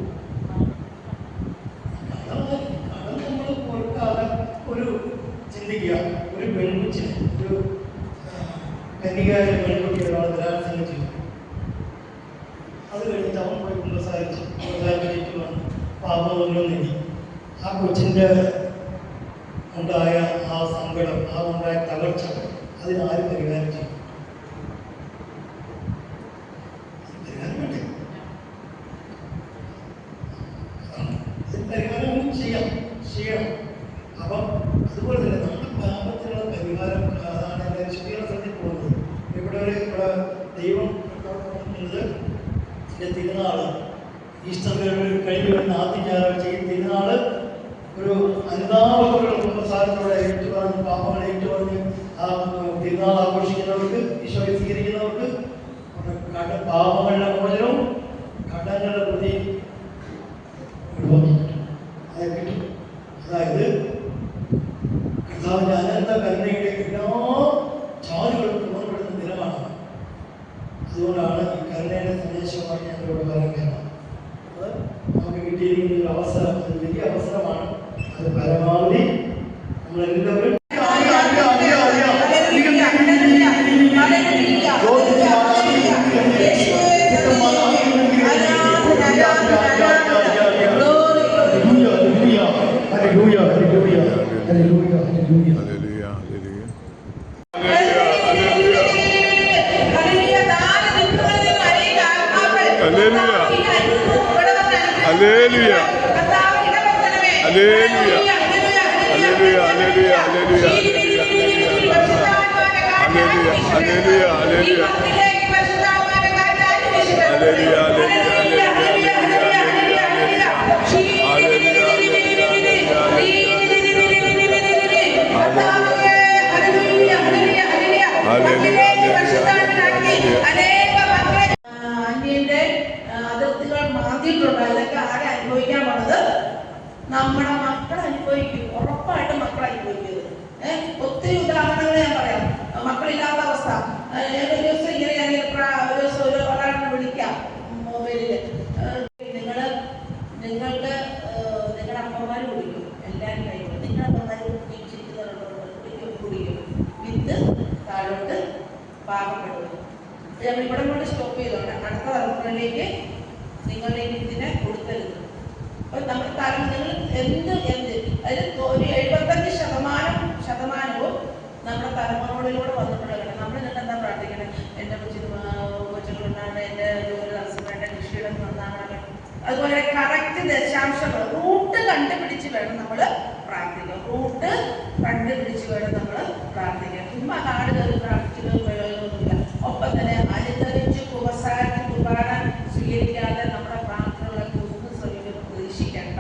കടം നമ്മൾ കൊടുക്കാതെ ഒരു ചിന്തിക്കുക, ഒരു പെൺകുച്ചിന്, ഒരു കന്യകായ പെൺകുട്ടിയെ ഒരാൾ ബലാത്സംഗം ചെയ്തു. അത് കഴിഞ്ഞിട്ട് അവൻ പോയി കുമ്പസാരിച്ചു പാപമൊന്നും നേടി. ആ കൊച്ചിൻ്റെ ഉണ്ടായ ആ സങ്കടം, ആ ഉണ്ടായ തകർച്ച അതിനാരും പരിഹാരം ചെയ്യും? പരിഹാരം വേണ്ടേ? പരിഹാരം ചെയ്യണം. അപ്പം അതുപോലെ തന്നെ നമ്മുടെ പാപത്തിനുള്ള പരിഹാരം അതാണ് എൻ്റെ ശുദ്ധീകരണത്തിൽ പോകുന്നത്. ഇവിടെ ദൈവം എൻ്റെ തിരുനാള് ഈസ്റ്റർ കഴിഞ്ഞ് വരുന്ന ആദ്യ ഞായറാഴ്ച ഈ തിരുനാള് ഒരു അനുതാപത്തോടെ കുമ്പസാരത്തോടെ ഏറ്റുപറഞ്ഞ് പാപങ്ങളെ ഏറ്റുപറഞ്ഞ് ആ തിരുനാൾ ആഘോഷിക്കുന്നവർക്ക്, ഈശോയെ സ്വീകരിക്കുന്നവർക്ക് പാപങ്ങളുടെ മോചനവും കടങ്ങളുടെ പ്രതി കിട്ടും. അതായത് കർത്താവിൻ്റെ അനന്ത കരുണയുടെ എല്ലാ ചാലുകളും തുറന്നുവിടുന്ന ദിനമാണ്. അതുകൊണ്ടാണ് ഈ കരുണയുടെ സന്ദേശമായി ഞങ്ങളോട് പറയാൻ കാരണം. അത് നമുക്ക് കിട്ടിയിരിക്കുന്ന ഒരു അവസരം, ഒരു വലിയ അവസരമാണ്. അത് പരമാവധി നമ്മളെല്ലാവരും അതിർത്തികൾ മാറ്റിയിട്ടുണ്ട്. അതൊക്കെ ആരെ അനുഭവിക്കാൻ പോണത്? നമ്മുടെ മക്കൾ അനുഭവിക്കും. ഉറപ്പായിട്ടും മക്കൾ അനുഭവിക്കുന്നത്. ഒത്തിരി ഉദാഹരണങ്ങൾ ഞാൻ പറയാം. മക്കളില്ലാത്ത അവസ്ഥ. ഒരു ദിവസം ഇങ്ങനെ ഒരു ദിവസം ഒരാളിനെ വിളിക്കാം മൊബൈലില്. നിങ്ങൾക്ക് നിങ്ങളുടെ അമ്മമാർ കുടിക്കും, എല്ലാവരും കഴിക്കും. നിങ്ങളുടെ അമ്മമാർ കുടിക്കും. വിത്ത് താഴോട്ട് പാകപ്പെടും. ഇവിടെ കൊണ്ട് സ്റ്റോപ്പ് ചെയ്തോണ്ട് അടുത്ത തലമുറയിലേക്ക് നിങ്ങളുടെ ഇതിനെ കൊടുക്കരുത്. അപ്പൊ നമ്മുടെ തലമുറകൾ എന്ത് അതിൽ ഒരു 75% നമ്മുടെ തലമുറകളിലൂടെ വന്നിട്ടുള്ളത്. നമ്മൾ എന്നിട്ട് എന്താ പ്രാർത്ഥിക്കണം? എൻ്റെ കൊച്ചുങ്ങളുണ്ടാണ്, എൻ്റെ ജോലി തടസ്സമായിട്ട് കൃഷിയുടെ നന്നാകണം. അതുപോലെ കറക്റ്റ് ദശാംശങ്ങൾ റൂട്ട് കണ്ടുപിടിച്ച് വേണം നമ്മൾ പ്രാർത്ഥിക്കാം. റൂട്ട് കണ്ടുപിടിച്ച് വേണം നമ്മൾ പ്രാർത്ഥിക്കാം. ചുമ്മാ കാട് കയറി പ്രാർത്ഥിച്ചത് പ്രയോജനമൊന്നുമില്ല. ഒപ്പം തന്നെ അനുസരിച്ച് കുമ്പസാരിച്ച് കുർബാന സ്വീകരിക്കാതെ നമ്മുടെ പ്രാർത്ഥനകളൊക്കെ ഒന്നും പ്രതീക്ഷിക്കേണ്ട.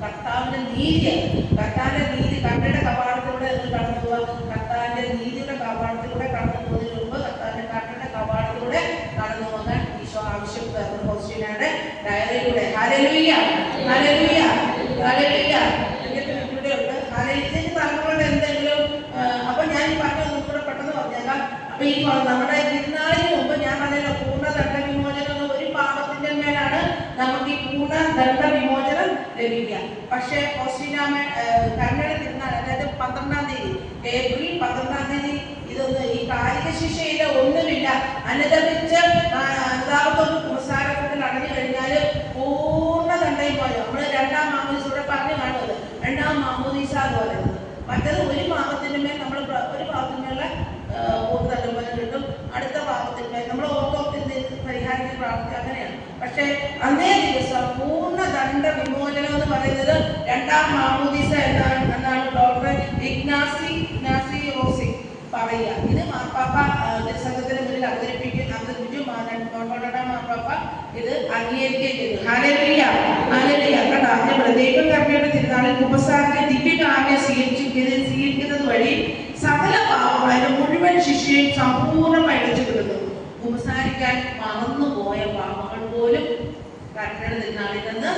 കർത്താവിന്റെ നീതിയാണ്. കർത്താവിന്റെ നീതി കണ്ണയുടെ കവാടത്തിലൂടെ കടന്നു പോവുക. കർത്താവിന്റെ നീതിയുടെ കവാടത്തിലൂടെ കടന്നു പോകുന്നതിന് മുമ്പ് കർത്താവിന്റെ കണ്ണയുടെ കവാടത്തിലൂടെ കടന്നു പോകാൻ ഈശോ ആവശ്യപ്പെടുന്ന ഹോസ്റ്റിനാണ് ഡയറിയിലൂടെ. Hallelujah, hallelujah, hallelujah. ഇവിടെയുണ്ട് ഹല്ലേലൂയ. തലമുറയുടെ എന്തെങ്കിലും അപ്പൊ ഞാൻ ഈ പറഞ്ഞ ഒന്നും കൂടെ പെട്ടെന്ന് പറഞ്ഞേക്കാം. അപ്പൊ ഈ നമ്മുടെ തിരുനാളിന് മുമ്പ് ഞാൻ പറഞ്ഞ പൂർണ്ണ ദണ്ഡ വിമോചനം ഒരു പാപത്തിന്റെ മേലാണ് നമുക്ക് ഈ പൂർണ്ണ ദണ്ഡ വിമോചനം ലഭിക്കുക. പക്ഷേ കർണയുടെ തിരുനാൾ, അതായത് 12-ാം തീയതി, ഏപ്രിൽ 12-ാം തീയതി ഇതൊന്നും ഈ കാലിക ശിക്ഷയില ഒന്നുമില്ല. അനുദപിച്ച് അനുതാപത്തോട് കുമ്പസാരത്തിൽ അടഞ്ഞു കഴിഞ്ഞാൽ പൂർണ്ണ ദണ്ഡയും പോലെ നമ്മൾ 2-ാം മാമോദീസയോടെ പറഞ്ഞു കാണുന്നത്. 2-ാം മാമോദീസ എന്ന് പറയുന്നത് മറ്റത് ഒരു പാപത്തിന്റെ മേൽ നമ്മൾ ഒരു പാപത്തിനുള്ള പൂർണ്ണ ദണ്ഡം കിട്ടും. അടുത്ത പാപത്തിന്മേൽ നമ്മൾ ഓർത്തോത്തിന്റെ പരിഹാരത്തിൽ പ്രാർത്ഥിക്കുക, അങ്ങനെയാണ്. പക്ഷെ അന്നേ ദിവസം പൂർണ്ണ ദണ്ഡ വിമോചനം എന്ന് പറയുന്നത് 2-ാം മാമോദീസ എന്നാണ് ഡോക്ടർ ഇഗ്നാസി റോസി പറയുക. ഇത് മാർപ്പാപ്പ സംഘത്തിന് മുന്നിൽ അവതരിപ്പിച്ചു. 12-ാം മാർപ്പാപ്പ ഇത് അംഗീകരിക്കുകയും ചെയ്തു. Hallelujah, hallelujah. കണ്ടോ, ദൈവം കർമ്മയുടെ തിരുനാളിൽ കുമ്പസാരത്തെ ദിവ്യകാമ്യം സ്വീകരിക്കുന്നത് വഴി സകല പാപങ്ങളെ മുഴുവൻ ശിക്ഷയും സമ്പൂർണ്ണമായി രക്ഷപ്പെടുന്നു. കുമ്പസാരിക്കാൻ മറന്നുപോയ പാപങ്ങൾ പോലും കർമ്മയുടെ തിരുനാളിൽ നിന്ന്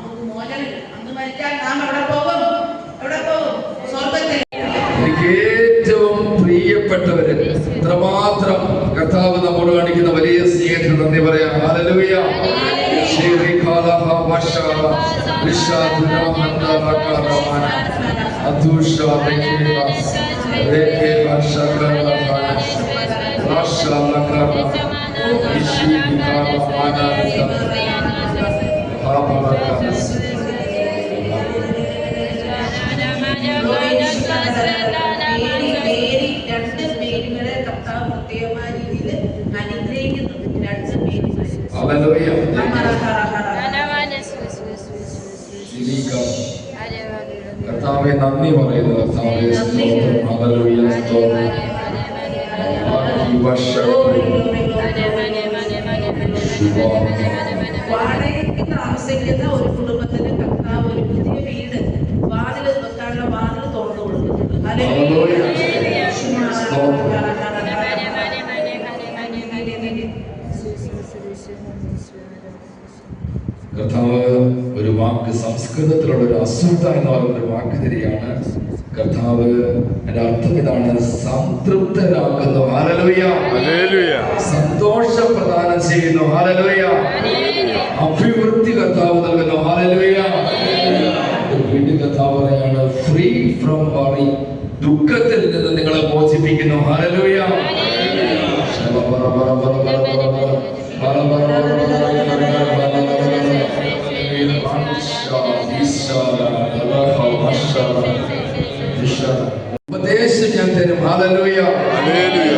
നമുക്ക് മോചനം കിട്ടും. അന്ന് മരിച്ചാൽ നാം എവിടെ പോകും? സ്വർഗത്തിൽ. എനിക്ക് ഏറ്റവും പ്രിയപ്പെട്ടവര് ഇത്രമാത്രം കർത്താവ് നമ്മോട് കാണിക്കുന്ന വലിയ സ്നേഹത്തിന് നന്ദി പറയാം. ഹല്ലേലൂയ. രണ്ട് പേരുകളെ കർത്താവ് പ്രത്യേകമായ രീതിയിൽ അനുഗ്രഹിക്കുന്നുണ്ട്. രണ്ട് പേരുകൾ കർത്താവെ നന്ദി പറയുന്നു. കർത്താവെ സ്തോത്രം. ഹല്ലേലൂയ സ്തോത്രം. വാടകയ്ക്ക് താമസിക്കുന്ന ഒരു കുടുംബത്തിന് കർത്താവ് ഒരു പുതിയ വീട് വാതിൽ വെക്കാനുള്ള വാതിൽ തുറന്നു കൊടുക്കുന്നുണ്ട്. കർത്താവ് ഒരു വാക്ക് സംസ്കൃതത്തിലുള്ള ഒരു അസുദ്ധ എന്ന് പറയുന്ന ഒരു വാക്ക് തരികയാണ്. കർത്താവ് അതിന്റെ അർത്ഥം ഇതാണ്: സംതൃപ്തരാക്കുന്നു. ഹല്ലേലൂയ. ഹല്ലേലൂയ. സന്തോഷം പ്രദാനം ചെയ്യുന്നു. ഹല്ലേലൂയ. അഭിവൃദ്ധി കർത്താവ് നൽകുന്നു. ഹല്ലേലൂയ. വീണ്ടും കർത്താവ് പറയാണ്, ഫ്രീ ഫ്രം വറി, ദുഃഖത്തിൽ നിന്ന് നിങ്ങളെ മോചിപ്പിക്കുന്നു. ഹല്ലേലൂയ. ഉപദേശം ഞാൻ തരും. ഹല്ലേലൂയ. ഹല്ലേലൂയ.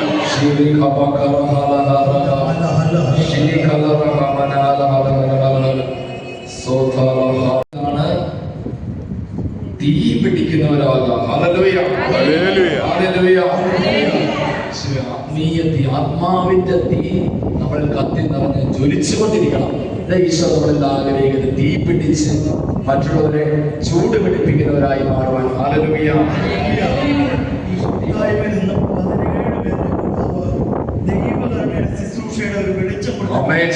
തീ പിടിക്കുന്നവരാകാം. ഹല്ലേലൂയ. ഹല്ലേലൂയ. ഹല്ലേലൂയ. ആത്മാവിന്റെ തീ നമ്മൾ കത്തി നിറഞ്ഞ് ജ്വലിച്ചുകൊണ്ടിരിക്കണം. ഈശോ നമ്മളിൽ ആഗ്രഹിക്കുന്നത് തീ പിടിച്ച് മറ്റുള്ളവരെ ചൂട് പിടിപ്പിക്കുന്നവരായി മാറുവാൻ. ഹല്ലേലൂയ. ശുശ്രൂഷയുടെ ഒരു വെളിച്ചം ആമേൻ.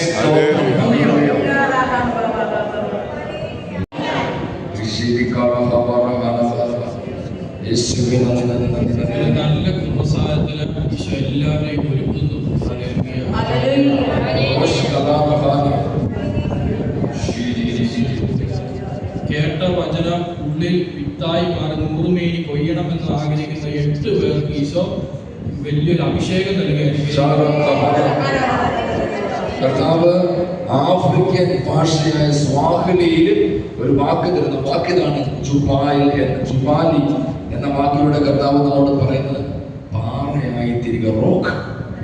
നല്ല കുമ്പസാരത്തില് ഈശോ എല്ലാവരെയും ഒരുക്കുന്നു. കേട്ട വചനം ഉള്ളിൽ വിത്തായി മാറി 100 മേനി കൊയ്യണമെന്ന് ആഗ്രഹിക്കുന്ന 8 പേർക്ക് ഈശോ വലിയൊരു അഭിഷേകം നൽകുകയായിരിക്കും. കർത്താവ് ആഫ്രിക്കൻ ഭാഷയായ സ്വാഹിലിയിൽ ഒരു വാക്ക് തരുന്ന വാക്കിതാണ് ജുബാലി എന്ന വാക്കിലൂടെ കർത്താവ് നമ്മോട് പറയുന്നത് പാറയായി തിരികെ, റോക്ക്,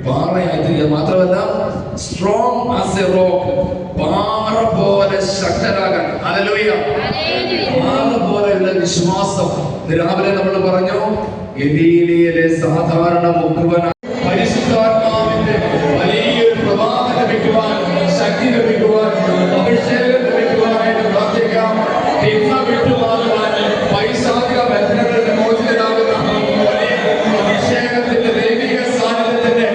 പാറയായി തിരികെ. മാത്രമല്ല സ്ട്രോങ് ആസ് എ റോക്ക്, പാറ പോലെ ശക്തരാകാൻ. ഹല്ലേലൂയ. പാറ പോലെയുള്ള വിശ്വാസം. രാവിലെ നമ്മൾ പറഞ്ഞു, ഗലീലയിലെ സാധാരണ മുക്കുവനായ പരിശുദ്ധാത്മാവിന്റെ വലിയൊരു പ്രവാഹം ലഭിക്കുവാൻ, ശക്തി ലഭിക്കുവാൻ, അഭിഷേകം ലഭിക്കുവാനായിട്ട് പ്രാർത്ഥിക്കാം. തിന്മ വിട്ടുമാറുവാൻ, പൈശാചിക ബന്ധനങ്ങളുടെ മോചിതരാകുന്ന അഭിഷേകത്തിന്റെ ദൈവിക സാന്നിധ്യത്തിന്റെ,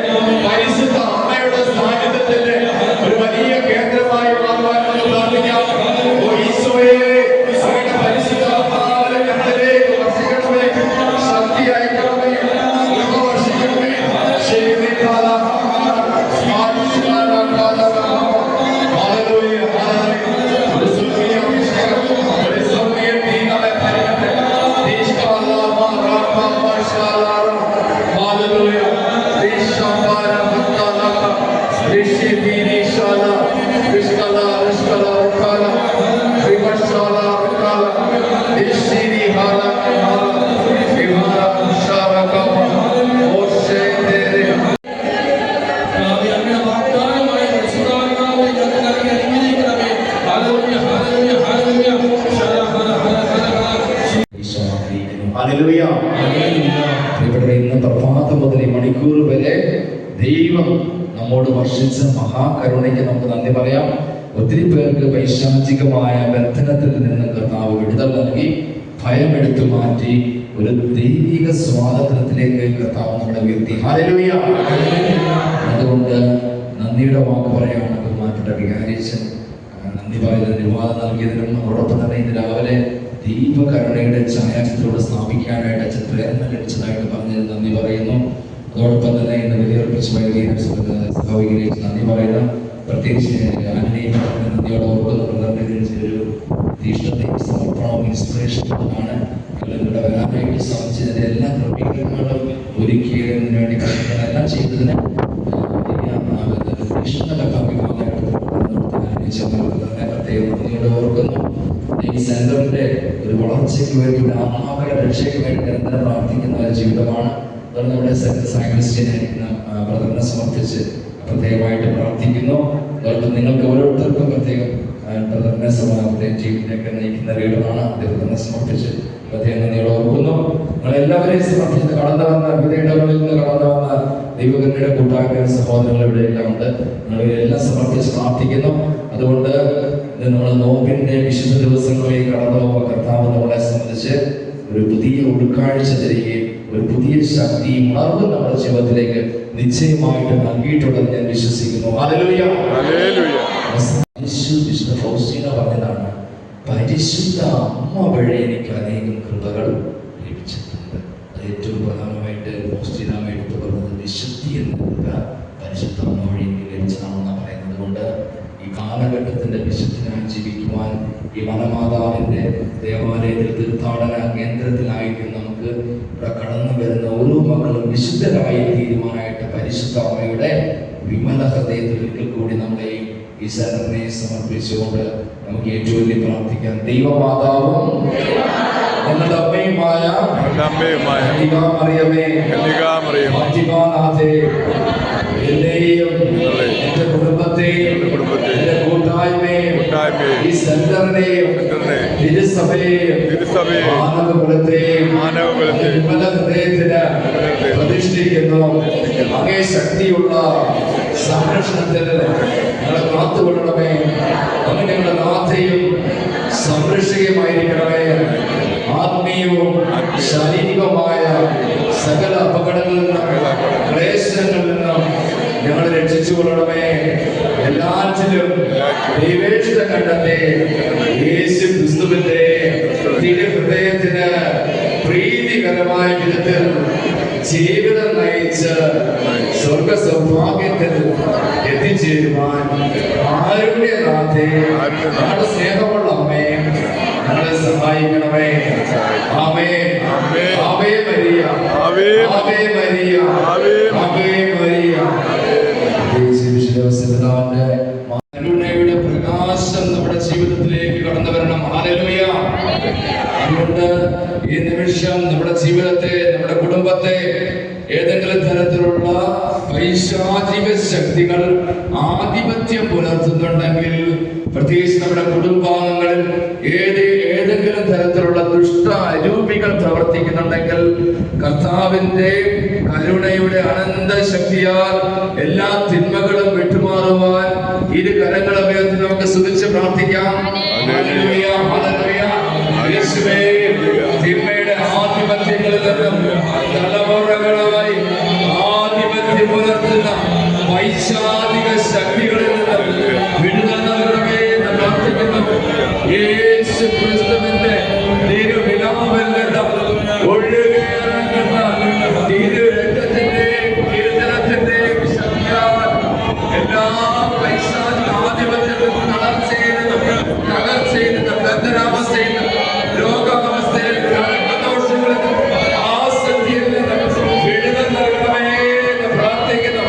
പരിശുദ്ധ അമ്മയുടെ സാന്നിധ്യത്തിന്റെ ഒരു വലിയ കേന്ദ്രമായി മാറുവാൻ നമ്മൾ പ്രാർത്ഥിക്കാം. ഓ ഈശോയെ, അങ്ങയുടെ പരിശുദ്ധാത്മാവിനെ ഞങ്ങളിലേക്ക് വർഷിക്കണമേ, ശക്തി അയക്കണമേ, വർഷിക്കണമേ. പ്രിയപ്പെട്ടവരെ, ഇന്ന് പ്രഭാതം മുതൽ ഈ മണിക്കൂർ വരെ ദൈവം നമ്മോട് വർഷിച്ച മഹാകരുണയ്ക്ക് നമുക്ക് നന്ദി പറയാം. ഒത്തിരി പേർക്ക് പൈശാചികമായ ബന്ധനത്തിൽ നിന്ന് കർത്താവ് വിടുതൽ നൽകി, ഭയമെടുത്തു മാറ്റി ഒരു ദൈവിക സ്വാതന്ത്ര്യത്തിലേക്ക് കർത്താവ് നമ്മളെ ഉയർത്തി. ഹല്ലേലൂയ. അതുകൊണ്ട് നന്ദിയുടെ വാക്ക് പറയാണ് ബഹുമാനപ്പെട്ട വികാരിച്ചൻ നന്ദി പറയുന്നതിന് അനുവാദം നൽകിയതിനും അതോടൊപ്പം തന്നെ ഇന്ന് രാവിലെ ദൈവകരുണയുടെ ഛായാചിത്രത്തോട് സ്ഥാപിക്കാനായിട്ട് അച്ഛൻ പ്രേരണ ലഭിച്ചതായിട്ട് പറഞ്ഞതിന് നന്ദി പറയുന്നു. അതോടൊപ്പം തന്നെ ഇന്ന് ബലിയർപ്പിച്ച് സഹോദരിക്ക് നന്ദി പറയുന്നു. പ്രത്യേകിച്ച് ആന്റണിയും നന്ദിയോടെ ഓർക്കുന്ന ഒരു തീഷ്ണതയും സമർപ്പണവും ഇൻസ്പിറേഷനുമാണ് ഇവിടെ വരാനായിട്ട് സാധിച്ചതിന്റെ എല്ലാ ക്രമീകരണങ്ങളും ഒരുക്കിയതിനു വേണ്ടി എല്ലാം ചെയ്തതിന് ഓർക്കുന്നു. ഈ സെന്ററിന്റെ ഒരു വളർച്ചയ്ക്ക് വേണ്ടി, ഒരു ആത്മാക്കളുടെ രക്ഷയ്ക്ക് വേണ്ടി നിരന്തരം പ്രാർത്ഥിക്കുന്ന ഒരു ജീവിതമാണ്. അതുകൊണ്ട് നമ്മുടെ സെന്റർ സയൻസിനായിരിക്കുന്ന ബ്രദറിനെ സമർപ്പിച്ച് പ്രത്യേകമായിട്ട് പ്രാർത്ഥിക്കുന്നു. അതുകൊണ്ട് നിങ്ങൾക്ക് ഓരോരുത്തർക്കും പ്രത്യേകം ബ്രദറിനെ ടീമിനെയൊക്കെ നയിക്കുന്ന ലീഡറാണ്. ബ്രദറിനെ സമർപ്പിച്ച് പ്രത്യേകം നന്ദിയോടെ ഓർക്കുന്നു. നിങ്ങളെല്ലാവരെയും സമർപ്പിച്ച് കടന്നു വന്ന വിവിധയിടങ്ങളിൽ നിന്ന് കടന്നു വന്ന ദൈവകന്യയുടെ കൂട്ടായ്മ സഹോദരങ്ങൾ ഇവിടെ എല്ലാം ഉണ്ട്. നിങ്ങളെല്ലാം സമർപ്പിച്ച് പ്രാർത്ഥിക്കുന്നു. അതുകൊണ്ട് നമ്മൾ നോമ്പിന്റെ വിശുദ്ധ ദിവസങ്ങളിലേക്ക് കടന്നു പോകുമ്പോൾ കർത്താവ് നമ്മളെ സംബന്ധിച്ച് ഒരു പുതിയ ഉൾക്കാഴ്ച തരികയും ഒരു പുതിയ ശക്തി ഉണർവ് നമ്മുടെ ജീവിതത്തിലേക്ക് നിശ്ചയമായിട്ട് നൽകിയിട്ടുണ്ടെന്ന് ഞാൻ വിശ്വസിക്കുന്നു. ഹല്ലേലൂയ. വിശുദ്ധ ഫൗസ്റ്റീന പറഞ്ഞതാണ്, പരിശുദ്ധ അമ്മ വഴി എനിക്ക് അനേകം കൃപകൾ ലഭിച്ചിട്ടുണ്ട്. അത് ഏറ്റവും പ്രധാനമായിട്ട് ഫൗസ്റ്റീന എടുത്തു പറഞ്ഞത് വിശുദ്ധി എന്ന പരിശുദ്ധ അമ്മ വഴി എനിക്ക് ലഭിച്ചതാണെന്ന് പറയുന്നത് കൊണ്ട് ഈ കാലഘട്ടത്തിന്റെ വിശുദ്ധിനായി ജീവിക്കുവാൻ ഈ വനമാതാവിന്റെ ദേവാലയത്തിൽ തീർത്ഥാടന കേന്ദ്രത്തിലായിരിക്കും നമുക്ക് ഇവിടെ കടന്നു വരുന്ന ഓരോ മക്കളും വിശുദ്ധരായി തീരുമാനമായിട്ട് പരിശുദ്ധ അമ്മയുടെ വിമല ഹൃദയത്തിൽ ഒരിക്കൽ കൂടി നമ്മളെയും ഈ സെന്ററിനെ സമർപ്പിച്ചുകൊണ്ട് നമുക്ക് ഏറ്റവും വലിയ പ്രാർത്ഥിക്കാം. ദൈവമാതാവും ഞങ്ങളുടെ അമ്മയുമായ എന്നെയും എന്റെ കുടുംബത്തെയും എന്റെ കൂട്ടായ്മയും ഈ സെന്ററിനെയും തിരുസഭയെയും മാനവകുലത്തെയും വിമല ഹൃദയത്തിന് പ്രതിഷ്ഠിക്കുന്നു. അങ്ങേ ശക്തിയുള്ള സംരക്ഷണത്തിൽ ഞങ്ങളെ കാത്തുകൊള്ളണമേ. അങ്ങ് ഞങ്ങളുടെ നാഥയും സംരക്ഷകയുമായിരിക്കണമേ. ആത്മീയവും ശാരീരികവുമായ സകല അപകടങ്ങളിൽ നിന്നും ക്ലേശങ്ങളിൽ നിന്നും ഞങ്ങളെ രക്ഷിച്ചു കൊള്ളണമേ. എല്ലാറ്റിലും ദൈവേഷ്ട കണ്ടെത്തി യേശു ക്രിസ്തുവിന്റെ തിരുഹൃദയത്തിന് പ്രീതികരമായ വിധത്തിൽ ജീവിതം നയിച്ച് സ്വർഗ സൗഭാഗ്യത്തിൽ എത്തിച്ചേരുവാൻ ആരുണ്യനാഥേ, ഞങ്ങളുടെ സ്നേഹമുള്ള അമ്മേ, ഞങ്ങളെ സഹായിക്കണമേ. ആമേൻ. Ave Maria, Ave Maria, Ave Maria. കരുണയുടെ പ്രകാശം നമ്മുടെ ജീവിതത്തിലേക്ക് കടന്നു വരണം. ഹല്ലേലൂയ. അതുകൊണ്ട് ഈ നിമിഷം നമ്മുടെ ജീവിതത്തെ, നമ്മുടെ കുടുംബത്തെ ഏതെങ്കിലും തരത്തിലുള്ള പൈശാചിക ശക്തികൾ ആധിപത്യം പുലർത്തുന്നുണ്ടെങ്കിൽ, പ്രത്യേകിച്ച് നമ്മുടെ കുടുംബാംഗങ്ങളിൽ ഏതെങ്കിലും തരത്തിലുള്ള ദുഷ്ട അരൂപികൾ പ്രവർത്തിക്കുന്നുണ്ടെങ്കിൽ, കർത്താവിന്റെ കരുണയുടെ അനന്ത ശക്തിയാൽ എല്ലാ തിന്മകളും വിട്ടുമാറുവാൻ ഇരു കരങ്ങളെ ഉയർത്തി നമുക്ക് സ്തുതിച്ച് പ്രാർത്ഥിക്കാം. Hallelujah, hallelujah. യേശുവേ, തിന്മയുടെ ആധിപത്യങ്ങളിൽ നിന്നും തലമുറകളായി ആധിപത്യം പുലർത്തുന്ന വൈശാലിക ശക്തികളിൽ നിന്നും വിടുതൽ നൽകണമേ എന്ന് പ്രാർത്ഥിക്കുന്നു. യേശു ക്രിസ്തുവിന്റെ തിരുവിലാവിൽ നിന്നും ഒഴുകിയിറങ്ങുന്ന തിരുരക്തത്തിന്റെ തിരുജലത്തിന്റെ ശക്തിയാൽ എല്ലാ വൈശാലിക ആധിപത്യത്തിലും തകർച്ചയിൽ നിന്നും ബന്ധനാവസ്ഥയിൽ നിന്നും രോഗാവസ്ഥയിൽ ദോഷങ്ങളിൽ ആസക്തിയിൽ നിന്നും വിടുതൽ നൽകണമേ എന്ന് പ്രാർത്ഥിക്കുന്നു.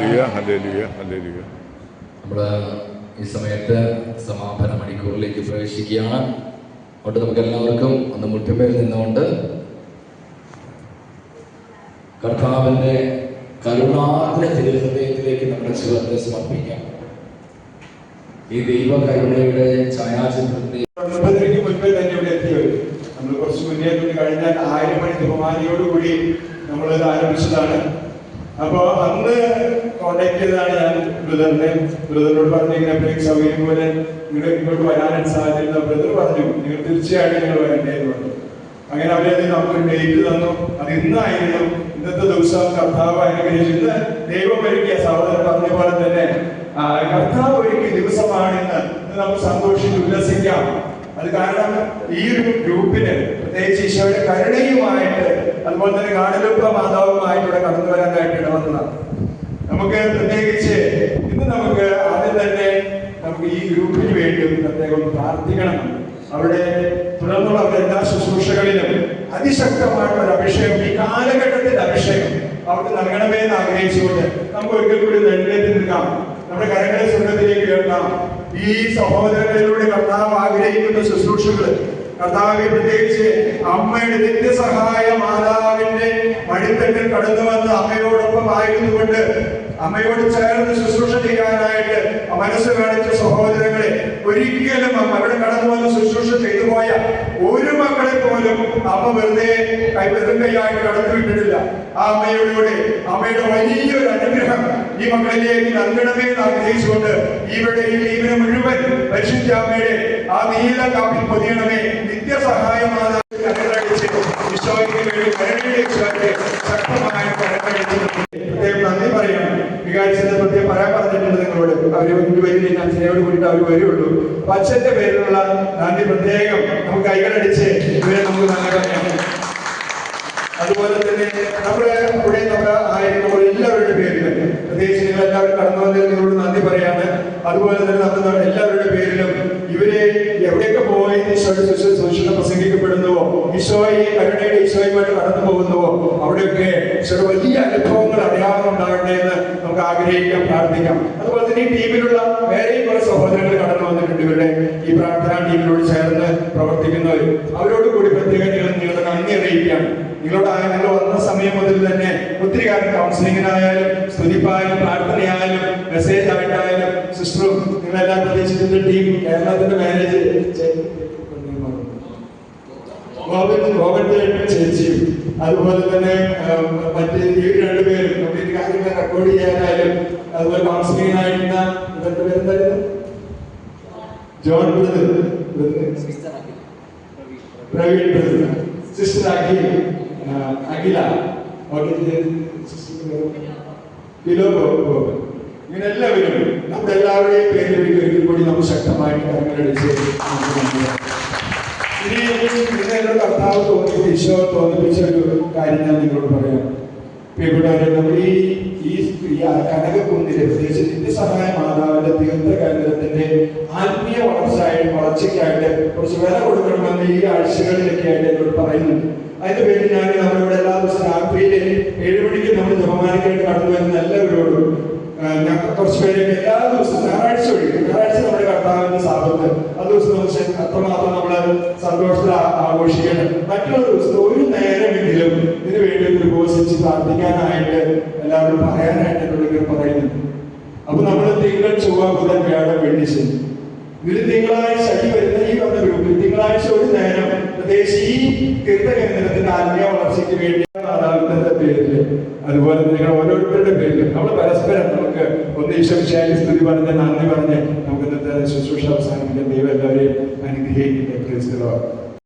Hallelujah hallelujah hallelujah. നമ്മൾ ഈ സമയത്ത് സമാപന മണിക്കൂറിലേക്ക് പ്രവേശിക്കുകയാണ്. അതുകൊണ്ട് നമുക്ക് എല്ലാവർക്കും ഒന്ന് മുട്ടുമേൽ നിന്നുകൊണ്ട് കർത്താവിൻ്റെ കരുണാർദ്ര തിരുഹൃദയത്തിലേക്ക് നമ്മുടെ ജീവിതത്തെ സമർപ്പിക്കാം. ഈ ദൈവ കരുണയുടെ ഛായാചിത്രത്തെ മുൻപേ തന്നെ ഇവിടെ എത്തിയവർ നമ്മൾ കുറച്ച് മുന്നേ കഴിഞ്ഞ 1000 മണി ബഹുമാനിയോടുകൂടി നമ്മളത് ആരംഭിച്ചതാണ്. അപ്പോൾ അന്ന് കോണ്ടാക്ട് ചെയ്തതാണ് ഞാൻ ബ്രദറിനോട് പറഞ്ഞു ഇങ്ങനെ ബ്രേക്ക് സൗകര്യം പോലെ നിങ്ങൾ ഇങ്ങോട്ട് വരാനാണ് സാധ്യത. ബ്രദർ പറഞ്ഞു നിങ്ങൾ തീർച്ചയായിട്ടും നിങ്ങൾ വരണ്ടേ എന്ന് പറഞ്ഞു. അങ്ങനെ അവരെ നമുക്കൊരു ഡേറ്റ് തന്നു. അത് ഇന്നായിരുന്നു. ഇന്നത്തെ ദിവസം കർത്താവ് അനുഗ്രഹിച്ചു. ഇന്ന് ദൈവം ഒരുക്കിയ സഹോദരൻ പറഞ്ഞ പോലെ തന്നെ കർത്താവ് ഒരുക്കിയ ദിവസമാണെന്ന് നമുക്ക് സന്തോഷിച്ച് ഉല്ലസിക്കാം. അത് കാരണം ഈ ഒരു ഗ്രൂപ്പിന് പ്രത്യേകിച്ച് ഈശോയുടെ കരുണയുമായിട്ട് അതുപോലെ തന്നെ ഗാഡലുപ്പ മാതാവുമായിട്ട് ഇവിടെ കടന്നു വരാനായിട്ട് ഇടവന്നതാണ്. നമുക്ക് പ്രത്യേകിച്ച് ഇന്ന് നമുക്ക് ആദ്യം തന്നെ നമുക്ക് ഈ ഗ്രൂപ്പിന് വേണ്ടി പ്രത്യേകം പ്രാർത്ഥിക്കണം. അവിടെ തുടർന്നുള്ള അവരുടെ എല്ലാ ശുശ്രൂഷകളിലും അതിശക്തമായിട്ടുള്ള ഒരു അഭിഷേകം, ഈ കാലഘട്ടത്തിന്റെ അഭിഷേകം അവർക്ക് നൽകണമേ എന്ന് ആഗ്രഹിച്ചുകൊണ്ട് നമുക്ക് ഒരിക്കൽ കൂടി നെഞ്ചേറ്റ് നിൽക്കാം. നമ്മുടെ കരങ്ങളെ സ്വർഗത്തിലേക്ക് കേൾക്കാം. ഈ സഹോദരങ്ങളിലൂടെ കർത്താവ് ആഗ്രഹിക്കുന്ന ശുശ്രൂഷകൾ കർത്താവ് പ്രത്യേകിച്ച് അമ്മയുടെ നിത്യസഹായ മാതാവിന്റെ മടിത്തട്ടിൽ കടന്നു വന്ന് അമ്മയോടൊപ്പം ആയിരുന്നുകൊണ്ട് അമ്മയോട് ചേർന്ന് ശുശ്രൂഷ ചെയ്യാനായിട്ട് മനസ്സ് കാണിച്ച സഹോദരങ്ങളെ ഒരിക്കലും അവിടെ കടന്നു വന്ന് ശുശ്രൂഷ ചെയ്തു പോയ ഒരു മക്കളെ പോലും അമ്മ വെറുതെ കൈയായിട്ട് കടത്തിവിട്ടിട്ടില്ല. ആ അമ്മയോടുകൂടെ അമ്മയുടെ വലിയൊരു അനുഗ്രഹം ഈ മക്കളിലേക്ക് നൽകണമേ എന്ന് ആഗ്രഹിച്ചുകൊണ്ട് ഇവിടെ ഈ ലീവിനെ മുഴുവൻ പരിശുദ്ധ അമ്മയുടെ ആ നീല കാപ്പിൽ പൊതിയണമേ. നിത്യസഹായമാണ് നന്ദി പറയണം. വികാരിച്ചത് പ്രത്യേകം പറയാൻ പറഞ്ഞിട്ടുണ്ട് നിങ്ങളോട്. അവര് വരില്ല, അച്ഛനോട് കൂടിയിട്ട് അവർ വരുള്ളൂ. അപ്പൊ അച്ഛന്റെ പേരിലുള്ള നന്ദി പ്രത്യേകം നമുക്ക് കൈകളടിച്ച് ഇവരെ നമുക്ക് നന്ദി പറയാം. അതുപോലെ തന്നെ നമ്മുടെ ഇവിടെ നമ്മുടെ എല്ലാവരുടെ പേരിലും പ്രത്യേകിച്ച് നിങ്ങൾ എല്ലാവരും കടന്നു വന്നതിൽ നിങ്ങളോട് നന്ദി പറയാണ്. അതുപോലെ തന്നെ നമ്മുടെ എല്ലാവരുടെ പേരിലും ഇവരെ എവിടെയൊക്കെ പോയി ഈശോയുടെ പ്രസംഗിക്കപ്പെടുന്നുവോ, ഈശോയെ കരുണയുടെ ഈശോയുമായിട്ട് കടന്നു പോകുന്നുവോ അവിടെയൊക്കെ ഈശോയുടെ വലിയ അനുഭവങ്ങൾ അടയാളം ഉണ്ടാകട്ടെ എന്ന് നമുക്ക് ആഗ്രഹിക്കാം, പ്രാർത്ഥിക്കാം. അതുപോലെ തന്നെ ഈ ടീമിലുള്ള വേറെയും കുറെ സഹോദരങ്ങൾ കടന്നു വന്നിട്ടുണ്ട്. ഇവരുടെ ഈ പ്രാർത്ഥനാ ടീമിനോട് ചേർന്ന് പ്രവർത്തിക്കുന്നവർ അവരോട് കൂടി പ്രത്യേകം നിങ്ങളുടെ നന്ദി അറിയിക്കുകയാണ്. നിങ്ങൾ വന്ന സമയം മുതൽ തന്നെ ഒത്തിരി കാലം കൗൺസിലിങ്ങിനായാലും സ്തുതിപ്പായാലും പ്രാർത്ഥനയായാലും മെസ്സേജ് ആയിട്ടായാലും സിസ്റ്ററും നിങ്ങളെല്ലാം പ്രതീക്ഷിക്കുന്ന ടീം കേരളത്തിന്റെ മാനേജ് ചേച്ചിയും അതുപോലെ തന്നെ മറ്റ് ഈ രണ്ടുപേരും നമുക്ക് കാര്യങ്ങൾ റെക്കോർഡ് ചെയ്യാനായാലും അതുപോലെ കൗൺസിലിങ്ങിനായിരുന്ന ഇവരുടെ പേരെന്തായിരുന്നു? John brother, Praveen brother, sister Akhila, ഇങ്ങനെ എല്ലാവരും നമ്മുടെ എല്ലാവരുടെയും പേരിൽ ഒരിക്കൽ കൂടി നമുക്ക് ശക്തമായിട്ട് കരങ്ങളടിച്ച് ഇനി എന്നോട് കർത്താവ് തോന്നിയിട്ട് ഈശോ തോന്നിപ്പിച്ച ഒരു കാര്യം ഞാൻ നിങ്ങളോട് പറയാം. പ്രിയപ്പെട്ടവരെ, നമ്മൾ ഈ കനകക്കുന്നിലെ പ്രത്യേകിച്ച് നിത്യസഹായ മാതാവിന്റെ തീർത്ഥ കേന്ദ്രത്തിന്റെ ആത്മീയ വളർച്ചയ്ക്കായിട്ട് കുറച്ച് വില കൊടുക്കണമെന്ന് ഈ ആഴ്ചകളിലൊക്കെ ആയിട്ട് എന്നോട് പറയുന്നുണ്ട്. അതിന്റെ പേരിൽ ഞാൻ നമ്മളിവിടെ എല്ലാ ദിവസവും രാത്രിയിൽ 7 മണിക്ക് നമ്മൾ ജപമാനയ്ക്കായിട്ട് കടന്നു വരുന്ന എല്ലാവരോടും ഞാൻ കുറച്ച് പേരൊക്കെ എല്ലാ ദിവസവും ഞായറാഴ്ച നമ്മുടെ കർത്താവിന്റെ സാപത്ത് ആ ദിവസം അത്രമാത്രം നമ്മൾ സന്തോഷത്തിൽ ആഘോഷിക്കണം. മറ്റുള്ള ദിവസത്തിൽ ഒരു നേരമെങ്കിലും ഇതിനു വേണ്ടി ഉപവസിച്ച് പ്രാർത്ഥിക്കാനായിട്ട് എല്ലാവരും പറയാനായിട്ട് എന്നോട് പറയുന്നുണ്ട്. അപ്പൊ നമ്മൾ തിങ്കൾ ചൊവ്വ ബുധൻ വ്യാഴം വെള്ളി ശനി ഇതിൽ തിങ്കളാഴ്ച ഈ വരുന്ന ഈ വന്ന ഗ്രൂപ്പിൽ തിങ്കളാഴ്ച ഒരു നേരം പ്രത്യേകിച്ച് ഈ തീർത്ഥകേന്ദ്രത്തിന്റെ ആത്മീയ വളർച്ചയ്ക്ക് വേണ്ടി മാതാവിന്റെ പേരില് അതുപോലെ നിങ്ങൾ ഓരോരുത്തരുടെ പേരിലും നമ്മൾ പരസ്പരം നമുക്ക് ഒന്ന് ഈശ്വരശാലി സ്തുതി പറഞ്ഞ് നന്ദി പറഞ്ഞ് നമുക്ക് ഇന്നത്തെ ശുശ്രൂഷ അവസാനിപ്പിക്കാൻ ദൈവം എല്ലാവരെയും അനുഗ്രഹിക്കട്ടെ.